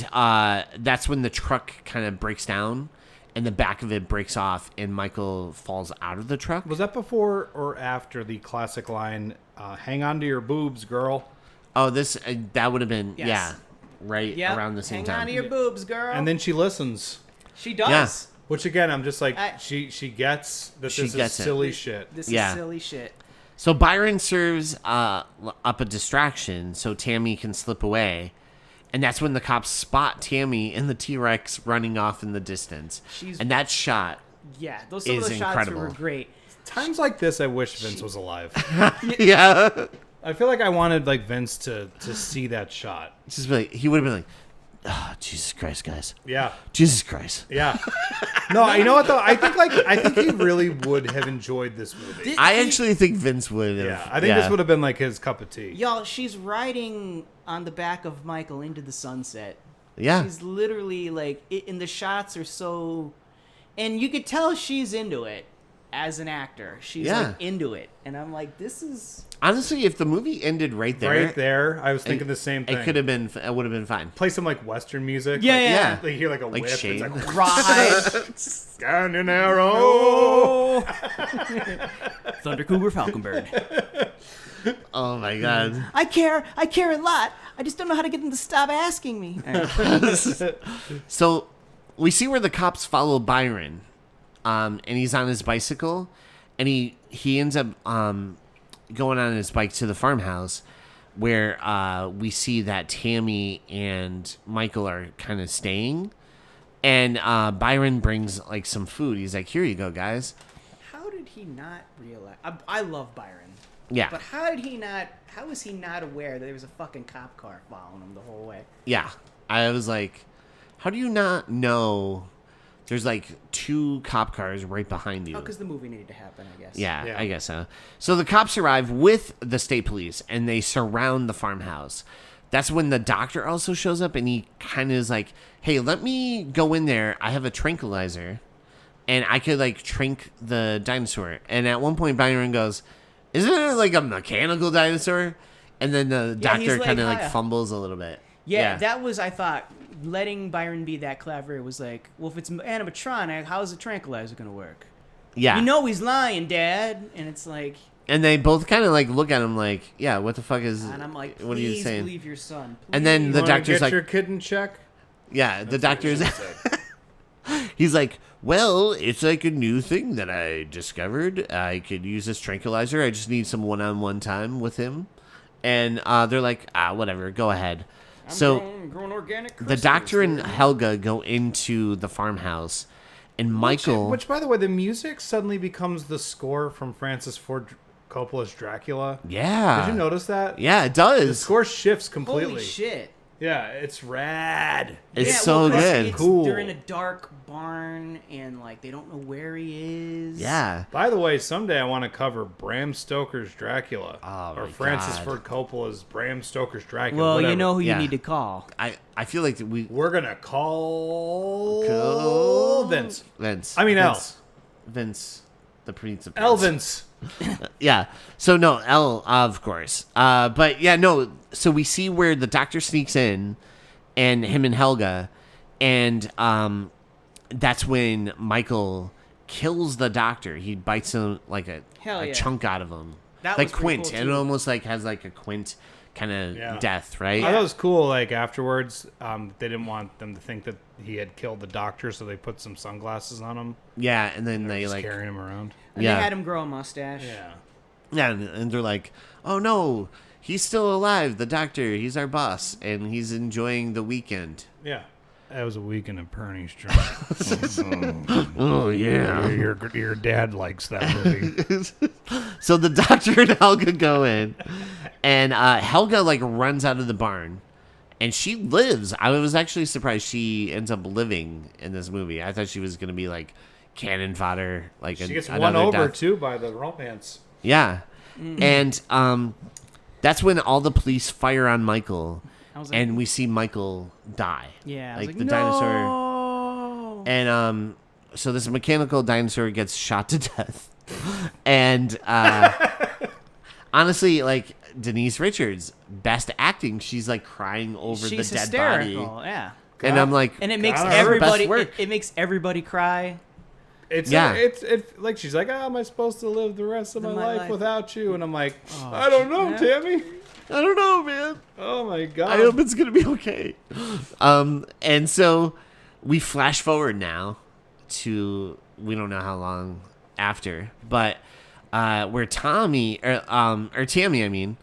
that's when the truck kind of breaks down, and the back of it breaks off, and Michael falls out of the truck. Was that before or after the classic line, hang on to your boobs, girl? Oh, that would have been right Yep. around the same Hang time. on to your boobs, girl. And then she listens. She does. Yeah. Which again, I'm just like, she gets that She this gets is it. silly shit. This is silly shit. So Byron serves up a distraction so Tammy can slip away. And that's when the cops spot Tammy and the T-Rex running off in the distance. And that shot those is shots incredible. were great. Times like this, I wish Vince was alive. Yeah. I feel like I wanted like Vince to see that shot. Just like, he would have been like, oh, Jesus Christ, guys. Yeah. Jesus Christ. Yeah. No, you know what though? I think he really would have enjoyed this movie. I actually think Vince would have. Yeah, I think this would have been like his cup of tea. Y'all, she's riding on the back of Michael into the sunset. Yeah. She's literally like, and the shots are so, and you could tell she's into it as an actor. She's like into it, and I'm like, this is. Honestly, if the movie ended right there, I was thinking the same thing. It could have been. It would have been fine. Play some like Western music. Yeah. Like, you hear like a Like whip. Shane. It's like Ride. Standing arrow. Thunder Cougar Falconbird. Oh my God. I care a lot. I just don't know how to get them to stop asking me. So we see where the cops follow Byron, and he's on his bicycle, and he ends up going on his bike to the farmhouse, where we see that Tammy and Michael are kind of staying, and Byron brings like some food. He's like, "Here you go, guys." How did he not realize? I love Byron. Yeah. But how was he not aware that there was a fucking cop car following him the whole way? Yeah. I was like, how do you not know there's like two cop cars right behind you? Oh, because the movie needed to happen, I guess. Yeah, I guess so. So the cops arrive with the state police, and they surround the farmhouse. That's when the doctor also shows up, and he kind of is like, hey, let me go in there. I have a tranquilizer, and I could like trank the dinosaur. And at one point, Byron goes, isn't it like a mechanical dinosaur? And then the doctor kind of like fumbles a little bit. Yeah, that was, I thought, letting Byron be that clever was like, well, if it's animatronic, how's the tranquilizer going to work? Yeah. You know he's lying, Dad. And it's like... And they both kind of like look at him like, yeah, what the fuck is... And I'm like, what are you saying? Believe your son. Please. And then the doctor's get like... your kid in check? Yeah, the doctor's... He's like, well, it's like a new thing that I discovered. I could use this tranquilizer. I just need some one-on-one time with him. And they're like, whatever, go ahead. I'm growing organic the doctor and Helga go into the farmhouse, and Michael... Which, by the way, the music suddenly becomes the score from Francis Ford Coppola's Dracula. Yeah. Did you notice that? Yeah, it does. The score shifts completely. Holy shit. Yeah, it's rad. It's so good. Cool. They're in a dark barn, and like they don't know where he is. Yeah. By the way, someday I want to cover Bram Stoker's Dracula. Oh, or my Francis God. Ford Coppola's Bram Stoker's Dracula. Well, whatever. you know who Yeah. you need to call. I feel like We're going to call Vince. Vince. I mean, Vince. Vince. the Prince. Elvins. Yeah. So no, L, of course. But yeah, no. So we see where the doctor sneaks in, and him and Helga, and that's when Michael kills the doctor. He bites him like a chunk out of him, That like was pretty Quint. cool, It too. almost like has like a Quint kind of death, right? I thought it was cool. Like afterwards, they didn't want them to think that he had killed the doctor, so they put some sunglasses on him. Yeah, and then they Just like carrying him around. And they had him grow a mustache. Yeah, and they're like, "Oh no, he's still alive. The doctor, he's our boss, and he's enjoying the weekend." Yeah. That was a weekend in Perny's joint. Oh yeah. Your dad likes that movie. So the doctor and Helga go in, and Helga like runs out of the barn, and she lives. I was actually surprised she ends up living in this movie. I thought she was gonna be like cannon fodder, like She gets another won over death. too by the romance. Yeah, and that's when all the police fire on Michael, I was like, and we see Michael die. yeah, I like was the no! dinosaur. And so this mechanical dinosaur gets shot to death, and honestly, like Denise Richards, best acting. She's like crying over She's the dead hysterical, body, yeah. and I'm like, And it makes God, everybody. best work. It makes everybody cry. It's Yeah. it's like she's like, how am I supposed to live the rest of my life life. without you? And I'm like, I don't know, yeah. Tammy. I don't know, man. Oh my god. I hope it's gonna be okay. And so we flash forward now to we don't know how long after, but where Tammy, I mean,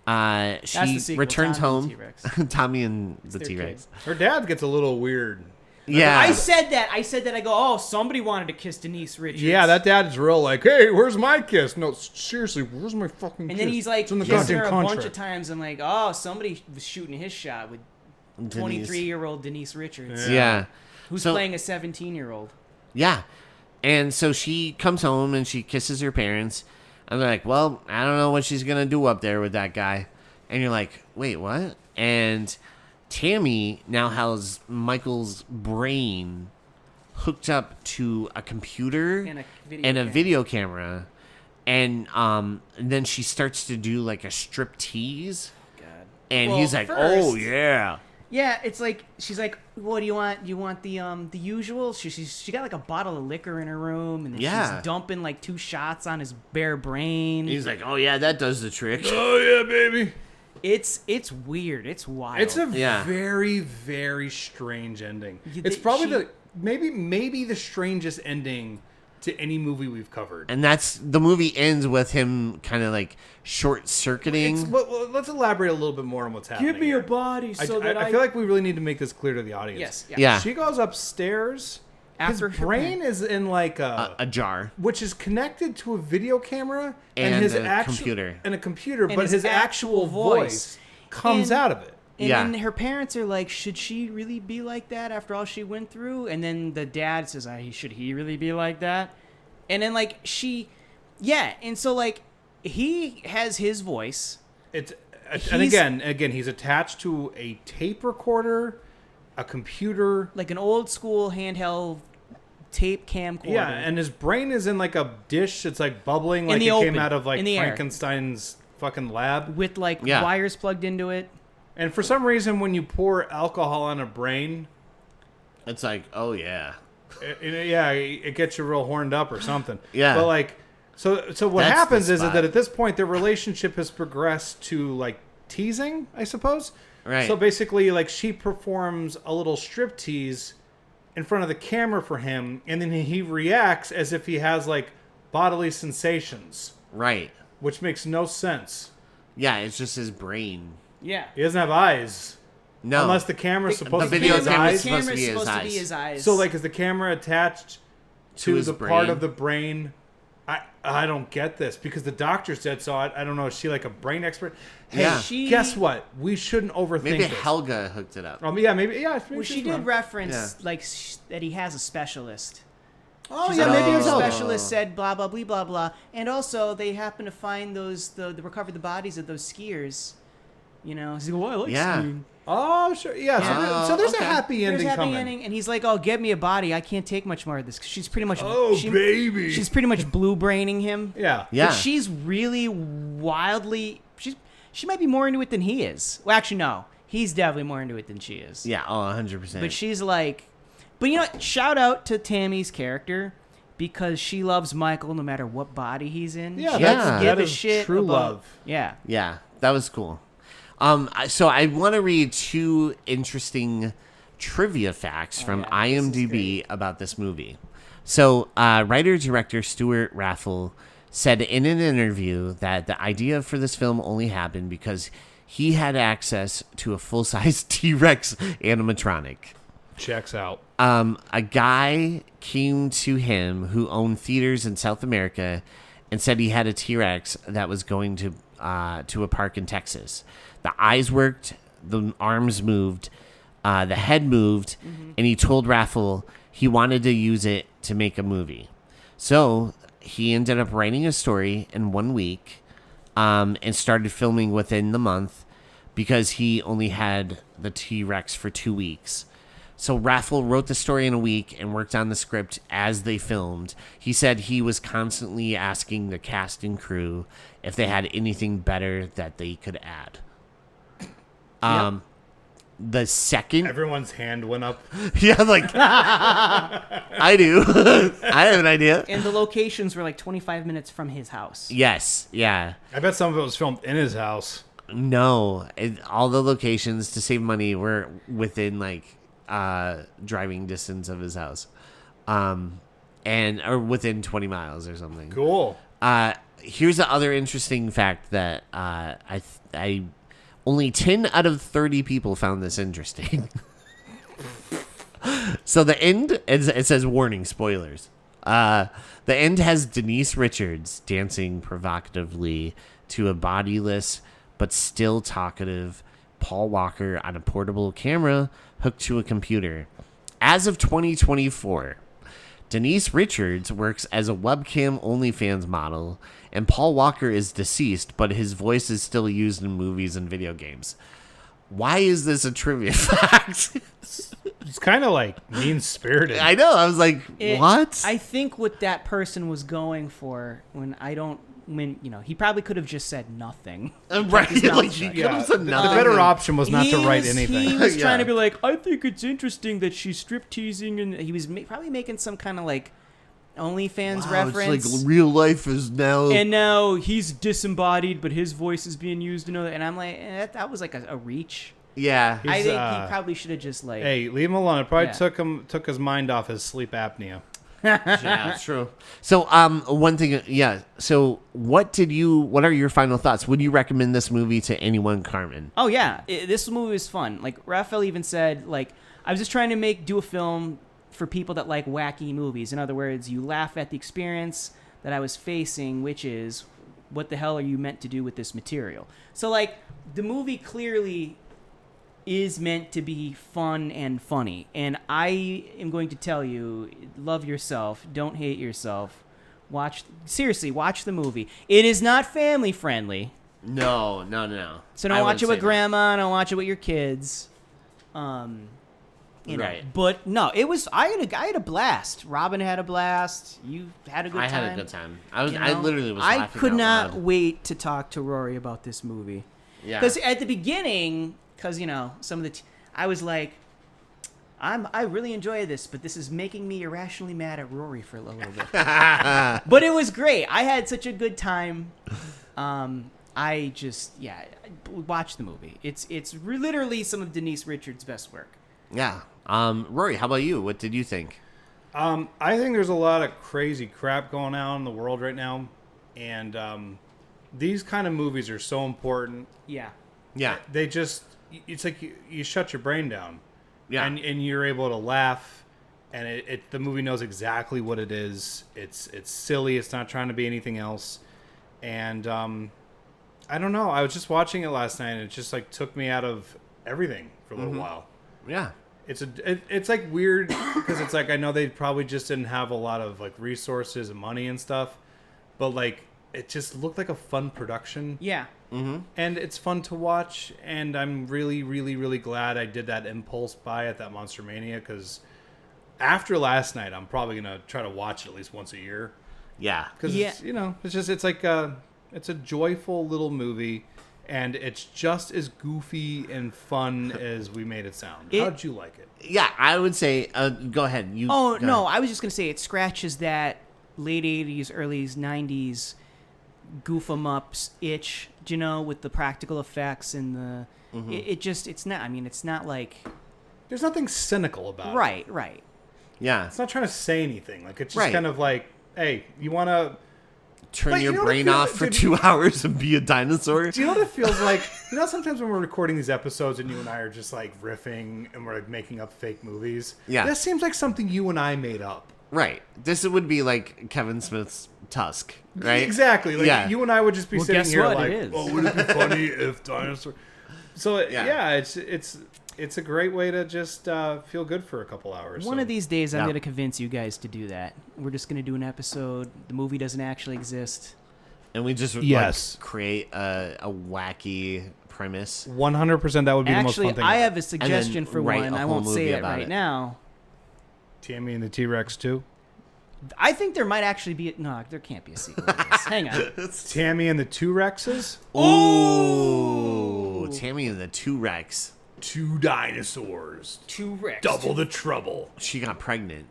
That's the she sequel, returns Tommy and home. the T-Rex. Tommy and the their T-Rex. Her dad gets a little weird. Yeah, I said that. I go, oh, somebody wanted to kiss Denise Richards. Yeah, that dad is real like, hey, where's my kiss? No, seriously, where's my fucking kiss? And then he's like It's in the kissing her goddamn a bunch contract. of times. I'm like, oh, somebody was shooting his shot with Denise. 23-year-old Denise Richards, Yeah. who's So- playing a 17-year-old. Yeah. And so she comes home and she kisses her parents. And they're like, well, I don't know what she's going to do up there with that guy. And you're like, wait, what? And Tammy now has Michael's brain hooked up to a computer And a video camera. And then she starts to do like a striptease. God. And Well, he's like, first- oh, yeah. Yeah, it's like she's like, "What do you want? You want the usual?" She got like a bottle of liquor in her room, and then Yeah. she's dumping like 2 shots on his bare brain. He's like, oh, yeah, that does the trick. Oh yeah, baby. It's weird. It's wild. It's a Yeah. very, very strange ending. You It's think probably she- the maybe the strangest ending to any movie we've covered. And that's the movie ends with him kind of like short circuiting. Well, let's elaborate a little bit more on what's happening. Give me here. a body so that I feel like we really need to make this clear to the audience. yes, Yeah. She goes upstairs. After his her brain is in like A jar. which is connected to a video camera And his a computer. and a computer, And but his his actual actual voice comes And- out of it. And Yeah. then her parents are like, should she really be like that after all she went through? And then the dad says, should he really be like that? And then like and so like he has his voice. It's and He's- again, he's attached to a tape recorder, a computer. Like an old school handheld tape camcorder. Yeah, and his brain is in like a dish that's like bubbling, like the it came open, out of like in the air. Frankenstein's fucking lab. with like Yeah. wires plugged into it. And for some reason, when you pour alcohol on a brain, It's like, oh, yeah. it gets you real horned up or something. Yeah. But like, so what That's happens the is spot. that at this point, their relationship has progressed to like teasing, I suppose. Right. So basically, like she performs a little striptease in front of the camera for him, and then he reacts as if he has like bodily sensations, Right. which makes no sense. Yeah, it's just his brain. Yeah. He doesn't have eyes. No. Unless the camera's supposed the to be video his camera's eyes. supposed to be his supposed to eyes. be his eyes. So like, is the camera attached To to his the part brain? of the brain? I don't get this because the doctor said so. I don't know. Is she like a brain expert? Hey, Yeah. guess what? We shouldn't overthink Maybe this. Helga hooked it up. Yeah, maybe. well, she she's did wrong. reference like that he has a specialist. Oh She's yeah, like, maybe the it's Helga. specialist said blah blah blah blah blah, and also they happen to find those the recover the bodies of those skiers You know, he's like, "Well, I like Yeah. skiing." Oh, sure. Yeah. So there's okay. a happy There's ending a happy coming. ending, and he's like, "Oh, get me a body. I can't take much more of this." 'Cause she's pretty much, Baby. she's pretty much blue braining him. Yeah. Yeah. But she's really wildly. She might be more into it than he is. Well, actually, no. He's definitely more into it than she is. Yeah. Oh, 100%. But she's like, but you know what? Shout out to Tammy's character because she loves Michael no matter what body he's in. Yeah, she that's- doesn't give that a is shit true about- love. Yeah. Yeah, that was cool. So I want to read 2 interesting trivia facts from yeah, this is IMDb about this movie. So writer-director Stuart Raffel said in an interview that the idea for this film only happened because he had access to a full-size T-Rex animatronic. Checks out. A guy came to him who owned theaters in South America and said he had a T-Rex that was going to a park in Texas. The eyes worked, the arms moved, the head moved, and he told Raffel he wanted to use it to make a movie. So he ended up writing a story in 1 week and started filming within the month because he only had the T-Rex for 2 weeks. So Raffel wrote the story in a week and worked on the script as they filmed. He said he was constantly asking the cast and crew if they had anything better that they could add. The second... Everyone's hand went up. Yeah, like... I do. I have an idea. And the locations were like 25 minutes from his house. Yes, yeah. I bet some of it was filmed in his house. No, all the locations to save money were within like driving distance of his house, or within 20 miles or something. Cool. Here's the other interesting fact that I only 10 out of 30 people found this interesting. So the end, it says warning, spoilers. The end has Denise Richards dancing provocatively to a bodiless but still talkative Paul Walker on a portable camera hooked to a computer. As of 2024, Denise Richards works as a webcam OnlyFans model, and Paul Walker is deceased, but his voice is still used in movies and video games. Why is this a trivia fact? It's kind of like mean-spirited. I know. I was like, what? I think what that person was going for he probably could have just said nothing. Right. His mouth Like, shut. he could Yeah, have said the nothing. better option was not to write He anything. was Yeah. trying to be like, I think it's interesting that she's strip teasing, and he was probably making some kind of like OnlyFans Wow, reference. it's like real life is now. And now he's disembodied, but his voice is being used. And I'm like, that was like a reach. Yeah. I think uh, he probably should have just like. Hey, leave him alone. It probably Yeah. took his mind off his sleep apnea. Yeah, true. So, one thing, yeah. So, what are your final thoughts? Would you recommend this movie to anyone, Carmen? Oh yeah, this movie was fun. Like Raphael even said, like I was just trying to do a film for people that like wacky movies. In other words, you laugh at the experience that I was facing, which is, what the hell are you meant to do with this material? So like the movie clearly is meant to be fun and funny, and I am going to tell you, love yourself, don't hate yourself. Watch the movie. It is not family friendly. No. So don't watch it with grandma. Don't watch it with your kids. Right. But no, it was. I had a blast. Robin had a blast. You had a good I time. had a good time. I You literally was I laughing could out not loud. wait to talk to Rory about this movie. Yeah. Because at the beginning, some of the, I was like, I really enjoy this, but this is making me irrationally mad at Rory for a little bit. But it was great. I had such a good time. Watch the movie. It's literally some of Denise Richards' best work. Yeah. Rory, how about you? What did you think? I think there's a lot of crazy crap going on in the world right now, and these kind of movies are so important. Yeah. Yeah. They just, it's like you shut your brain down. Yeah. And you're able to laugh, and the movie knows exactly what it is. It's silly. It's not trying to be anything else. And I don't know. I was just watching it last night, and it just like took me out of everything for a little while. Yeah. It's like weird because it's like I know they probably just didn't have a lot of like resources and money and stuff, but like it just looked like a fun production. Yeah. And it's fun to watch, and I'm really, really, really glad I did that impulse buy at that Monster Mania, because after last night, I'm probably going to try to watch it at least once a year. Yeah. Because, it's like it's a joyful little movie, and it's just as goofy and fun as we made it sound. How'd you like it? Yeah, I would say, go ahead. No, I was just going to say it scratches that late 80s, early 90s goof 'em ups itch, with the practical effects and the it's not like there's nothing cynical about it. Right. Yeah. It's not trying to say anything. Like, it's just kind of like, hey, you want to turn your brain off for 2 hours and be a dinosaur? Do you know what it feels like? Sometimes when we're recording these episodes and you and I are just like riffing and we're like making up fake movies. Yeah. That seems like something you and I made up. Right. This would be like Kevin Smith's Tusk, right? Exactly. Like, you and I would just be sitting here like, would it be funny if dinosaur? So it's a great way to just feel good for a couple hours. One of these days, I'm going to convince you guys to do that. We're just going to do an episode. The movie doesn't actually exist. And we just create a wacky premise. 100%. That would be the most fun thing. Actually, I have a suggestion for one. I won't say it right now. Tammy and the T-Rex 2? I think there might actually be... No, there can't be a sequel to this. Hang on. Tammy and the Two Rexes? Ooh! Tammy and the T-Rex. 2 dinosaurs. 2 Rex. Double the trouble. She got pregnant,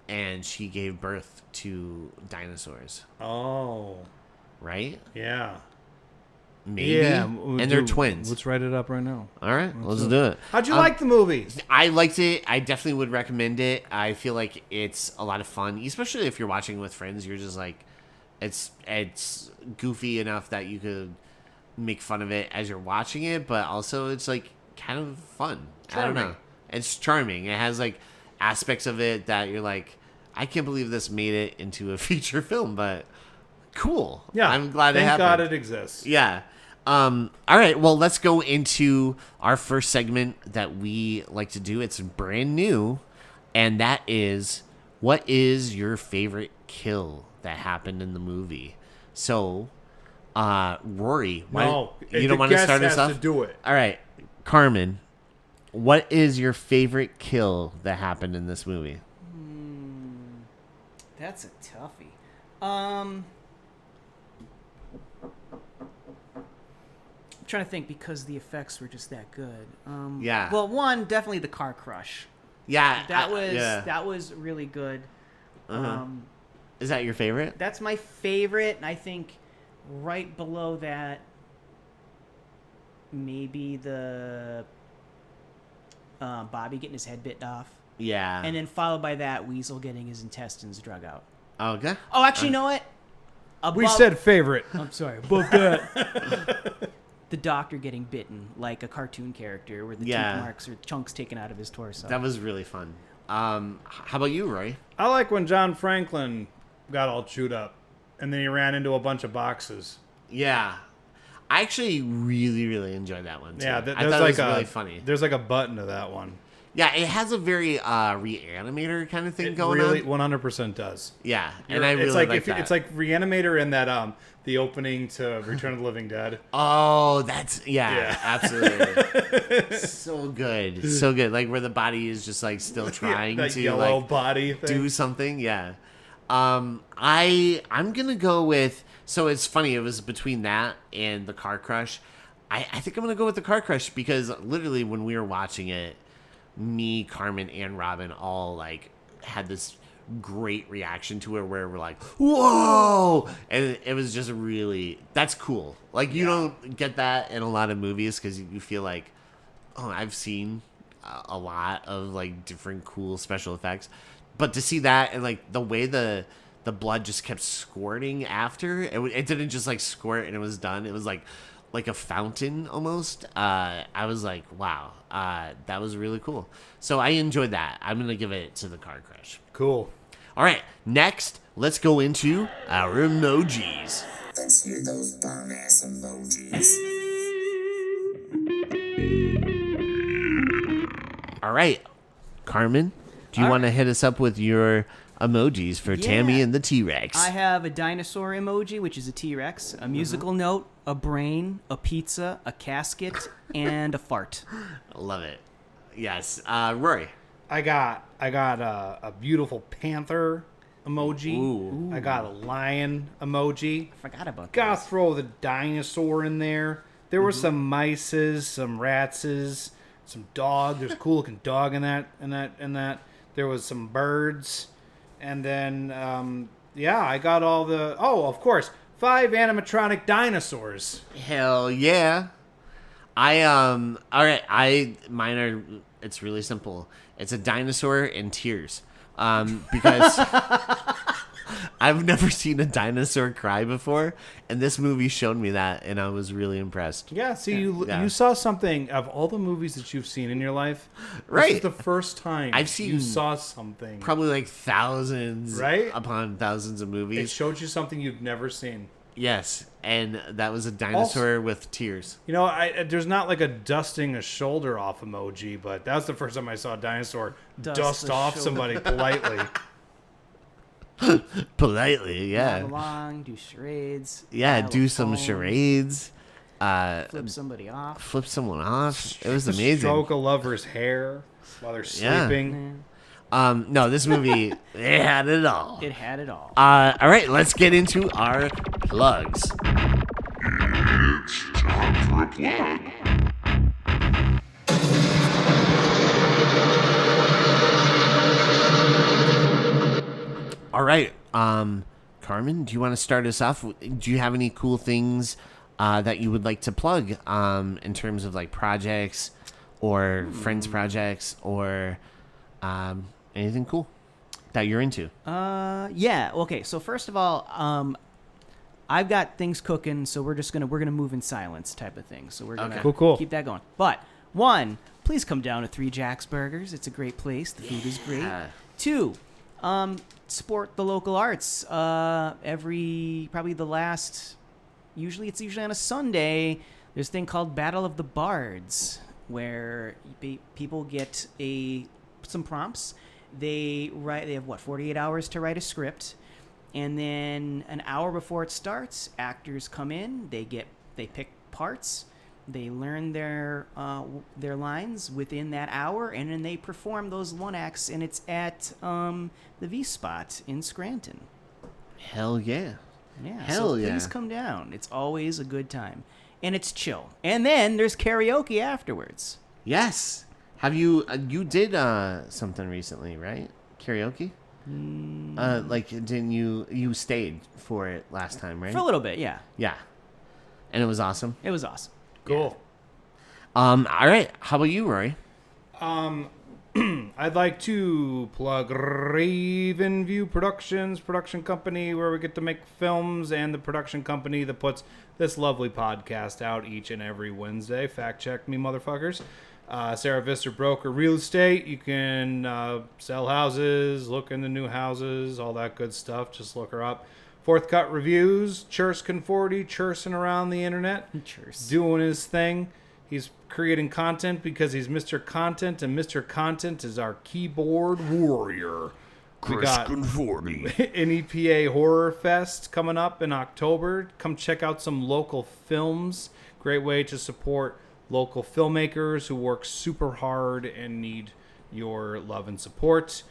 and she gave birth to dinosaurs. Oh. Right? Yeah. Maybe. Yeah, and they're twins. Let's write it up right now. All right, let's do it. How'd you like the movie? I liked it. I definitely would recommend it. I feel like it's a lot of fun, especially if you're watching with friends. You're just like, it's goofy enough that you could make fun of it as you're watching it, but also it's like kind of fun. Charming. I don't know. It's charming. It has like aspects of it that you're like, I can't believe this made it into a feature film, but cool. Yeah, I'm glad it happened. Thank God it exists. Yeah. All right. Well, let's go into our first segment that we like to do. It's brand new, and that is, what is your favorite kill that happened in the movie? So, Rory, you don't want to start us off? To do it. All right, Carmen, what is your favorite kill that happened in this movie? That's a toughie. Trying to think, because the effects were just that good. Yeah. Well, one, definitely the car crush. Yeah. That was really good. Is that your favorite? That's my favorite, and I think right below that, maybe the Bobby getting his head bit off. Yeah. And then followed by that, Weasel getting his intestines drug out. Okay. Oh, actually, you know what? We said favorite. I'm sorry. Above that. The doctor getting bitten like a cartoon character with the tooth marks or chunks taken out of his torso. That was really fun. How about you, Roy? I like when John Franklin got all chewed up and then he ran into a bunch of boxes. Yeah. I actually really, really enjoyed that one, too. Yeah, I thought it was really funny. There's like a button to that one. Yeah, it has a very Reanimator kind of thing going really, on. 100% does. Yeah, and I really like that. It's like Reanimator in that the opening to Return of the Living Dead. Oh, that's absolutely so good, so good. Like where the body is just like still trying that to yellow like body thing. Do something. Yeah, I'm gonna go with. So it's funny. It was between that and the car crush. I think I'm gonna go with the car crush because literally when we were watching it, me, Carmen, and Robin all like had this great reaction to it where we're like, whoa, and it was just really, that's cool. Like you don't get that in a lot of movies because you feel like, oh, I've seen a lot of like different cool special effects, but to see that and like the way the blood just kept squirting after it didn't just like squirt and it was done. It was like a fountain almost. I was like, wow, that was really cool. So I enjoyed that. I'm going to give it to the car crash. Cool. All right, next, let's go into our emojis. Let's hear those bomb-ass emojis. All right, Carmen, do you want to hit us up with your emojis for Tammy Yeah. and the T-Rex. I have a dinosaur emoji, which is a T-Rex, a musical note, a brain, a pizza, a casket, and a fart. Love it. Yes. Rory. I got a beautiful panther emoji. Ooh. I got a lion emoji. I forgot about Gotta that. throw the dinosaur in there. There were some mices, some ratses, some dog. There's a cool looking dog in that. There was some birds, and then I got all the. Oh, of course, 5 animatronic dinosaurs. Hell yeah. All right, mine are, it's really simple. It's a dinosaur in tears. Because I've never seen a dinosaur cry before, and this movie showed me that, and I was really impressed. Yeah, see, Yeah. you saw something of all the movies that you've seen in your life. Right. This is the first time I've seen you saw something. Probably like thousands, Right? upon thousands of It movies. showed you something you've never seen. Yes, and that was a dinosaur with tears. You know, there's not like a dusting a shoulder off emoji, but that was the first time I saw a dinosaur dust the off shoulder. somebody politely. Politely, yeah. Move along, do charades. Yeah, dial do a some phone, charades. Flip somebody off. Flip someone off. It was amazing. Stroke a lover's hair while they're Yeah. sleeping. No, this movie, it had it all. It had it all. All right, let's get into our plugs. It's time for a plug. All right, Carmen, do you want to start us off? Do you have any cool things that you would like to plug in terms of like projects or friends projects or anything cool that you're into? Yeah. Okay. So first of all, I've got things cooking, so we're gonna move in silence, type of thing. So we're gonna Okay. Cool. keep that going. But one, please come down to 3 Jack's Burgers. It's a great place. The food is great. Yeah. 2, support the local arts. Probably the last. Usually it's on a Sunday. There's a thing called Battle of the Bards, where people get some prompts. They have 48 hours to write a script, and then an hour before it starts, actors come in. They pick parts. They learn their lines within that hour, and then they perform those one acts. And it's at the V Spot in Scranton. Hell yeah. Yeah, Hell so yeah. please come down. It's always a good time, and it's chill. And then there's karaoke afterwards. Yes. Have you did something recently, right? Karaoke? Like didn't you stayed for it last time, right? For a little bit, yeah. Yeah. And it was awesome. It was awesome. Cool. All right. How about you, Rory? I'd like to plug Raven View Productions, production company where we get to make films, and the production company that puts this lovely podcast out each and every Wednesday. Fact check me, motherfuckers. Sarah Vista Broker Real Estate. You can sell houses, look into new houses, all that good stuff. Just look her up. Fourth Cut Reviews, Churskin 40, chursing around the internet, Cheers. doing his thing. He's creating content because he's Mr. Content, and Mr. Content is our keyboard warrior. We got an EPA Horror Fest coming up in October. Come check out some local films. Great way to support local filmmakers who work super hard and need your love and support.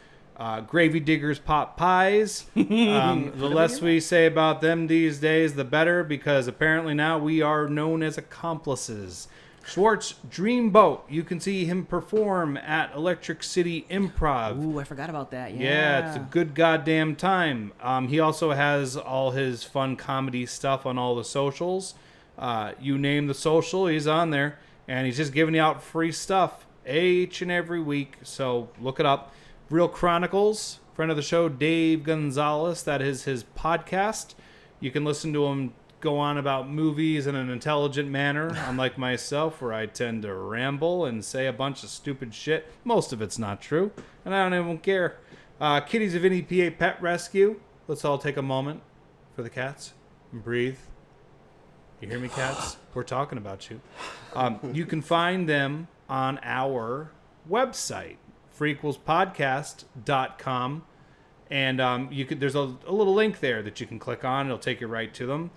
Gravy Diggers Pot Pies. The less we say about them these days, the better, because apparently now we are known as accomplices. Schwartz Dreamboat. You can see him perform at Electric City Improv. Ooh, I forgot about that. Yeah. Yeah, it's a good goddamn time. He also has all his fun comedy stuff on all the socials. You name the social, he's on there. And he's just giving you out free stuff each and every week. So look it up. Real Chronicles, friend of the show, Dave Gonzalez. That is his podcast. You can listen to him go on about movies in an intelligent manner, unlike myself, where I tend to ramble and say a bunch of stupid shit. Most of it's not true, and I don't even care. Kitties of NEPA Pet Rescue. Let's all take a moment for the cats and breathe. You hear me, cats? We're talking about you. You can find them on our website, freakquelspodcast.com. And there's a little link there that you can click on. It'll take you right to them.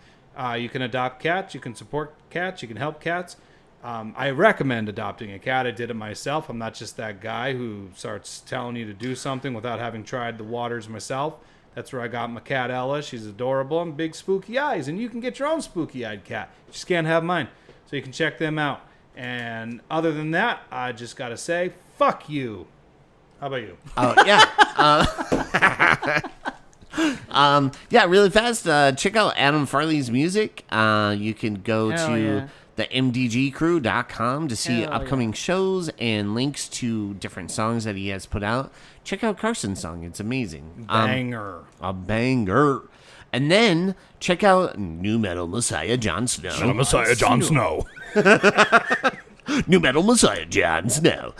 You can adopt cats. You can support cats. You can help cats. I recommend adopting a cat. I did it myself. I'm not just that guy who starts telling you to do something without having tried the waters myself. That's where I got my cat Ella. She's adorable and big spooky eyes. And you can get your own spooky-eyed cat. You just can't have mine. So you can check them out. And other than that, I just got to say, fuck you. How about you? Oh, yeah. Yeah, really fast. Check out Adam Farley's music. You can go to the mdgcrew.com to see upcoming shows and links to different songs that he has put out. Check out Carson's song. It's amazing. Banger. A banger. And then check out New Metal Messiah Jon Snow. Messiah Jon Snow. New Metal Messiah Jon Snow.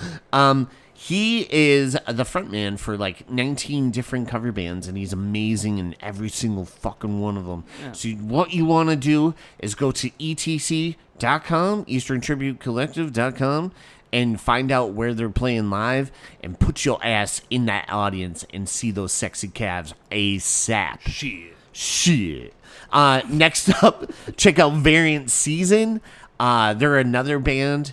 He is the frontman for like 19 different cover bands, and he's amazing in every single fucking one of them. Yeah. So what you want to do is go to etc.com, EasternTributeCollective.com, and find out where they're playing live, and put your ass in that audience and see those sexy calves ASAP. Shit. Next up, check out Variant Season. They're another band.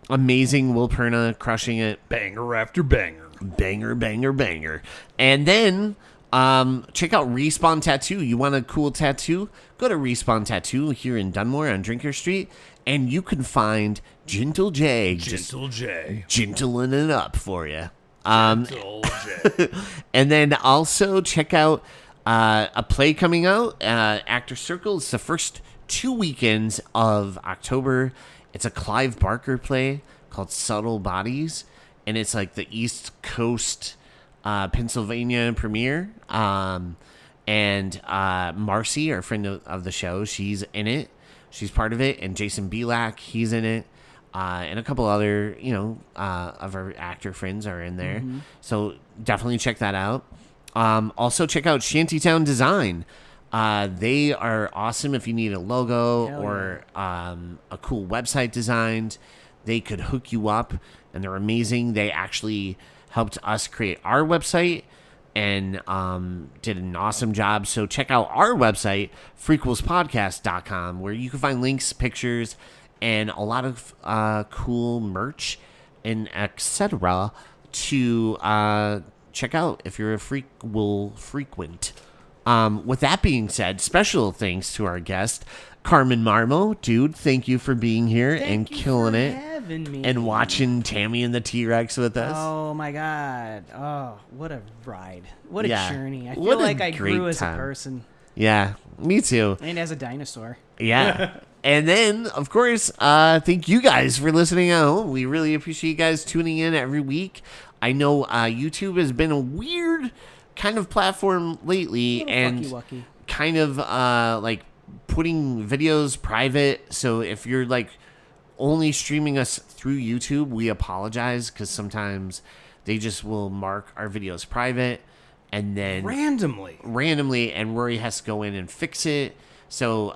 Amazing. Will Perna crushing it. Banger after banger. Banger, banger, banger. And then check out Respawn Tattoo. You want a cool tattoo? Go to Respawn Tattoo here in Dunmore on Drinker Street, and you can find Gentle J. Gentling it up for you. Gentle J. And then also check out a play coming out, Actor Circle. It's the first 2 weekends of October. It's a Clive Barker play called Subtle Bodies, and it's like the East Coast Pennsylvania premiere. And Marcy, our friend of the show, she's in it. She's part of it. And Jason Belak, he's in it. And a couple other, of our actor friends are in there. Mm-hmm. So definitely check that out. Also check out Shantytown Design. They are awesome if you need a logo or a cool website designed. They could hook you up, and they're amazing. They actually helped us create our website and did an awesome job. So check out our website, FREAKQUELSPodcast.com, where you can find links, pictures, and a lot of cool merch and etc. to check out if you're a frequent. With that being said, special thanks to our guest, Carmen Marmo. Dude, thank you for being here and killing it. Having me. And watching Tammy and the T-Rex with us. Oh, my God. Oh, what a ride. What a journey. I feel what like I grew as a person. Yeah, me too. And as a dinosaur. Yeah. And then, of course, thank you guys for listening at home. We really appreciate you guys tuning in every week. I know YouTube has been a weird kind of platform lately, and kind of like putting videos private. So if you're like only streaming us through YouTube, we apologize, because sometimes they just will mark our videos private, and then randomly, and Rory has to go in and fix it. So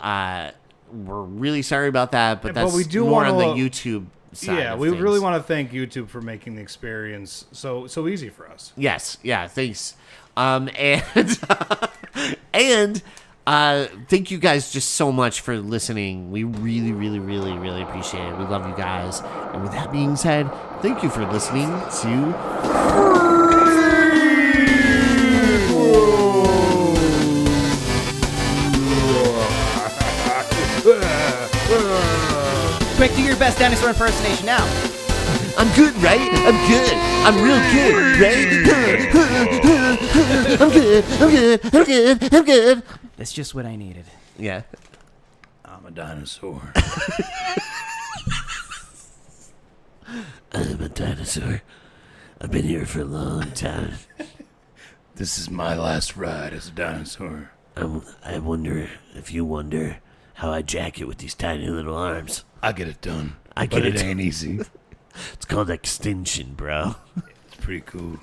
we're really sorry about that, but that's we do more on the YouTube side. Yeah, we really want to thank YouTube for making the experience so easy for us. Yes, yeah, thanks. And thank you guys just so much for listening. We really, really, really, really appreciate it. We love you guys. And with that being said, thank you for listening to Quick, do your best dinosaur impersonation now. I'm good, right? I'm good. I'm real good, right? I'm good. That's just what I needed. Yeah. I'm a dinosaur. I'm a dinosaur. I've been here for a long time. This is my last ride as a dinosaur. I wonder if you wonder how I jack it with these tiny little arms. I get it done. But it ain't easy. It's called extension, bro. It's pretty cool.